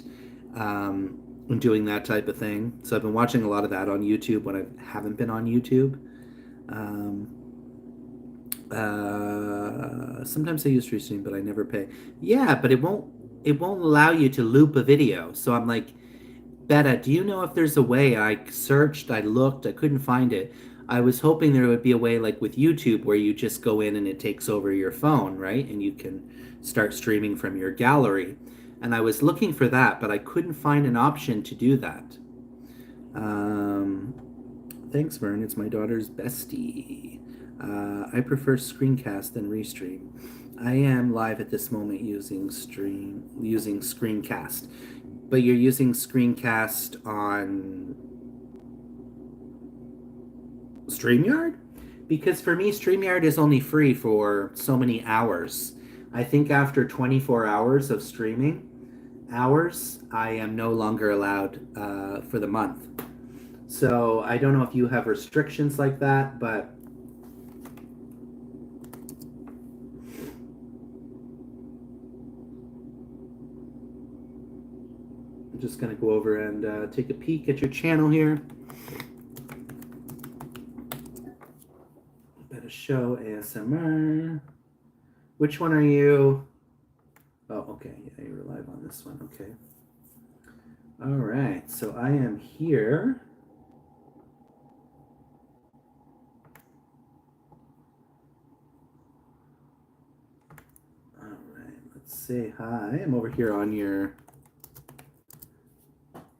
and doing that type of thing. So I've been watching a lot of that on YouTube when I haven't been on YouTube. Sometimes I use Restream, but I never pay. Yeah, but it won't allow you to loop a video. So I'm like, Betta, do you know if there's a way? I searched, I looked, I couldn't find it. I was hoping there would be a way like with YouTube where you just go in and it takes over your phone, right? And you can start streaming from your gallery. And I was looking for that, but I couldn't find an option to do that. Thanks, Vern. It's my daughter's bestie. I prefer Screencast than Restream. I am live at this moment using Screencast. But you're using Screencast on StreamYard? Because for me, StreamYard is only free for so many hours. I think after 24 hours of streaming hours, I am no longer allowed for the month. So I don't know if you have restrictions like that, but I'm just going to go over and take a peek at your channel here. Better show ASMR. Which one are you? Oh, okay. Yeah, you're live on this one. Okay. All right. So I am here. All right. Let's say hi. I'm over here on your...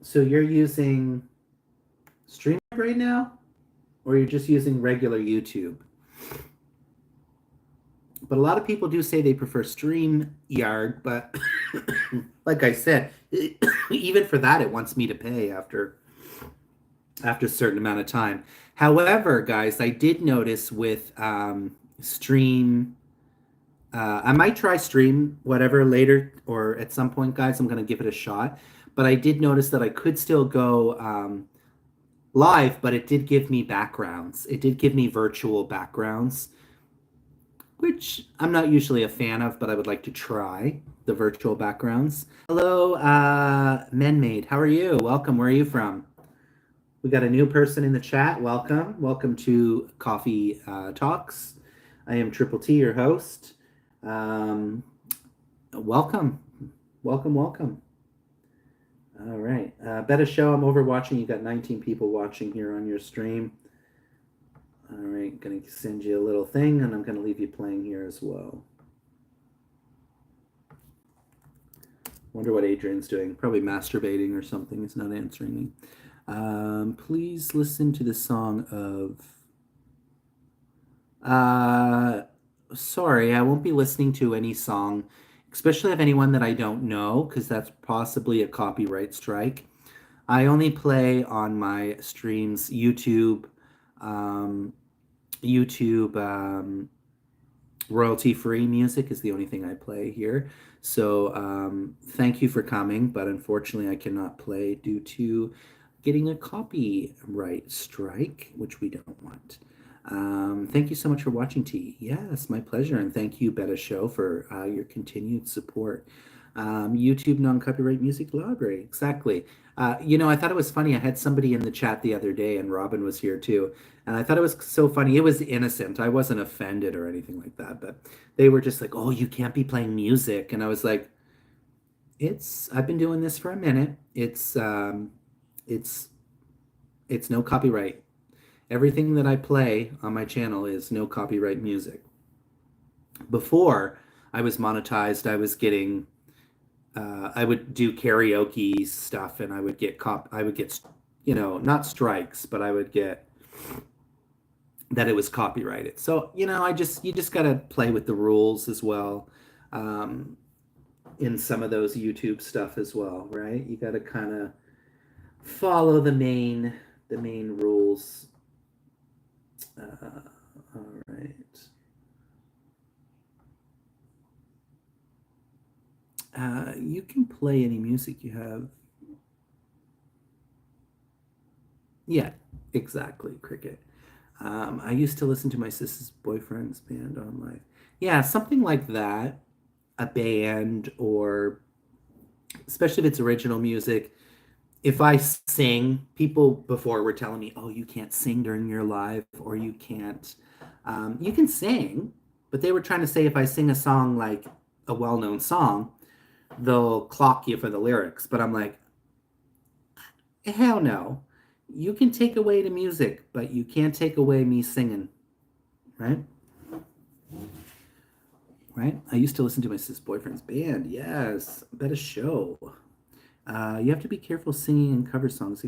So you're using StreamYard right now? Or you're just using regular YouTube? But a lot of people do say they prefer StreamYard, but like I said, even for that, it wants me to pay after a certain amount of time. However, guys, I did notice with stream. I might try stream whatever later or at some point, guys. I'm going to give it a shot. But I did notice that I could still go live, but it did give me backgrounds. It did give me virtual backgrounds, which I'm not usually a fan of, but I would like to try the virtual backgrounds. Hello, Menmaid. How are you? Welcome. Where are you from? We got a new person in the chat. Welcome. Welcome to Coffee Talks. I am Triple T, your host. Welcome. Welcome, welcome. All right. Better show. I'm over watching. You got 19 people watching here on your stream. All right. Going to send you a little thing, and I'm going to leave you playing here as well. Wonder what Adrian's doing. Probably masturbating or something. He's not answering me. Please listen to the song of... sorry, I won't be listening to any song, especially of anyone that I don't know, because that's possibly a copyright strike. I only play on my streams YouTube, royalty-free music is the only thing I play here. So thank you for coming, but unfortunately I cannot play due to getting a copyright strike, which we don't want. Thank you so much for watching, T. Yes, my pleasure. And thank you, Beta Show, for your continued support. YouTube non-copyright music library. Exactly. I thought it was funny. I had somebody in the chat the other day, and Robin was here too. And I thought it was so funny. It was innocent. I wasn't offended or anything like that. But they were just like, oh, you can't be playing music. And I was like, I've been doing this for a minute. It's no copyright. Everything that I play on my channel is no copyright music. Before I was monetized, I was getting, I would do karaoke stuff, and I would get not strikes, but I would get that it was copyrighted. So, you just got to play with the rules as well. In some of those YouTube stuff as well, right? You got to kind of follow the main rules. All right. You can play any music you have. Yeah, exactly, Cricket. I used to listen to my sister's boyfriend's band on live. Yeah, something like that. A band, or especially if it's original music. If I sing, people before were telling me, oh, you can't sing during your live, or you can't. You can sing, but they were trying to say if I sing a song like a well-known song, they'll clock you for the lyrics. But I'm like, hell no. You can take away the music, but you can't take away me singing, right? Right? I used to listen to my sister's boyfriend's band. Yes, Better Show. You have to be careful singing and cover songs.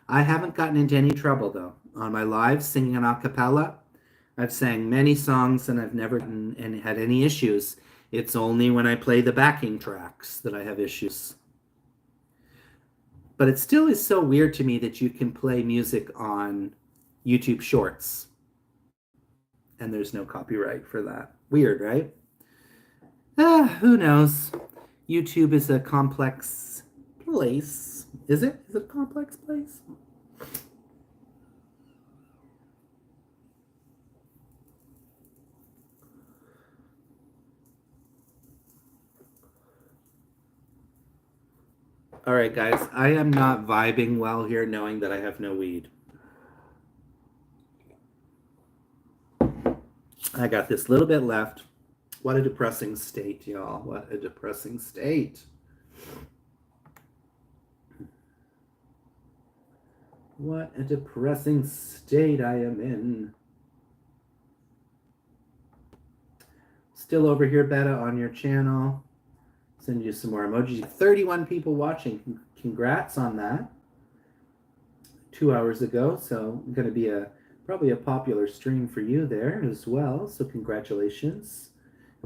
I haven't gotten into any trouble, though. On my live, singing an a cappella, I've sang many songs, and I've never had any issues. It's only when I play the backing tracks that I have issues. But it still is so weird to me that you can play music on YouTube Shorts, and there's no copyright for that. Weird, right? Who knows? YouTube is a complex place. Is it? Is it a complex place? All right, guys. I am not vibing well here knowing that I have no weed. I got this little bit left. What a depressing state, y'all. What a depressing state. What a depressing state I am in. Still over here, Beta, on your channel. Send you some more emojis. 31 people watching. Congrats on that. 2 hours ago, so going to be probably a popular stream for you there as well. So congratulations,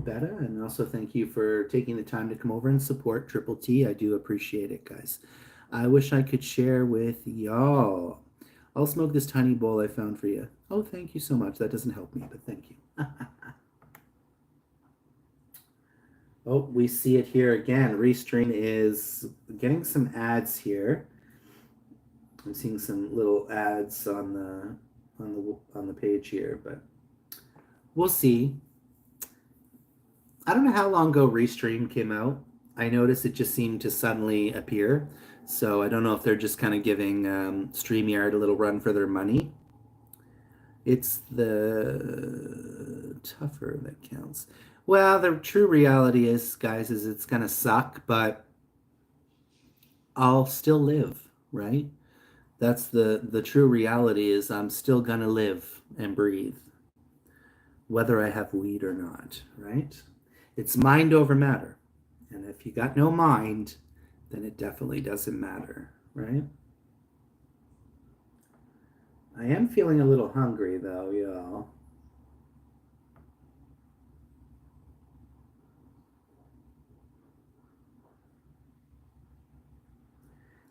Beta, and also thank you for taking the time to come over and support Triple T. I do appreciate it, guys. I wish I could share with y'all. I'll smoke this tiny bowl I found for you. Oh, thank you so much. That doesn't help me, but thank you. Oh, we see it here again. Restream is getting some ads here. I'm seeing some little ads on the page here, but we'll see. I don't know how long ago Restream came out. I noticed it just seemed to suddenly appear. So I don't know if they're just kind of giving StreamYard a little run for their money. It's the tougher that counts. Well, the true reality is, guys, is it's gonna suck, but I'll still live, right? That's the true reality is I'm still gonna live and breathe, whether I have weed or not, right? It's mind over matter. And if you got no mind, then it definitely doesn't matter, right? I am feeling a little hungry though, y'all.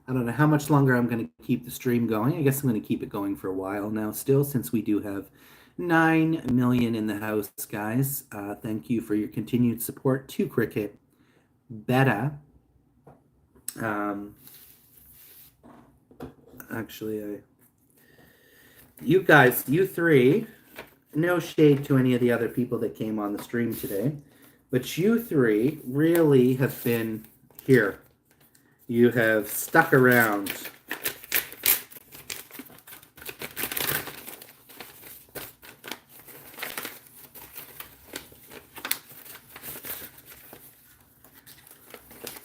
I don't know how much longer I'm going to keep the stream going. I guess I'm going to keep it going for a while now still, since we do have 9 million in the house, guys. Thank you for your continued support to Cricket Beta. Actually, you guys, you three, no shade to any of the other people that came on the stream today, but you three really have been here. You have stuck around.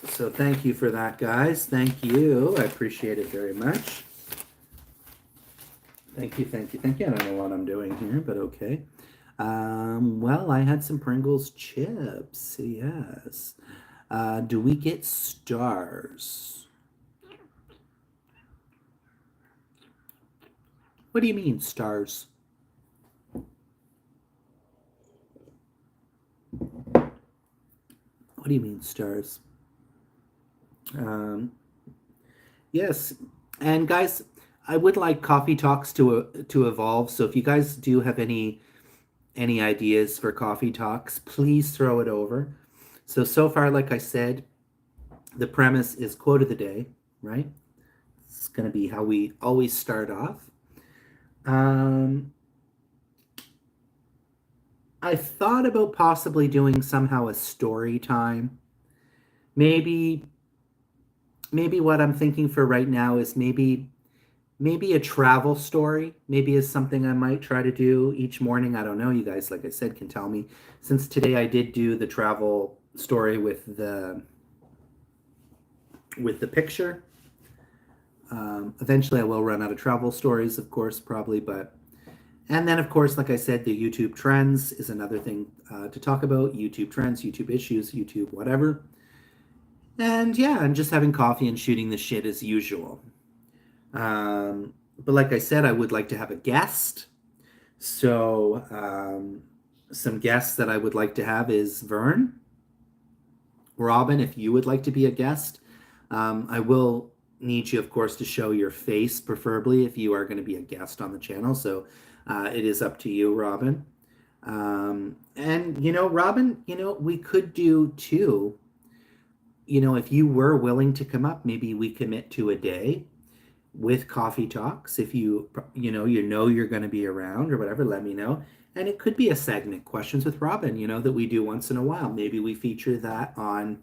So thank you for that, guys. Thank you. I appreciate it very much. Thank you, thank you, thank you. I don't know what I'm doing here, but okay. Well, I had some Pringles chips. Yes. Do we get stars? What do you mean, stars? What do you mean, stars? Yes. And guys, I would like Coffee Talks to evolve. So if you guys do have any ideas for Coffee Talks, please throw it over. So far, like I said, the premise is quote of the day, right? It's going to be how we always start off. I thought about possibly doing somehow a story time. Maybe what I'm thinking for right now is maybe a travel story. Maybe is something I might try to do each morning. I don't know. You guys, like I said, can tell me. Since today I did do the travel story with the picture. Eventually I will run out of travel stories, of course, probably, but and then of course, like I said, the YouTube trends is another thing to talk about. YouTube trends, YouTube issues, YouTube whatever. And yeah, I'm just having coffee and shooting the shit as usual. But like I said, I would like to have a guest. So some guests that I would like to have is Vern, Robin, if you would like to be a guest. I will need you, of course, to show your face, preferably, if you are going to be a guest on the channel. So it is up to you, Robin. And, Robin, we could do too. If you were willing to come up, maybe we commit to a day with Coffee Talks. If you're going to be around or whatever, let me know. And it could be a segment, Questions with Robin, that we do once in a while. Maybe we feature that on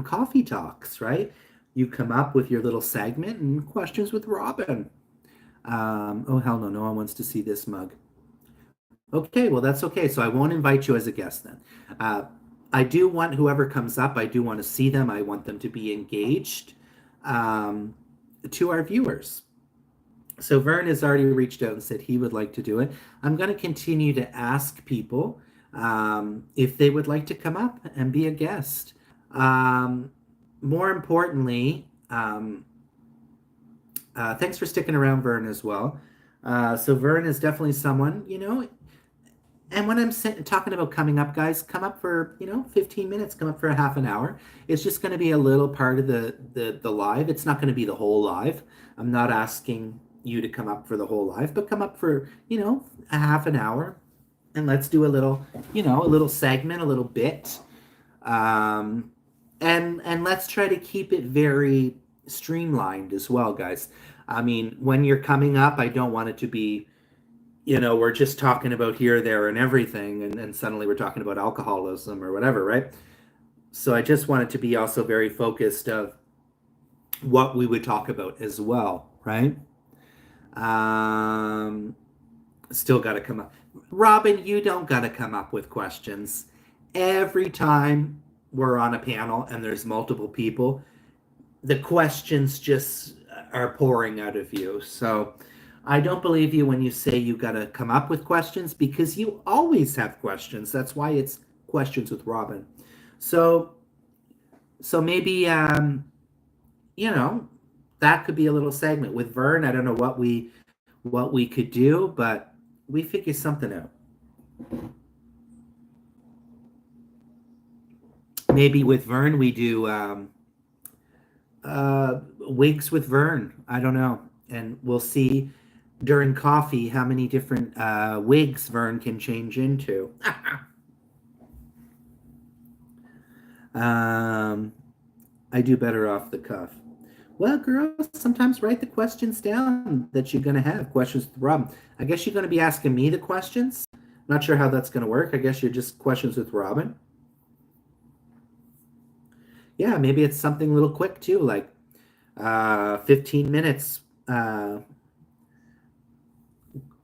Coffee Talks, right? You come up with your little segment and Questions with Robin. Oh, hell no, no one wants to see this mug. Okay, well, that's okay. So I won't invite you as a guest then. I do want whoever comes up, I do want to see them. I want them to be engaged to our viewers. So Vern has already reached out and said he would like to do it. I'm going to continue to ask people if they would like to come up and be a guest. More importantly, thanks for sticking around, Vern, as well. So Vern is definitely someone, and when I'm talking about coming up, guys, come up for 15 minutes, come up for a half an hour. It's just going to be a little part of the live. It's not going to be the whole live. I'm not asking you to come up for the whole live, but come up for a half an hour. and let's do a little, a little segment, a little bit. And let's try to keep it very streamlined as well, guys. I mean, when you're coming up, I don't want it to be, we're just talking about here, there, and everything, and suddenly we're talking about alcoholism or whatever, right? So I just want it to be also very focused of what we would talk about as well, right? Um, Still got to come up. Robin, you don't got to come up with questions. Every time we're on a panel and there's multiple people, the questions just are pouring out of you. So I don't believe you when you say you got to come up with questions, because you always have questions. That's why it's questions with Robin. So maybe you know, that could be a little segment with Vern. I don't know what we could do, but we figure something out. Maybe with Vern we do wigs with Vern. I don't know, and we'll see during coffee how many different wigs Vern can change into. I do better off the cuff. Well, girls, sometimes write the questions down that you're going to have. Questions with Robin. I guess you're going to be asking me the questions. Not sure how that's going to work. I guess you're just questions with Robin. Yeah, maybe it's something a little quick too, like 15 minutes.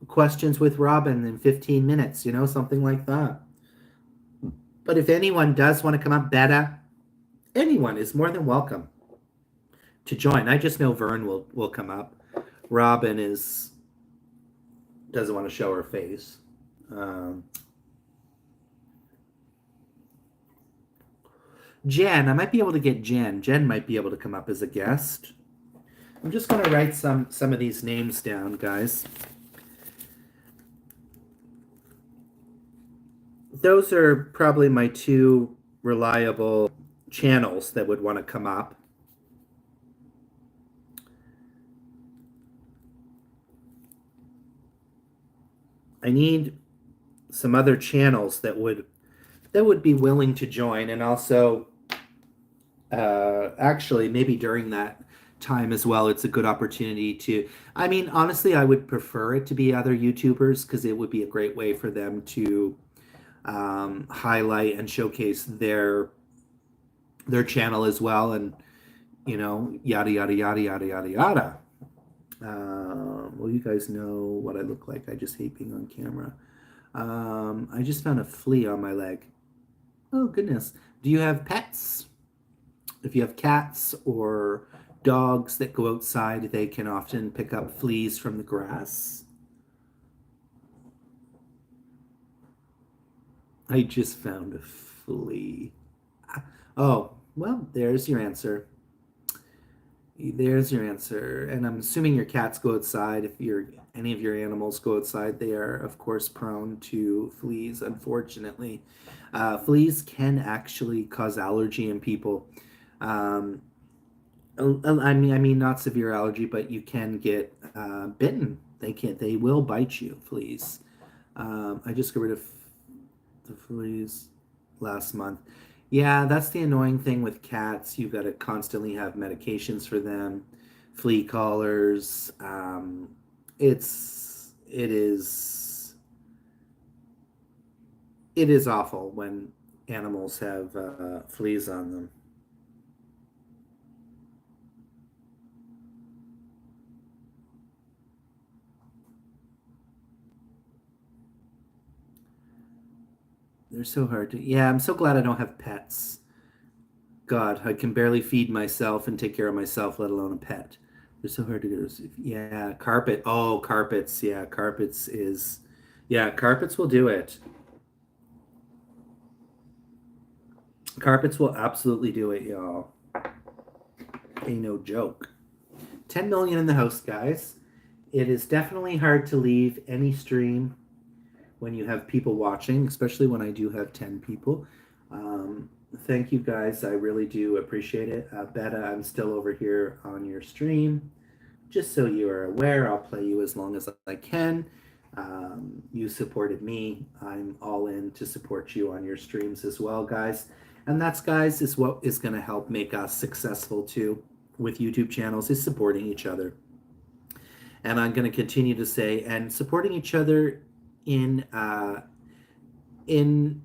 Questions with Robin in 15 minutes, something like that. But if anyone does want to come up, Betta, anyone is more than welcome to join. I just know Vern will come up. Robin doesn't want to show her face. Jen, I might be able to get Jen. Jen might be able to come up as a guest. I'm just going to write some of these names down, guys. Those are probably my two reliable channels that would want to come up. I need some other channels that would be willing to join, and also actually maybe during that time as well, it's a good opportunity to, I mean, honestly, I would prefer it to be other YouTubers, because it would be a great way for them to highlight and showcase their channel as well, and yada yada yada yada yada yada. Well, you guys know what I look like. I just hate being on camera. I just found a flea on my leg. Oh goodness. Do you have pets? If you have cats or dogs that go outside, they can often pick up fleas from the grass. I just found a flea. Oh, well, there's your answer. There's your answer. And I'm assuming your cats go outside. If any of your animals go outside, they are, of course, prone to fleas, unfortunately. Fleas can actually cause allergy in people. I mean, not severe allergy, but you can get bitten. They will bite you, fleas. I just got rid of the fleas last month. Yeah, that's the annoying thing with cats. You've got to constantly have medications for them, flea collars. It is awful when animals have fleas on them. They're so hard to. Yeah, I'm so glad I don't have pets. God, I can barely feed myself and take care of myself, let alone a pet. They're so hard to get. Yeah, carpet. Oh, carpets. Yeah, carpets is. Yeah, carpets will do it. Carpets will absolutely do it, y'all. Ain't no joke. 10 million in the house, guys. It is definitely hard to leave any stream when you have people watching, especially when I do have 10 people. Thank you guys. I really do appreciate it. Betta, I'm still over here on your stream. Just so you are aware, I'll play you as long as I can. You supported me. I'm all in to support you on your streams as well, guys. And that's, guys, is what is going to help make us successful too with YouTube channels, is supporting each other. And I'm going to continue to say, and supporting each other in in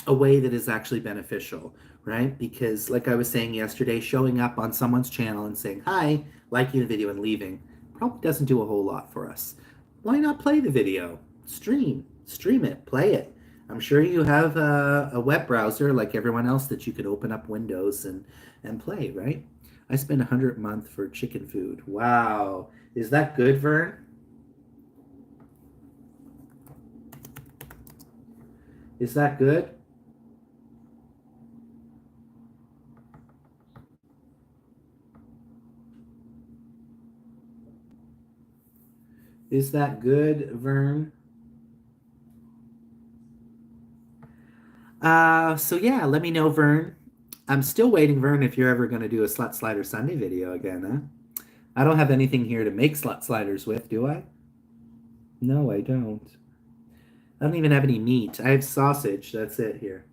a way that is actually beneficial, right? Because, like I was saying yesterday, showing up on someone's channel and saying hi, liking the video, and leaving probably doesn't do a whole lot for us. Why not play the video? Stream it, play it. I'm sure you have a web browser like everyone else that you could open up Windows and play, right? I spend $100 a month for chicken food. Wow. Is that good, Vern? Is that good? Is that good, Vern? So yeah, let me know, Vern. I'm still waiting, Vern, if you're ever going to do a Slut Slider Sunday video again, huh? I don't have anything here to make slut sliders with, do I? No, I don't. I don't even have any meat. I have sausage. That's it here.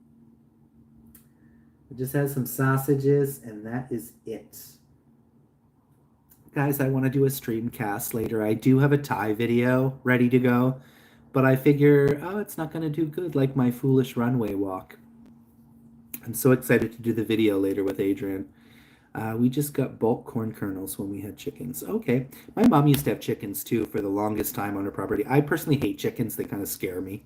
It just has some sausages, and that is it. Guys, I want to do a stream cast later. I do have a Thai video ready to go, but I figure, oh, it's not going to do good like my foolish runway walk. I'm so excited to do the video later with Adrian. We just got bulk corn kernels when we had chickens. Okay. My mom used to have chickens too for the longest time on her property. I personally hate chickens. They kind of scare me.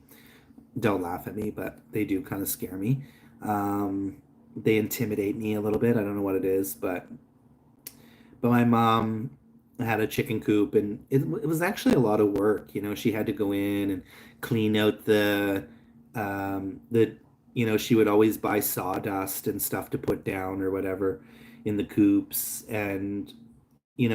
Don't laugh at me, but they do kind of scare me. They intimidate me a little bit. I don't know what it is, but my mom had a chicken coop, and it was actually a lot of work. You know, she had to go in and clean out the she would always buy sawdust and stuff to put down or whatever in the coops, and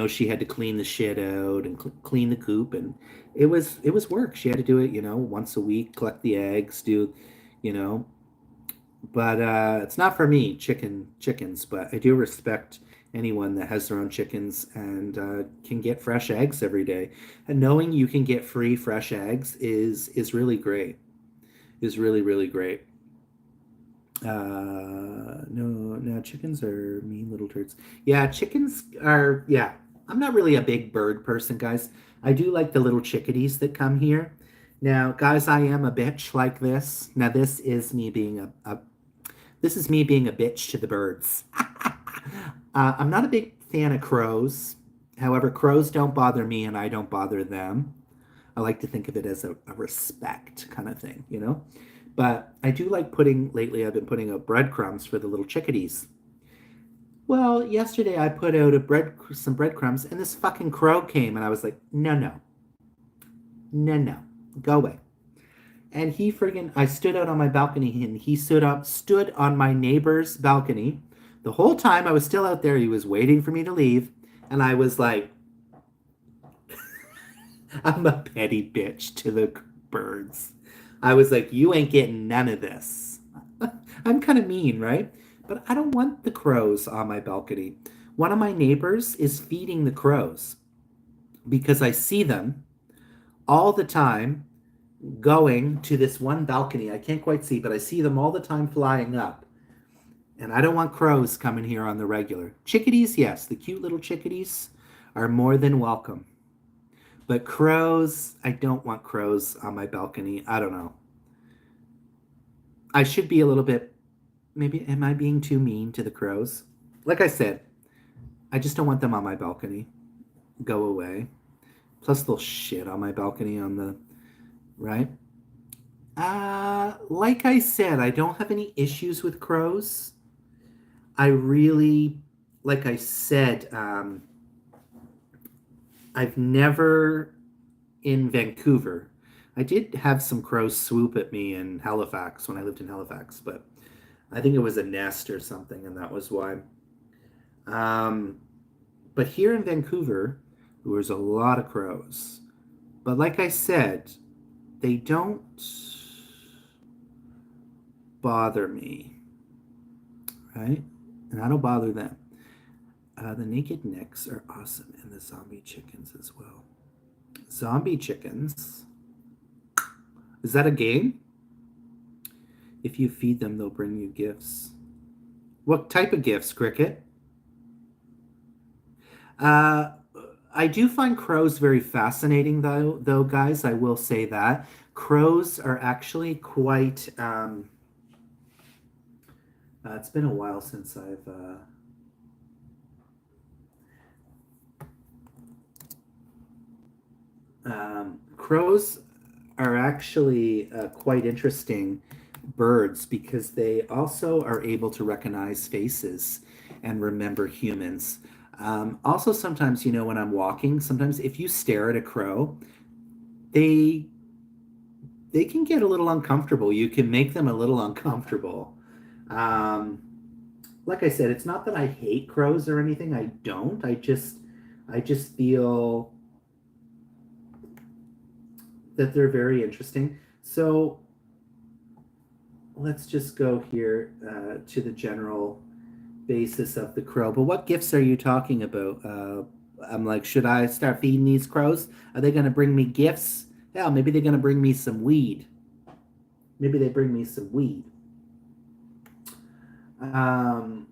she had to clean the shit out and clean the coop, and it was work. She had to do it, once a week, collect the eggs, do, you know, but it's not for me, chickens, but I do respect anyone that has their own chickens and can get fresh eggs every day. And knowing you can get free fresh eggs is really great. Is really, really great. No, chickens are mean little turds. Yeah, chickens are, yeah. I'm not really a big bird person, guys. I do like the little chickadees that come here. Now, guys, I am a bitch like this. Now, this is me being a bitch to the birds. I'm not a big fan of crows. However, crows don't bother me and I don't bother them. I like to think of it as a respect kind of thing, you know? But I do like lately I've been putting out breadcrumbs for the little chickadees. Well, yesterday I put out some breadcrumbs and this fucking crow came and I was like, no, no, no, no, go away. And I stood out on my balcony and he stood on my neighbor's balcony. The whole time I was still out there, he was waiting for me to leave. And I was like, I'm a petty bitch to the birds. I was like, you ain't getting none of this. I'm kind of mean, right? But I don't want the crows on my balcony. One of my neighbors is feeding the crows because I see them all the time going to this one balcony. I can't quite see, but I see them all the time flying up. And I don't want crows coming here on the regular. Chickadees, yes, the cute little chickadees are more than welcome. But crows, I don't want crows on my balcony. I don't know. I should be a little bit, maybe, am I being too mean to the crows? Like I said, I just don't want them on my balcony. Go away. Plus they'll shit on my balcony right? Like I said, I don't have any issues with crows. I really, like I said, I've never in Vancouver. I did have some crows swoop at me in Halifax when I lived in Halifax, but I think it was a nest or something, and that was why. Um, but here in Vancouver, there was a lot of crows. But like I said, they don't bother me, right? And I don't bother them. The naked necks are awesome, and the zombie chickens as well. Zombie chickens Is that a game? If you feed them, they'll bring you gifts. What type of gifts, Cricket? Uh, I do find crows very fascinating, though, guys. I will say that crows are actually quite. It's been a while since I've. Crows are actually quite interesting birds because they also are able to recognize faces and remember humans. Also, sometimes, when I'm walking, sometimes if you stare at a crow, they they can get a little uncomfortable. You can make them a little uncomfortable. Um, like I said, it's not that I hate crows or anything. I don't. I just feel that they're very interesting. So let's just go here to the general basis of the crow. But what gifts are you talking about? I'm like, should I start feeding these crows? Are they going to bring me gifts? Hell, maybe they're going to bring me some weed. Maybe they bring me some weed. Um,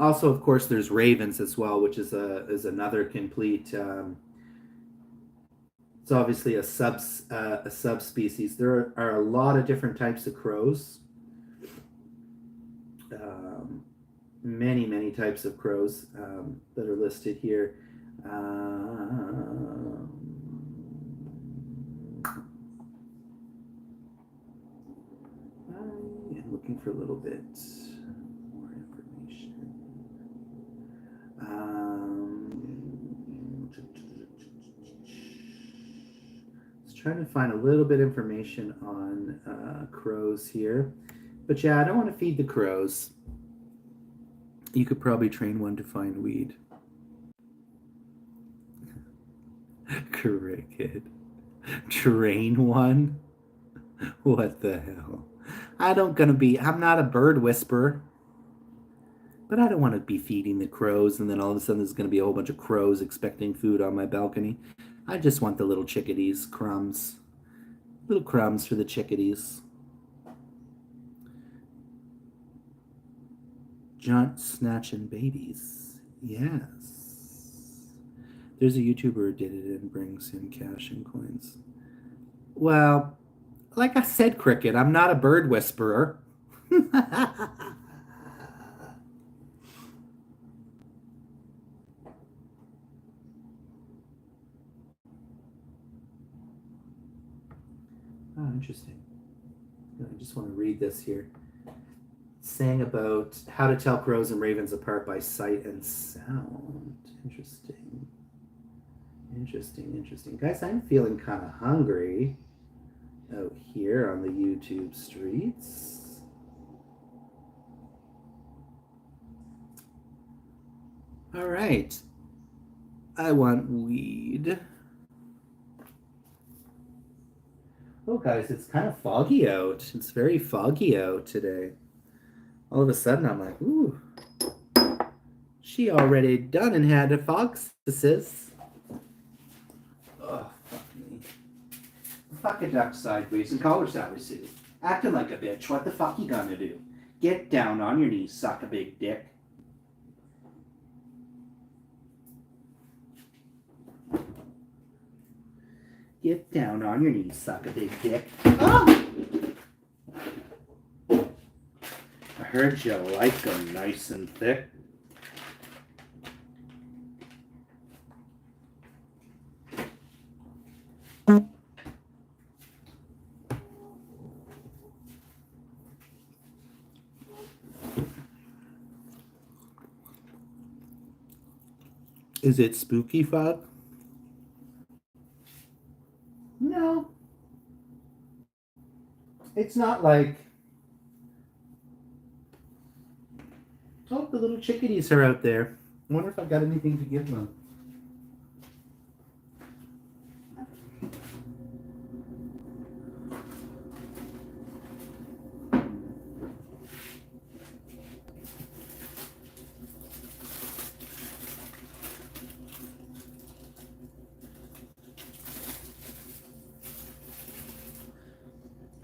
Also, of course, there's ravens as well, which is another complete. It's obviously a subspecies. There are a lot of different types of crows. Many types of crows that are listed here. I'm looking for a little bit more information. Let's try to find a little bit of information on crows here. But yeah, I don't want to feed the crows. You could probably train one to find weed. Cricket. Train one? What the hell? I'm not a bird whisperer. But I don't want to be feeding the crows and then all of a sudden there's going to be a whole bunch of crows expecting food on my balcony. I just want the little chickadees, crumbs. Little crumbs for the chickadees. Giant snatching babies. Yes. There's a YouTuber who did it and brings him cash and coins. Well, like I said, Cricket, I'm not a bird whisperer. Oh, interesting. I just want to read this here. Saying about how to tell crows and ravens apart by sight and sound. Interesting. Interesting. Guys, I'm feeling kind of hungry out here on the YouTube streets. All right. I want weed. Oh, guys, it's kind of foggy out. It's very foggy out today. All of a sudden, I'm like, ooh, she already done and had a foxes. Oh, fuck me. Fuck a duck sideways and collar sideways. Acting like a bitch. What the fuck you gonna do? Get down on your knees, suck a big dick. Get down on your knees, suck a big dick. Oh! I heard you like them nice and thick. Is it spooky fog? No. It's not like... Oh, the little chickadees are out there. I wonder if I've got anything to give them.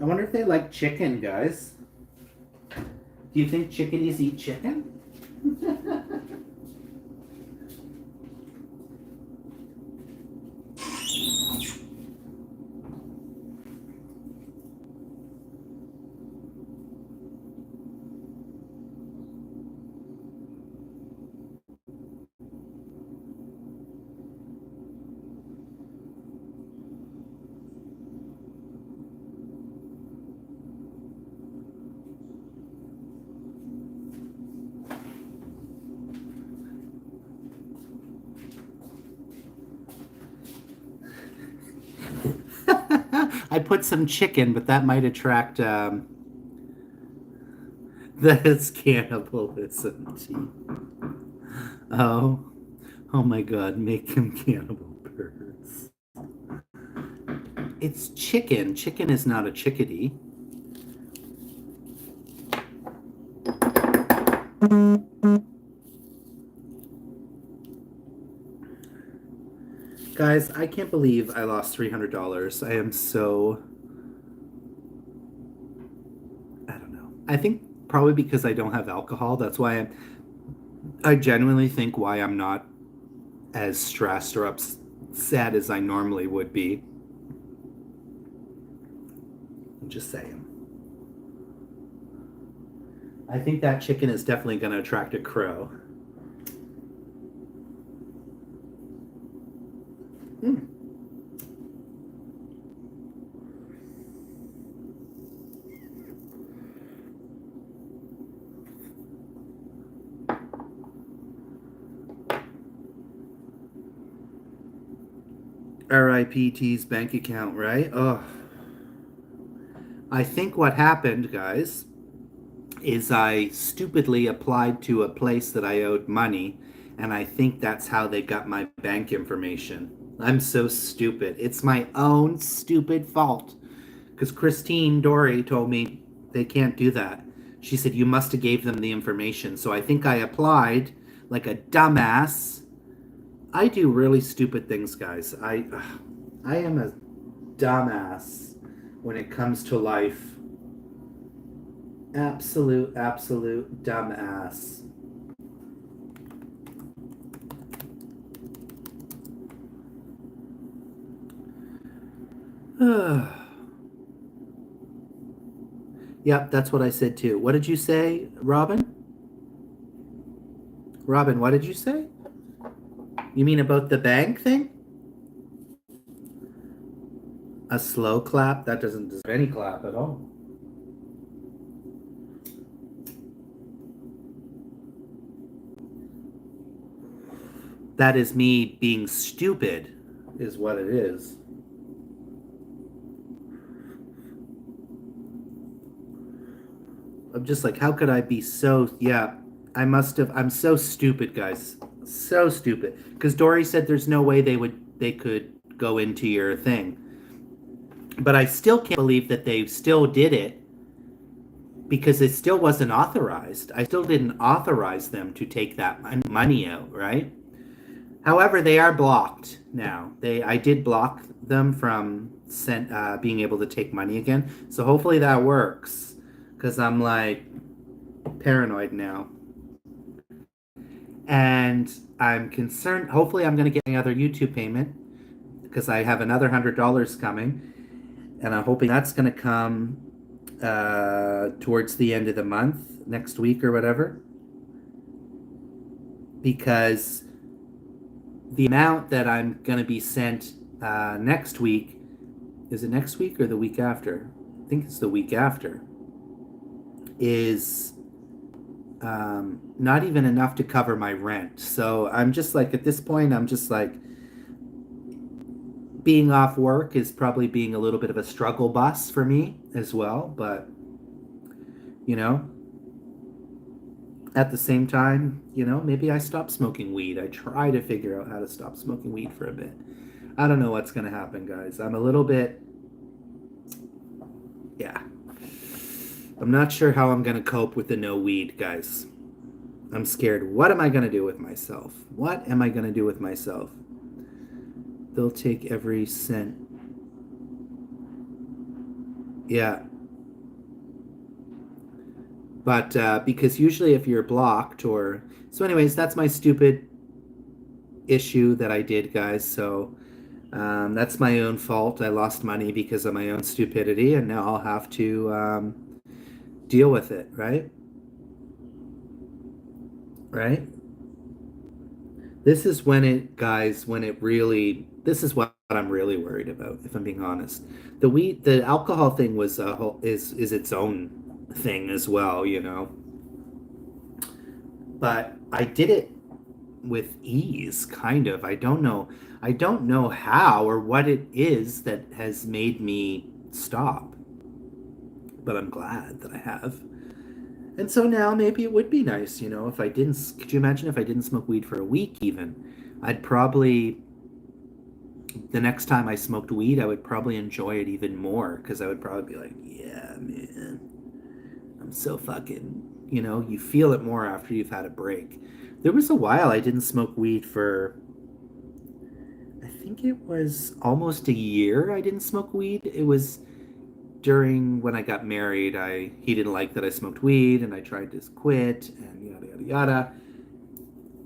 I wonder if they like chicken, guys. Do you think chickadees eat chicken? I put some chicken, but that might attract that's cannibalism. Oh, oh my God! Make them cannibal birds. It's chicken. Chicken is not a chickadee. Guys, I can't believe I lost $300. I am so... I don't know. I think probably because I don't have alcohol. That's why I genuinely think why I'm not as stressed or upset as I normally would be. I'm just saying. I think that chicken is definitely going to attract a crow. Mm. RIPT's bank account, right? Oh. I think what happened, guys, is I stupidly applied to a place that I owed money, and I think that's how they got my bank information. I'm so stupid. It's my own stupid fault. Because Christine Dory told me they can't do that. She said you must have gave them the information. So I think I applied like a dumbass. I do really stupid things, guys. I am a dumbass when it comes to life. Absolute dumbass. Yep, that's what I said too. What did you say, Robin? Robin, what did you say? You mean about the bank thing? A slow clap? That doesn't deserve any clap at all. That is me being stupid, is what it is. I'm just like, how could I be so, yeah, I'm so stupid, guys. So stupid. Because Dory said there's no way they could go into your thing. But I still can't believe that they still did it because it still wasn't authorized. I still didn't authorize them to take that money out, right? However, they are blocked now. I did block them from being able to take money again. So hopefully that works because I'm like paranoid now. And I'm concerned. Hopefully I'm going to get another YouTube payment because I have another $100 coming. And I'm hoping that's going to come towards the end of the month, next week or whatever. Because the amount that I'm going to be sent next week, is it next week or the week after? I think it's the week after, is not even enough to cover my rent. So I'm just like, at this point, I'm just like, being off work is probably being a little bit of a struggle bus for me as well. But, you know, at the same time, you know, maybe I stop smoking weed. I try to figure out how to stop smoking weed for a bit. I don't know what's going to happen, guys. I'm a little bit, yeah. I'm not sure how I'm going to cope with the no weed, guys. I'm scared. What am I going to do with myself? What am I going to do with myself? They'll take every cent. Yeah. But because usually if you're blocked or so, anyways, that's my stupid issue that I did, guys. So that's my own fault. I lost money because of my own stupidity, and now I'll have to deal with it, right? Right? This is when it, guys, when it really, this is what I'm really worried about, if I'm being honest. The alcohol thing was a whole, is its own thing as well, you know. But I did it with ease, kind of. I don't know how or what it is that has made me stop, but I'm glad that I have. And so now maybe it would be nice, you know, if I didn't. Could you imagine if I didn't smoke weed for a week even? I'd probably, the next time I smoked weed, I would probably enjoy it even more because I would probably be like, yeah, man, I'm so fucking, you know, you feel it more after you've had a break. There was a while I didn't smoke weed for, I think it was almost a year I didn't smoke weed. It was during when I got married. He didn't like that I smoked weed and I tried to quit and yada yada yada.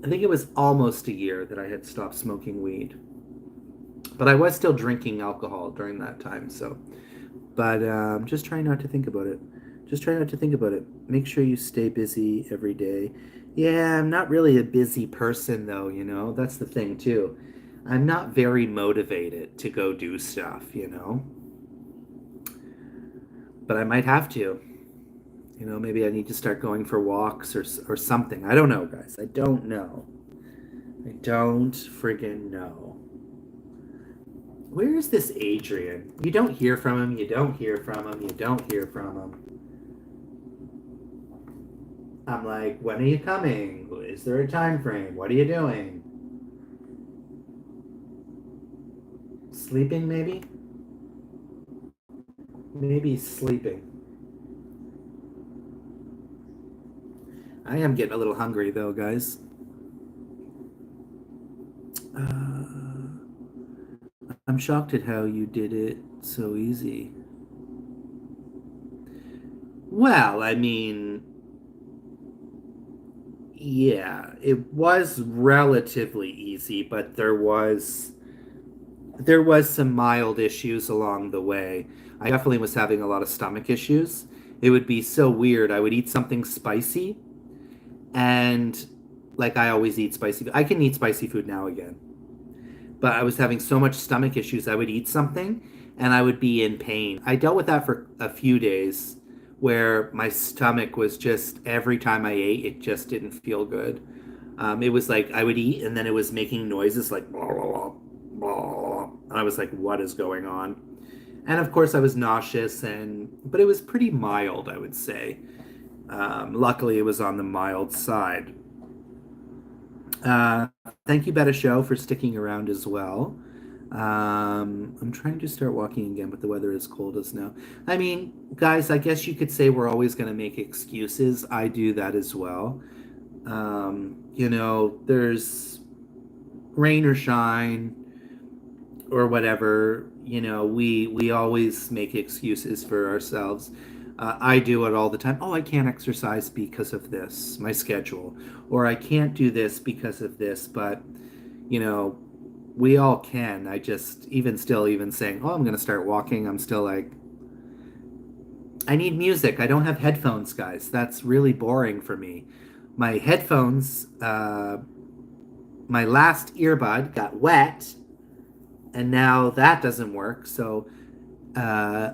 I think it was almost a year that I had stopped smoking weed. But I was still drinking alcohol during that time, so but just try not to think about it. Just try not to think about it. Make sure you stay busy every day. Yeah, I'm not really a busy person though, you know. That's the thing too. I'm not very motivated to go do stuff, you know. But I might have to. You know, maybe I need to start going for walks or something. I don't know, guys. I don't know. I don't friggin' know. Where is this Adrian? You don't hear from him. You don't hear from him. You don't hear from him. I'm like, when are you coming? Is there a time frame? What are you doing? Sleeping, maybe? Maybe sleeping. I am getting a little hungry, though, guys. I'm shocked at how you did it so easy. Well, I mean, yeah, it was relatively easy, but there was some mild issues along the way. I definitely was having a lot of stomach issues. It would be so weird. I would eat something spicy and like I always eat spicy. I can eat spicy food now again. But I was having so much stomach issues. I would eat something and I would be in pain. I dealt with that for a few days where my stomach was just every time I ate, it just didn't feel good. It was like I would eat and then it was making noises like blah, blah, blah, blah. And I was like, what is going on? And of course, I was nauseous, but it was pretty mild, I would say. Luckily, it was on the mild side. Uh, Thank you, Betta Show, for sticking around as well. I'm trying to start walking again, but the weather is cold as now. I mean, guys, I guess you could say we're always going to make excuses. I do that as well. You know, there's rain or shine or whatever. You know, we always make excuses for ourselves. I do it all the time. Oh, I can't exercise because of this, my schedule, or I can't do this because of this. But you know, we all can. I just even still even saying, "Oh, I'm going to start walking." I'm still like, I need music. I don't have headphones, guys. That's really boring for me. My headphones, my last earbud got wet, and now that doesn't work. So, uh,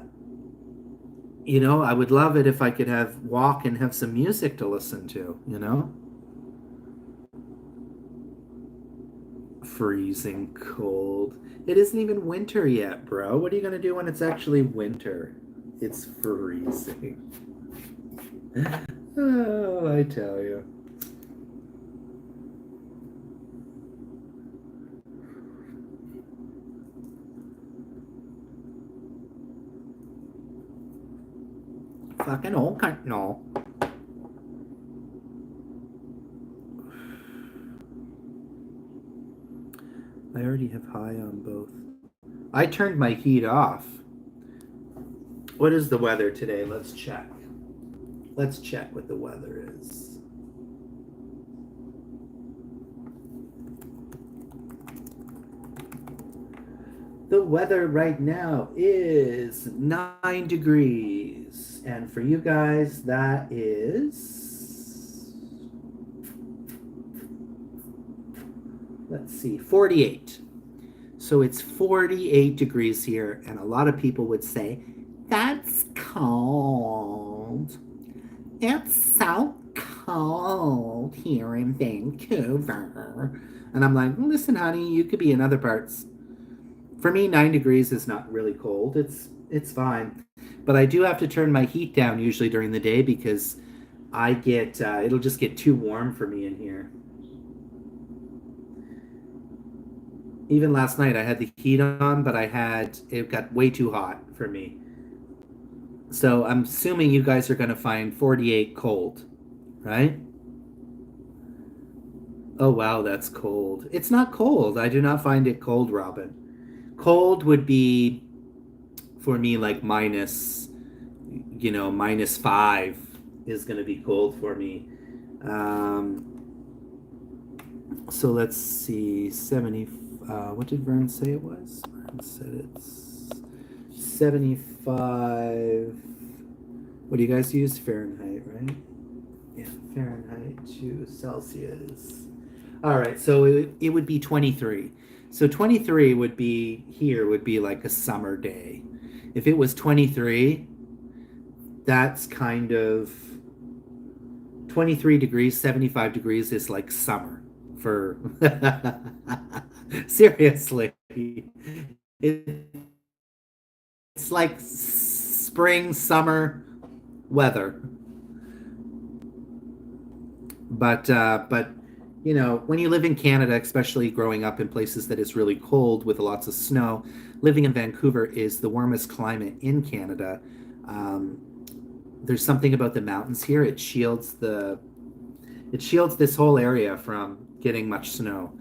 you know, I would love it if I could have walk and have some music to listen to, you know? Freezing cold. It isn't even winter yet, bro. What are you going to do when it's actually winter? It's freezing. Oh, I tell you. Fucking old cunt. No. I already have high on both. I turned my heat off. What is the weather today? Let's check. Let's check what the weather is. The weather right now is 9 degrees. And for you guys, that is, let's see, 48. So it's 48 degrees here. And a lot of people would say, that's cold. It's so cold here in Vancouver. And I'm like, listen, honey, you could be in other parts. For me, 9 degrees is not really cold. It's fine. But I do have to turn my heat down usually during the day because I get it'll just get too warm for me in here. Even last night I had the heat on, but it got way too hot for me. So I'm assuming you guys are going to find 48 cold, right? Oh wow, that's cold. It's not cold. I do not find it cold, Robin. Cold would be for me like -5 is going to be cold for me. So let's see, 70. What did Vern say it was? Vern said it's 75. What do you guys use? Fahrenheit, right? Yeah, Fahrenheit to Celsius. All right, so it would be 23. So 23 would be like a summer day. If it was 23, that's kind of 23 degrees, 75 degrees is like summer for seriously. It's like spring, summer weather. But when you live in Canada, especially growing up in places that is really cold with lots of snow, living in Vancouver is the warmest climate in Canada. There's something about the mountains here. It shields this whole area from getting much snow.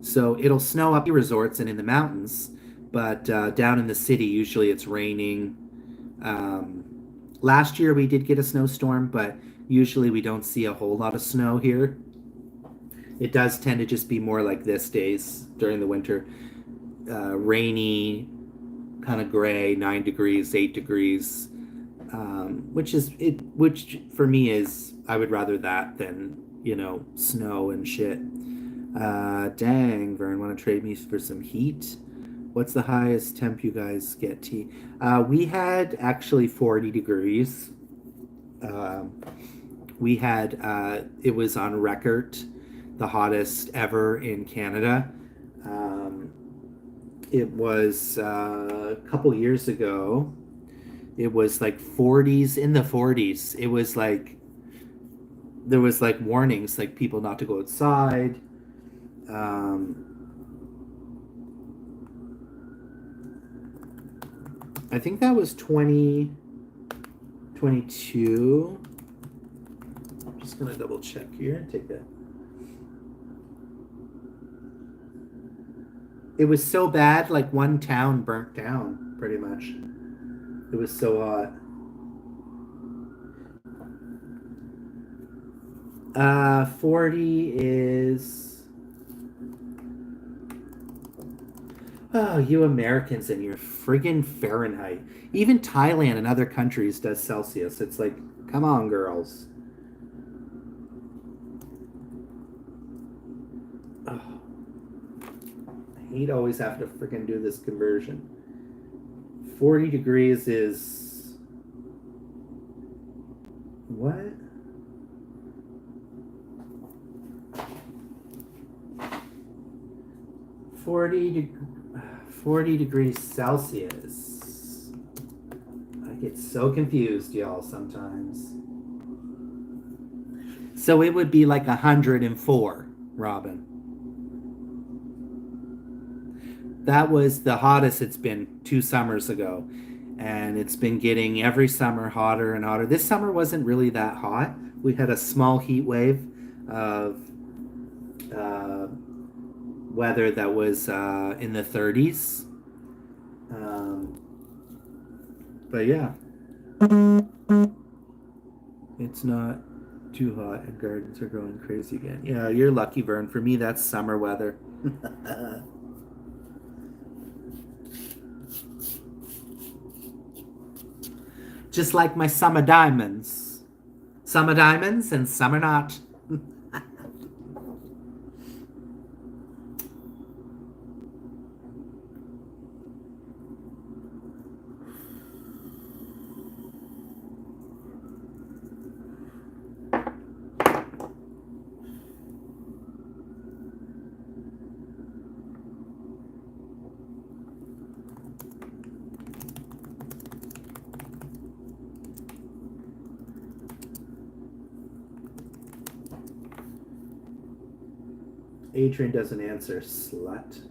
So it'll snow up resorts and in the mountains, but down in the city, usually it's raining. Last year we did get a snowstorm, but usually we don't see a whole lot of snow here. It does tend to just be more like this days during the winter. Rainy, kind of gray, 9 degrees, 8 degrees, which for me is, I would rather that than, snow and shit. Dang, Vern, want to trade me for some heat? What's the highest temp you guys get, T? We had actually 40 degrees. It was on record the hottest ever in Canada. It was a couple years ago. It was like 40s, in the 40s. It was like, there was like warnings, like people not to go outside. I think that was 2022. I'm just going to double check here. Take that. It was so bad, like one town burnt down, pretty much. It was so hot. 40 is... Oh, you Americans and your friggin' Fahrenheit. Even Thailand and other countries does Celsius. It's like, come on, girls. Oh. I hate always having to friggin' do this conversion. 40 degrees is... What? Forty degrees Celsius. I get so confused, y'all, sometimes. So it would be like 104, Robin. That was the hottest it's been 2 summers ago. And it's been getting every summer hotter and hotter. This summer wasn't really that hot. We had a small heat wave of weather that was in the 30s. But yeah. It's not too hot and gardens are going crazy again. Yeah, you're lucky, Vern. For me, that's summer weather. Just like my summer diamonds. Summer diamonds and summer not. 'Adrian doesn't answer, slut.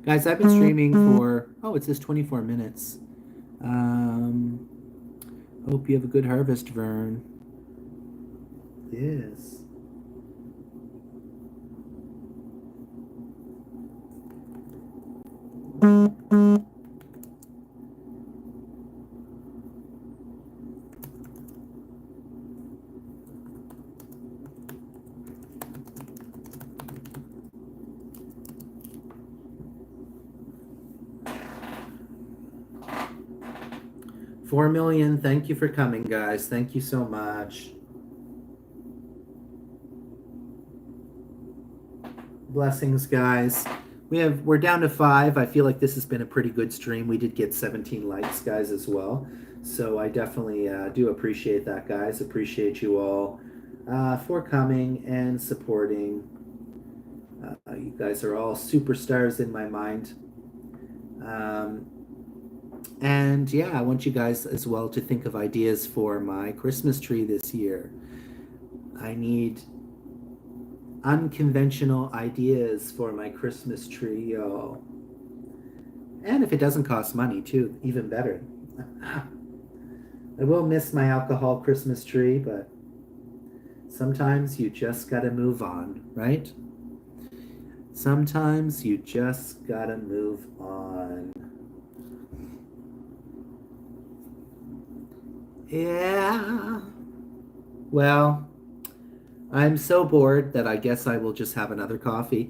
Guys, I've been streaming for, oh, it says 24 minutes. Hope you have a good harvest, Vern. Yes. $4 million. Thank you for coming, guys. Thank you so much. Blessings, guys. We're down to 5. I feel like this has been a pretty good stream. We did get 17 likes, guys, as well. So I definitely do appreciate that, guys. Appreciate you all for coming and supporting. You guys are all superstars in my mind. And yeah, I want you guys as well to think of ideas for my Christmas tree this year. I need unconventional ideas for my Christmas tree, y'all. And if it doesn't cost money, too, even better. I will miss my alcohol Christmas tree, but sometimes you just gotta move on, right? Sometimes you just gotta move on. Yeah. Well, I'm so bored that I guess I will just have another coffee.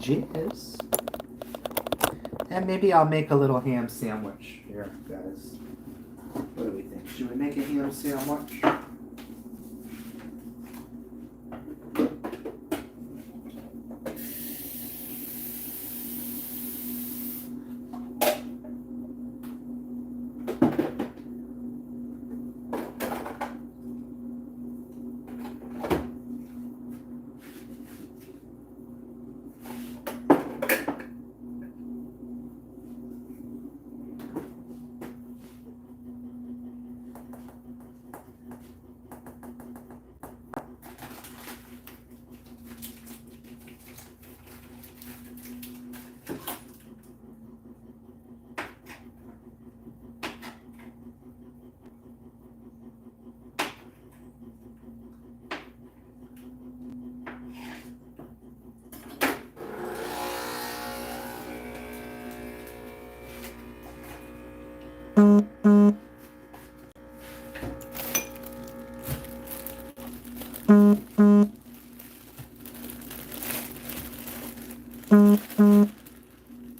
Cheers. And maybe I'll make a little ham sandwich here, guys. What do we think? Should we make a ham sandwich?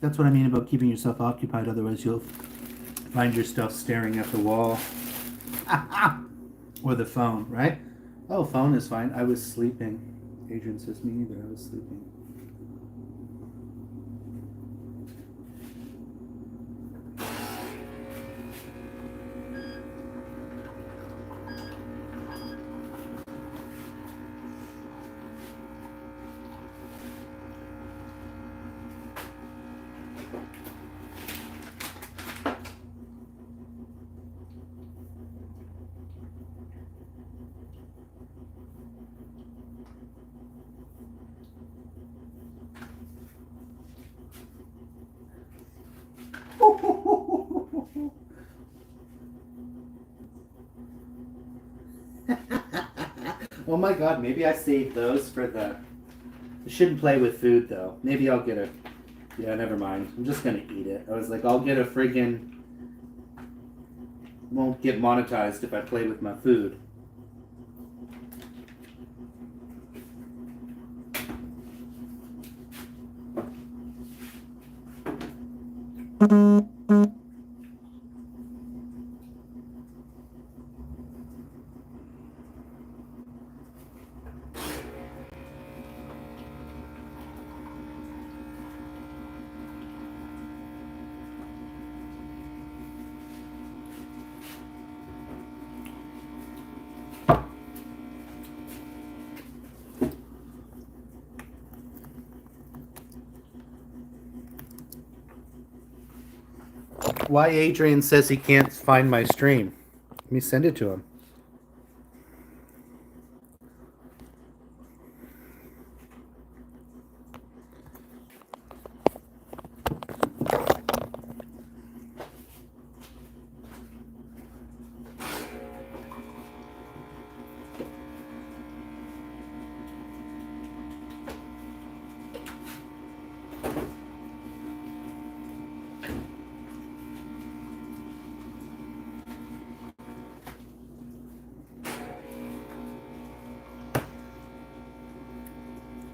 That's what I mean about keeping yourself occupied, otherwise you'll find yourself staring at the wall. Or the phone, right? Oh, phone is fine. I was sleeping. Adrian says me neither. I was sleeping. Oh my god, maybe I saved those for the I shouldn't play with food though. Maybe I'll get a. Yeah, never mind. I'm just gonna eat it. I was like, I'll get a friggin'. Won't get monetized if I play with my food. Why Adrian says he can't find my stream. Let me send it to him.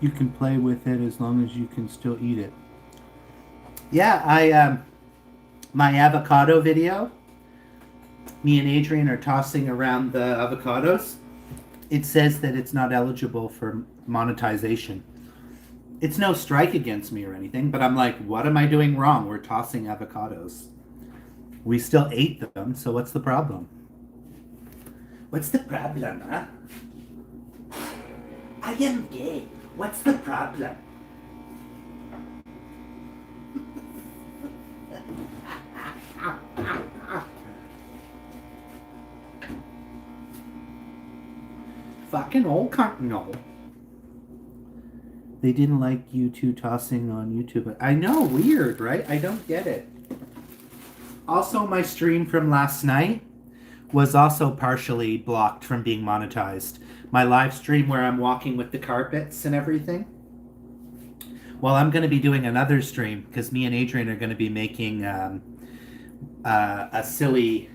You can play with it as long as you can still eat it. Yeah, my avocado video. Me and Adrian are tossing around the avocados. It says that it's not eligible for monetization. It's no strike against me or anything, but I'm like, what am I doing wrong? We're tossing avocados. We still ate them, so what's the problem? What's the problem, huh? I am gay. What's the problem? Fucking old cunt. No. They didn't like you two tossing on YouTube. I know, weird, right? I don't get it. Also, my stream from last night was also partially blocked from being monetized. My live stream where I'm walking with the carpets and everything. Well, I'm going to be doing another stream because me and Adrian are going to be making a silly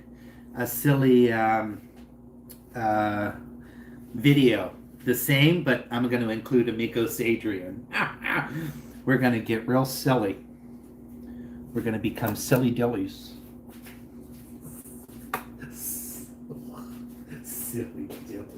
video. The same, but I'm going to include Amigos Adrian. We're going to get real silly. We're going to become silly dillies. Silly dillies.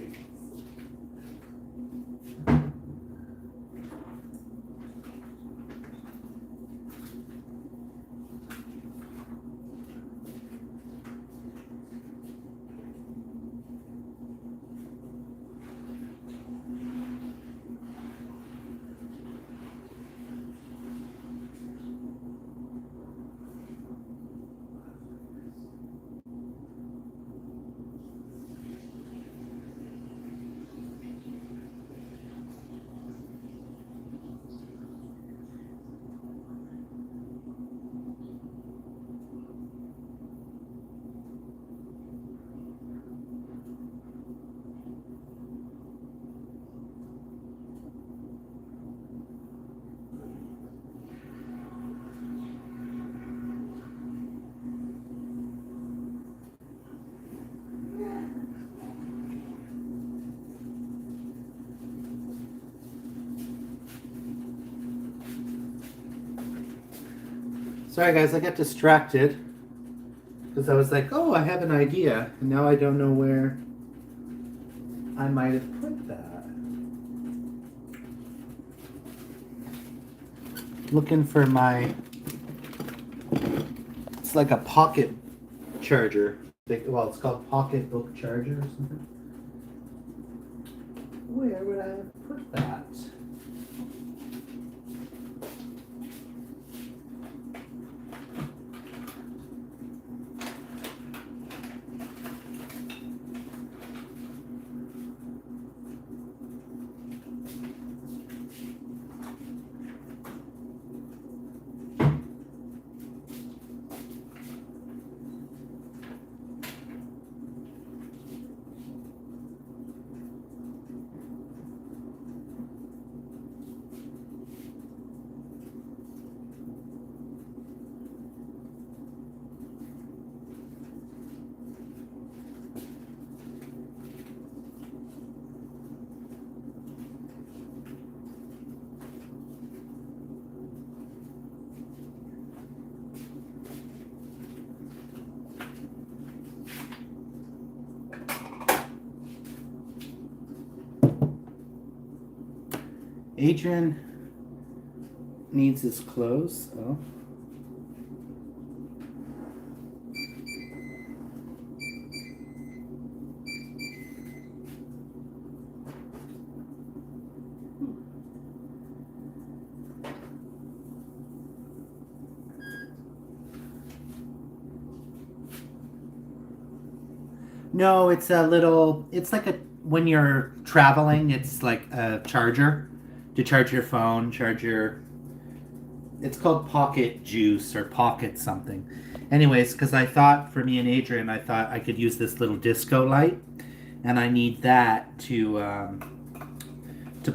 Sorry guys, I got distracted because I was like, oh, I have an idea, and now I don't know where I might have put that. Looking for my, it's like a pocket charger. Well, it's called pocket book charger or something. Where would I have put that? Adrian needs his clothes. Oh. No, it's a little, it's like a, when you're traveling, it's like a charger to charge your phone, charge your, it's called Pocket Juice or Pocket something. Anyways, because I thought for me and Adrian, I thought I could use this little disco light, and I need that to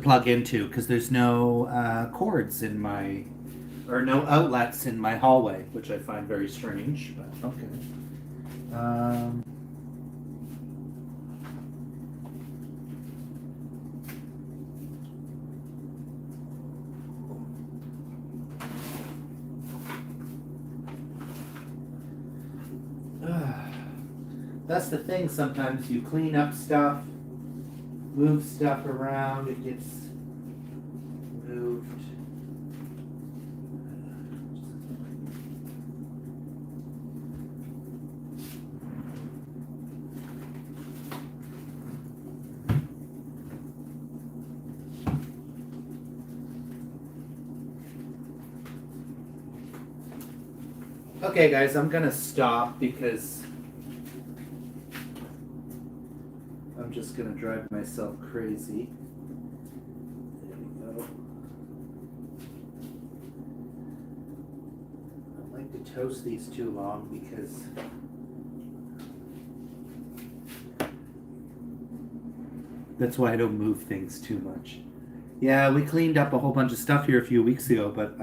plug into because there's no cords in my, or no outlets in my hallway, which I find very strange, but okay. That's the thing, sometimes you clean up stuff, move stuff around, it gets moved. Okay guys, I'm gonna stop because I'm just gonna drive myself crazy. There we go. I don't like to toast these too long because that's why I don't move things too much. Yeah, we cleaned up a whole bunch of stuff here a few weeks ago, but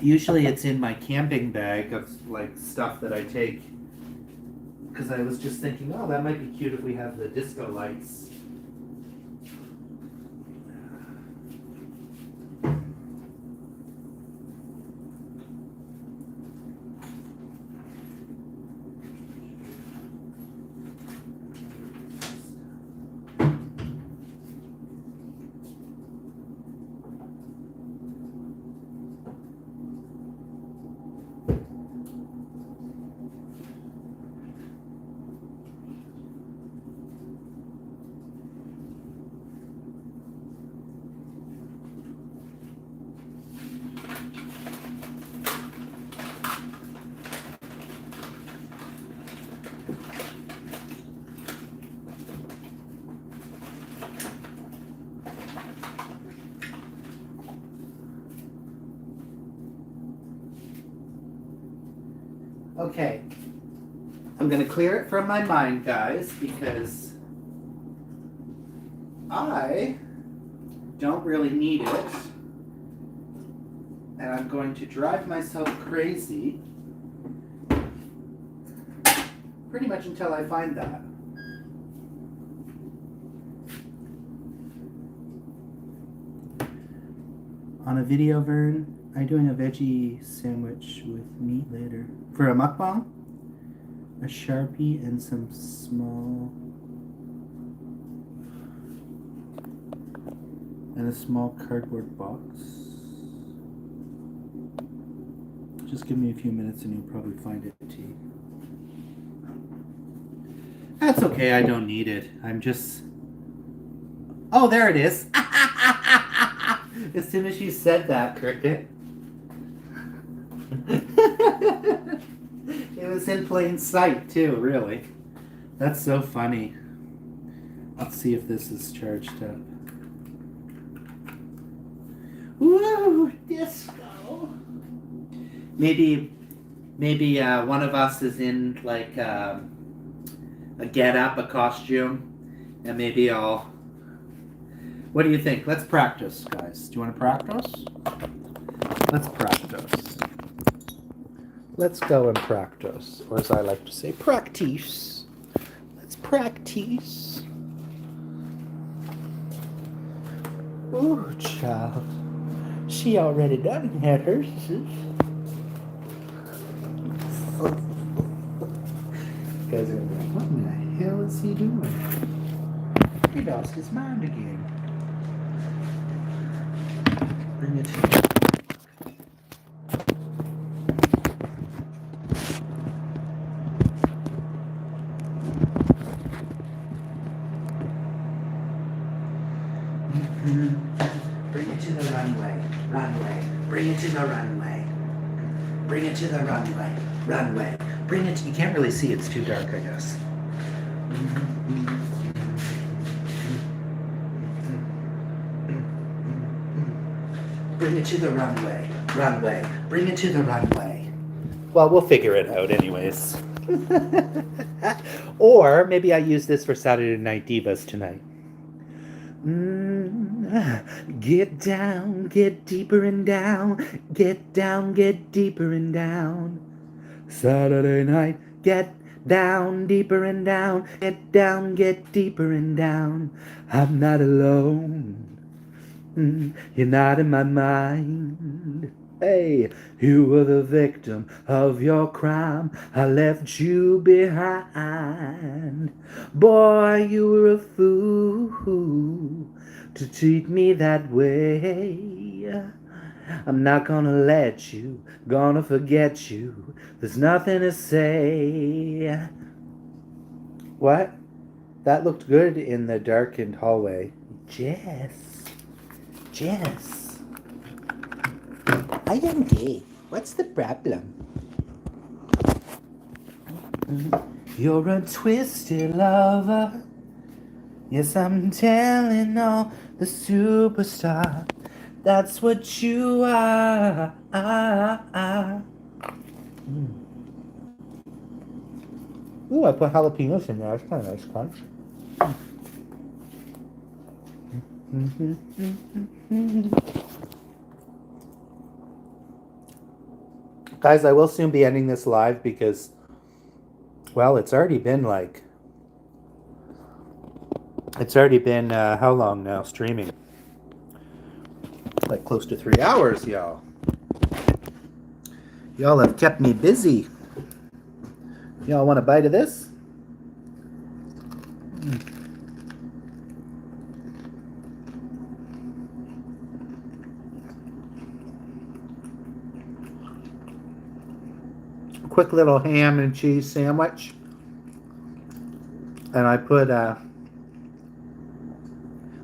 usually it's in my camping bag of like stuff that I take. Because I was just thinking, oh, that might be cute if we have the disco lights. Okay, I'm gonna clear it from my mind, guys, because I don't really need it, and I'm going to drive myself crazy pretty much until I find that. On a video, Vern, are you doing a veggie sandwich with meat later? For a mukbang? A Sharpie and some small... and a small cardboard box. Just give me a few minutes and you'll probably find it, T. That's okay, I don't need it. I'm just... Oh, there it is! As soon as you said that, Cricket. It was in plain sight, too, really. That's so funny. Let's see if this is charged up. Woo! Disco! Maybe one of us is in, like, a get-up, a costume, and maybe I'll... What do you think? Let's practice, guys. Do you want to practice? Let's practice. Let's go and practice. Or as I like to say, practice. Let's practice. Ooh, child. She already done had hers. Guys are like, what in the hell is he doing? lost his mind again. Bring it to Bring it to the runway, runway. Bring it to the runway. Bring it to the runway, runway. Bring it. You can't really see. It's too dark, I guess. Bring it to the runway, runway. Bring it to the runway. Well, we'll figure it out, anyways. Or maybe I use this for Saturday Night Divas tonight. Get down, get deeper and down. Get down, get deeper and down. Saturday night, get down, deeper and down. Get down, get deeper and down. I'm not alone. You're not in my mind. Hey, you were the victim of your crime. I left you behind. Boy, you were a fool to treat me that way. I'm not gonna let you, gonna forget you. There's nothing to say. What? That looked good in the darkened hallway. Jess. I am gay. What's the problem? You're a twisted lover. Yes, I'm telling all the superstar. That's what you are. Ooh, I put jalapenos in there. That's kind of nice crunch. Guys, I will soon be ending this live because, well, it's already been how long now streaming? Like close to 3 hours, y'all. Y'all have kept me busy. Y'all want a bite of this? Quick little ham and cheese sandwich. And I put,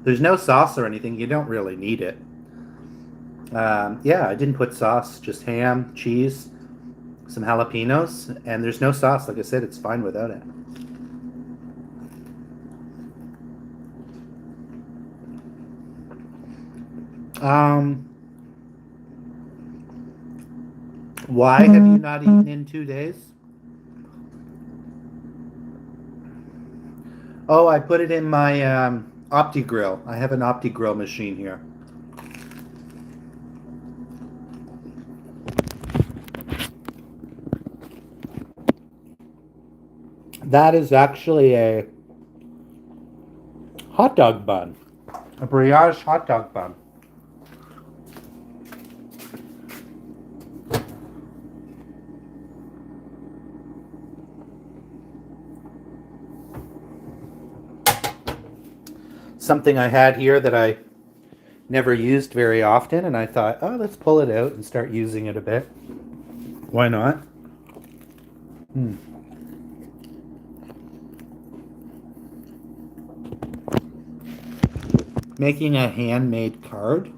there's no sauce or anything. You don't really need it. Yeah, I didn't put sauce, just ham, cheese, some jalapenos, and there's no sauce. Like I said, it's fine without it. Why have you not eaten in 2 days? Oh, I put it in my OptiGrill. I have an OptiGrill machine here. That is actually a hot dog bun. A brioche hot dog bun. Something I had here that I never used very often, and I thought, oh, let's pull it out and start using it a bit. Why not? Making a handmade card.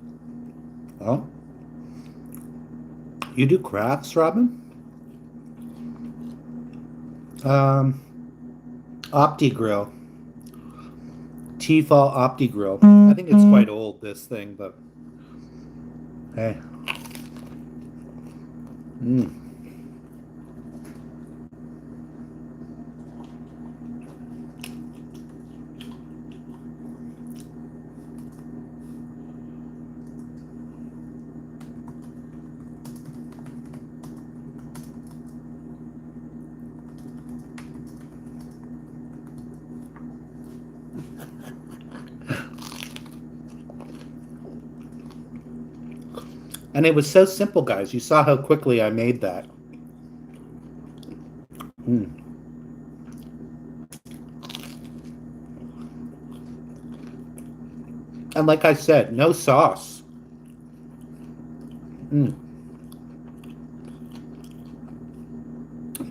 Oh. You do crafts, Robin? OptiGrill. Tefal OptiGrill. I think it's quite old, this thing, but hey. And it was so simple, guys. You saw how quickly I made that. And like I said, no sauce.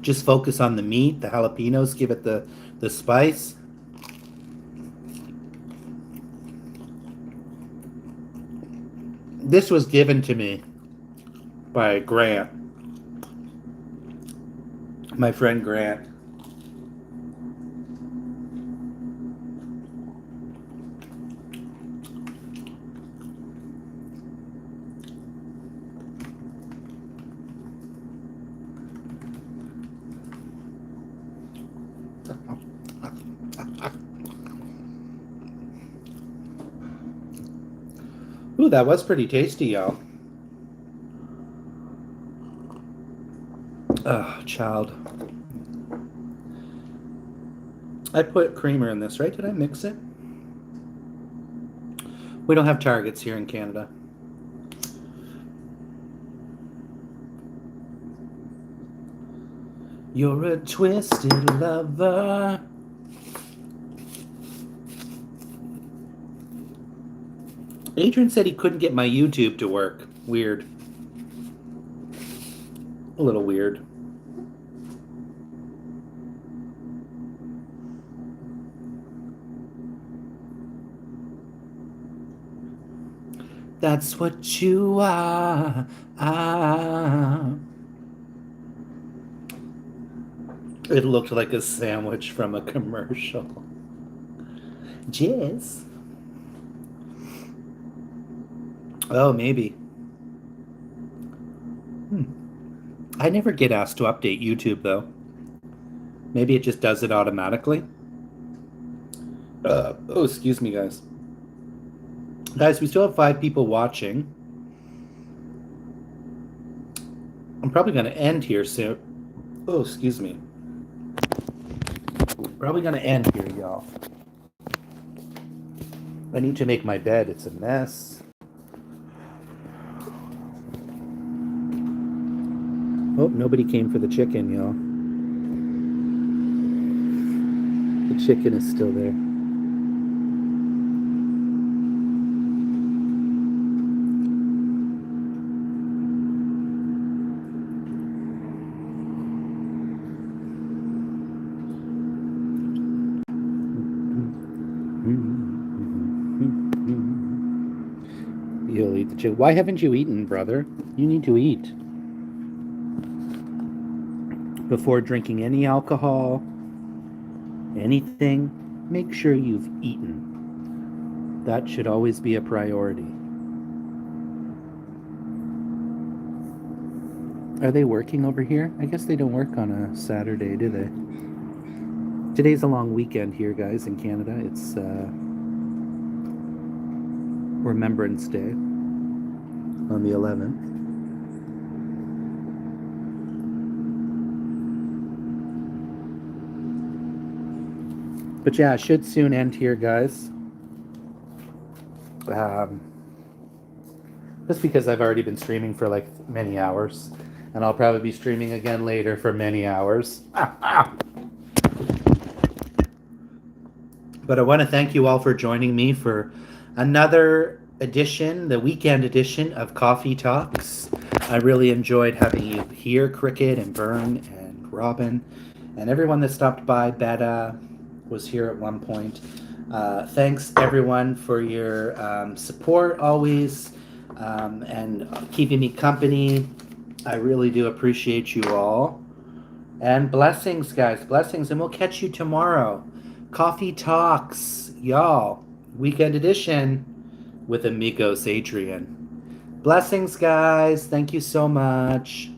Just focus on the meat, the jalapenos, give it the spice. This was given to me by Grant, my friend Grant. Ooh, that was pretty tasty, y'all. Oh, child. I put creamer in this, right? Did I mix it? We don't have Targets here in Canada. You're a twisted lover. Adrian said he couldn't get my YouTube to work. Weird. A little weird. That's what you are. It looked like a sandwich from a commercial. Jizz. Oh, maybe. I never get asked to update YouTube, though. Maybe it just does it automatically. Oh, excuse me, guys. Guys, we still have 5 people watching. I'm probably going to end here soon. Oh, excuse me. Probably going to end here, y'all. I need to make my bed. It's a mess. Oh, nobody came for the chicken, y'all. The chicken is still there. You'll eat the chicken. Why haven't you eaten, brother? You need to eat. Before drinking any alcohol, anything, make sure you've eaten. That should always be a priority. Are they working over here? I guess they don't work on a Saturday, do they? Today's a long weekend here, guys, in Canada. It's Remembrance Day on the 11th. But yeah, I should soon end here, guys. Just because I've already been streaming for like many hours. And I'll probably be streaming again later for many hours. But I want to thank you all for joining me for another edition, the weekend edition of Coffee Talks. I really enjoyed having you here, Cricket and Vern and Robin, and everyone that stopped by. Betta was here at one point. Thanks everyone for your support always, and keeping me company. I really do appreciate you all. And blessings, guys, blessings, and we'll catch you tomorrow. Coffee Talks, y'all, weekend edition with Amigos Adrian. Blessings, guys. Thank you so much.